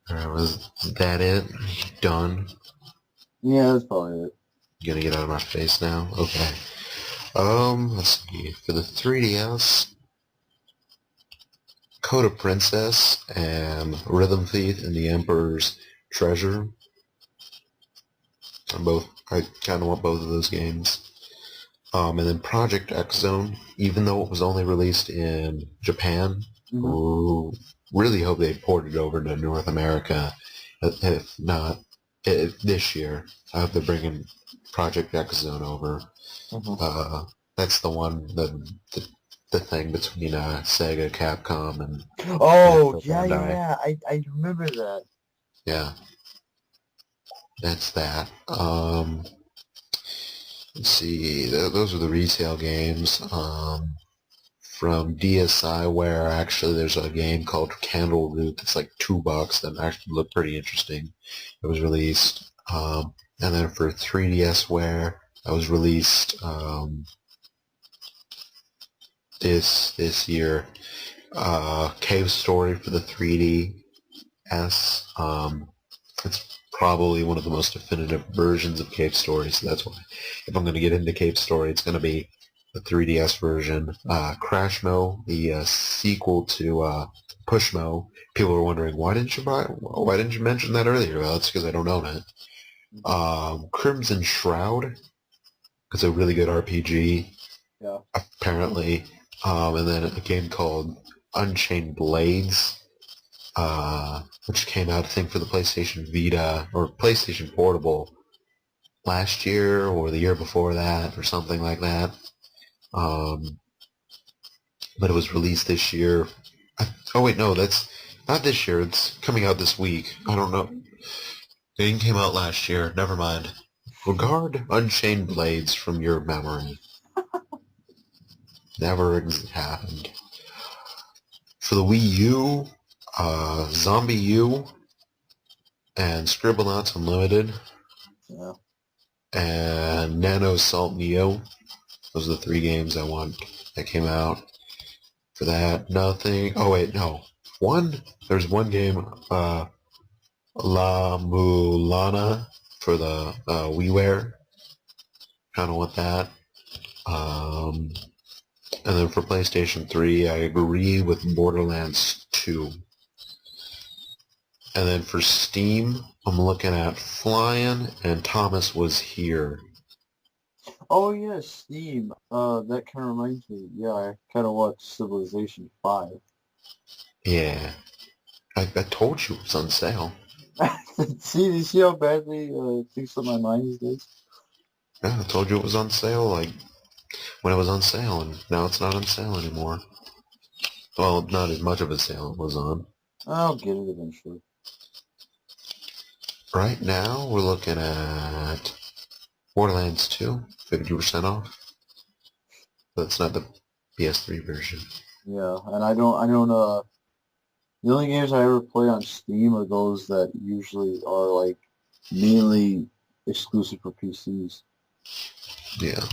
Alright, was that it? Done? Yeah, that's probably it. You gonna get out of my face now? Okay. Let's see. For the 3DS, Coda Princess and Rhythm Thief and the Emperor's Treasure. I kind of want both of those games. And then Project X Zone, even though it was only released in Japan, really hope they ported it over to North America. If not, this year, I hope they're bringing Project X Zone over. That's the one, the thing between Sega, Capcom, and yeah. I remember that. Yeah, that's that. Let's see, those are the retail games. From DSi, where actually there's a game called Candle Root that's like $2 that actually looked pretty interesting. It was released. And then for 3DS, where that was released this year, Cave Story for the 3DS. It's probably one of the most definitive versions of Cave Story, so that's why if I'm going to get into Cave Story, it's going to be the 3DS version. Crashmo, the sequel to Pushmo. People are wondering, why didn't you mention that earlier? Well, it's because I don't own it. Crimson Shroud, it's a really good RPG, apparently. And then a game called Unchained Blades, which came out, I think, for the PlayStation Vita or PlayStation Portable last year or the year before that or something like that. But it was released this year. Oh wait, no, that's not this year. It's coming out this week. I don't know. The game came out last year. Never mind. Regard Unchained Blades from your memory. Never happened. For the Wii U, Zombie U and Scribblenauts Unlimited. Yeah. And Nano Salt Neo. Those are the 3 games I want that came out. For that, nothing. Oh wait, no. There's one game, La Mulana for the WiiWare. Kind of want that. And then for PlayStation 3, I agree with Borderlands 2. And then for Steam, I'm looking at Flying and Thomas Was Here. Oh yeah, Steam. That kind of reminds me. Yeah, I kind of watched Civilization 5. Yeah. I told you it was on sale. Do you see how badly things on my mind these days? Yeah, I told you it was on sale, like, when it was on sale, and now it's not on sale anymore. Well, not as much of a sale it was on. I'll get it eventually. Right now, we're looking at Borderlands 2, 50% off. But it's not the PS3 version. Yeah, and I don't, the only games I ever play on Steam are those that usually are, like, mainly exclusive for PCs. Yeah.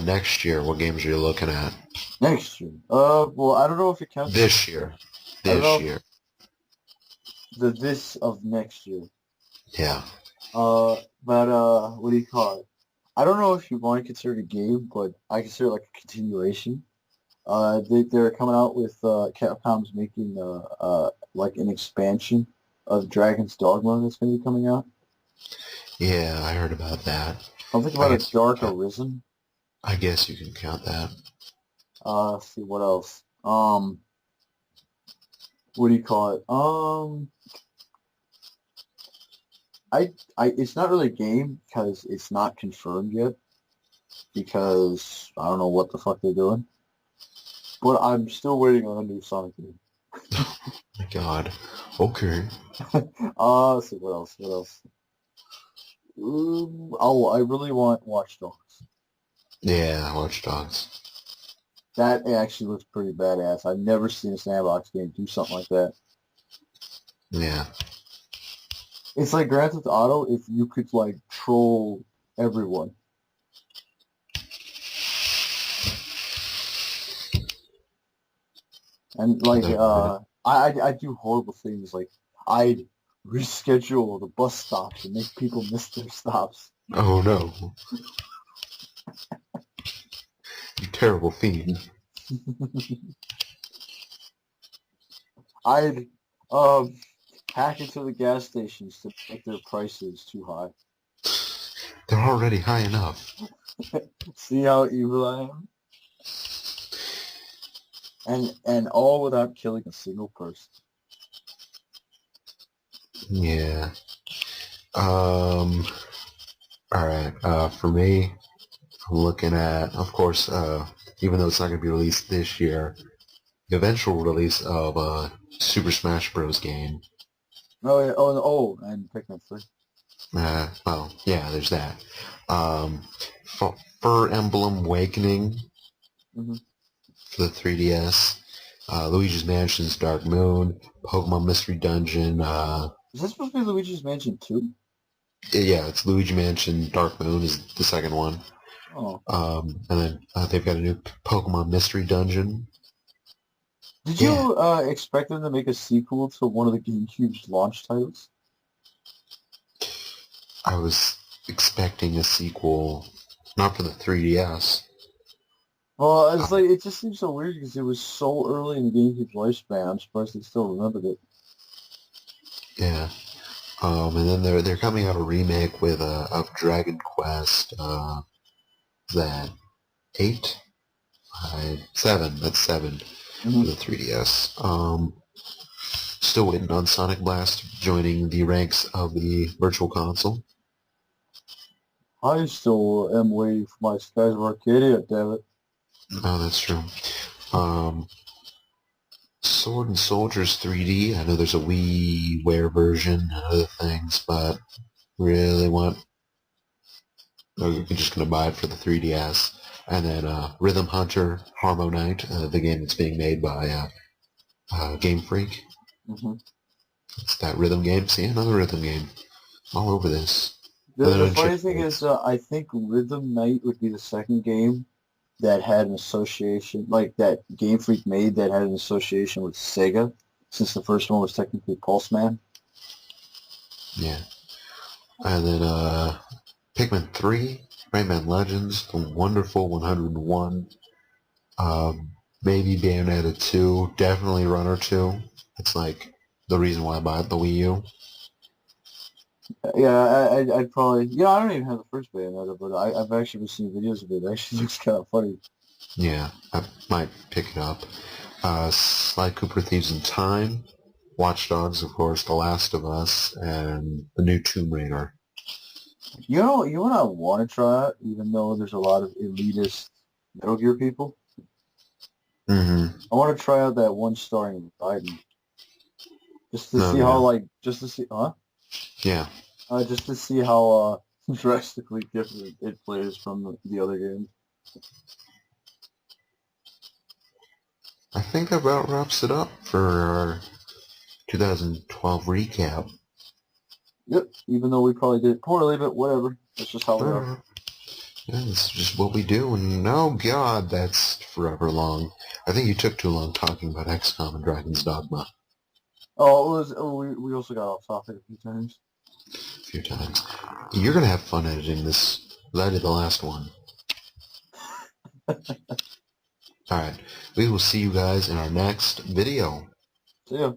Next year, what games are you looking at? Next year. Well, I don't know if it counts. This year. This of next year. Yeah. But what do you call it? I don't know if you want to consider it a game, but I consider it like a continuation. They're coming out with Capcom's making like an expansion of Dragon's Dogma that's going to be coming out. Yeah, I heard about that. Something about a Dark Arisen. I guess you can count that. Let's see what else. What do you call it? It's not really a game because it's not confirmed yet. Because I don't know what the fuck they're doing. But I'm still waiting on a new Sonic game. Oh my god. Okay. Let's see what else. I really want Watch Dogs. Yeah, Watch Dogs. That actually looks pretty badass. I've never seen a sandbox game do something like that. Yeah. It's like Grand Theft Auto if you could, like, troll everyone. And, like, I do horrible things. Like, I'd reschedule the bus stops and make people miss their stops. Oh, no. You terrible fiend. I'd hack into the gas stations to make their prices too high. They're already high enough. See how evil I am? And all without killing a single person. Yeah. All right. For me, I'm looking at, of course, even though it's not going to be released this year, the eventual release of Super Smash Bros. Game. Oh, yeah, and Pikmin 3. Well, yeah, there's that. Fur Emblem Awakening Mm-hmm. for the 3DS. Luigi's Mansion's Dark Moon. Pokemon Mystery Dungeon. Is this supposed to be Luigi's Mansion 2? Yeah, it's Luigi Mansion Dark Moon is the second one. Oh. And then they've got a new Pokemon Mystery Dungeon. Did you expect them to make a sequel to one of the GameCube's launch titles? I was expecting a sequel, not for the 3DS. Well, it's like it just seems so weird because it was so early in the GameCube's lifespan. I'm surprised they still remembered it. Yeah. And then they're coming out a remake with of Dragon Quest. That 8, 5, 7. That's 7 for the 3DS. Still waiting on Sonic Blast joining the ranks of the Virtual Console. I still am waiting for my Skies of Arcadia, damn it. Oh, that's true. Sword and Soldiers 3D. I know there's a WiiWare version and other things, but really want... You're just going to buy it for the 3DS. And then Rhythm Hunter Harmonite, the game that's being made by Game Freak. Mm-hmm. It's that rhythm game. See, another rhythm game. All over this. The funny thing is, I think Rhythm Knight would be the second game that had an association, like that Game Freak made that had an association with Sega, since the first one was technically Pulse Man. Yeah. And then Pikmin 3, Rayman Legends, The Wonderful 101, maybe Bayonetta 2, definitely Runner 2. It's like the reason why I bought the Wii U. Yeah, I'd probably... Yeah, I don't even have the first Bayonetta, but I've actually been seeing videos of it. It actually looks kind of funny. Yeah, I might pick it up. Sly Cooper Thieves in Time, Watch Dogs, of course, The Last of Us, and the new Tomb Raider. You know what I want to try out, even though there's a lot of elitist Metal Gear people? Mm-hmm. I want to try out that one starring Biden. Just to see yeah. how, just to see, Yeah. Just to see how drastically different it plays from the other games. I think that about wraps it up for our 2012 recap. Yep, even though we probably did poorly, but whatever. That's just how we are. Yeah, it's just what we do, and oh god, that's forever long. I think you took too long talking about XCOM and Dragon's Dogma. We also got off topic a few times. A few times. You're going to have fun editing this. I did the last one. Alright, we will see you guys in our next video. See ya.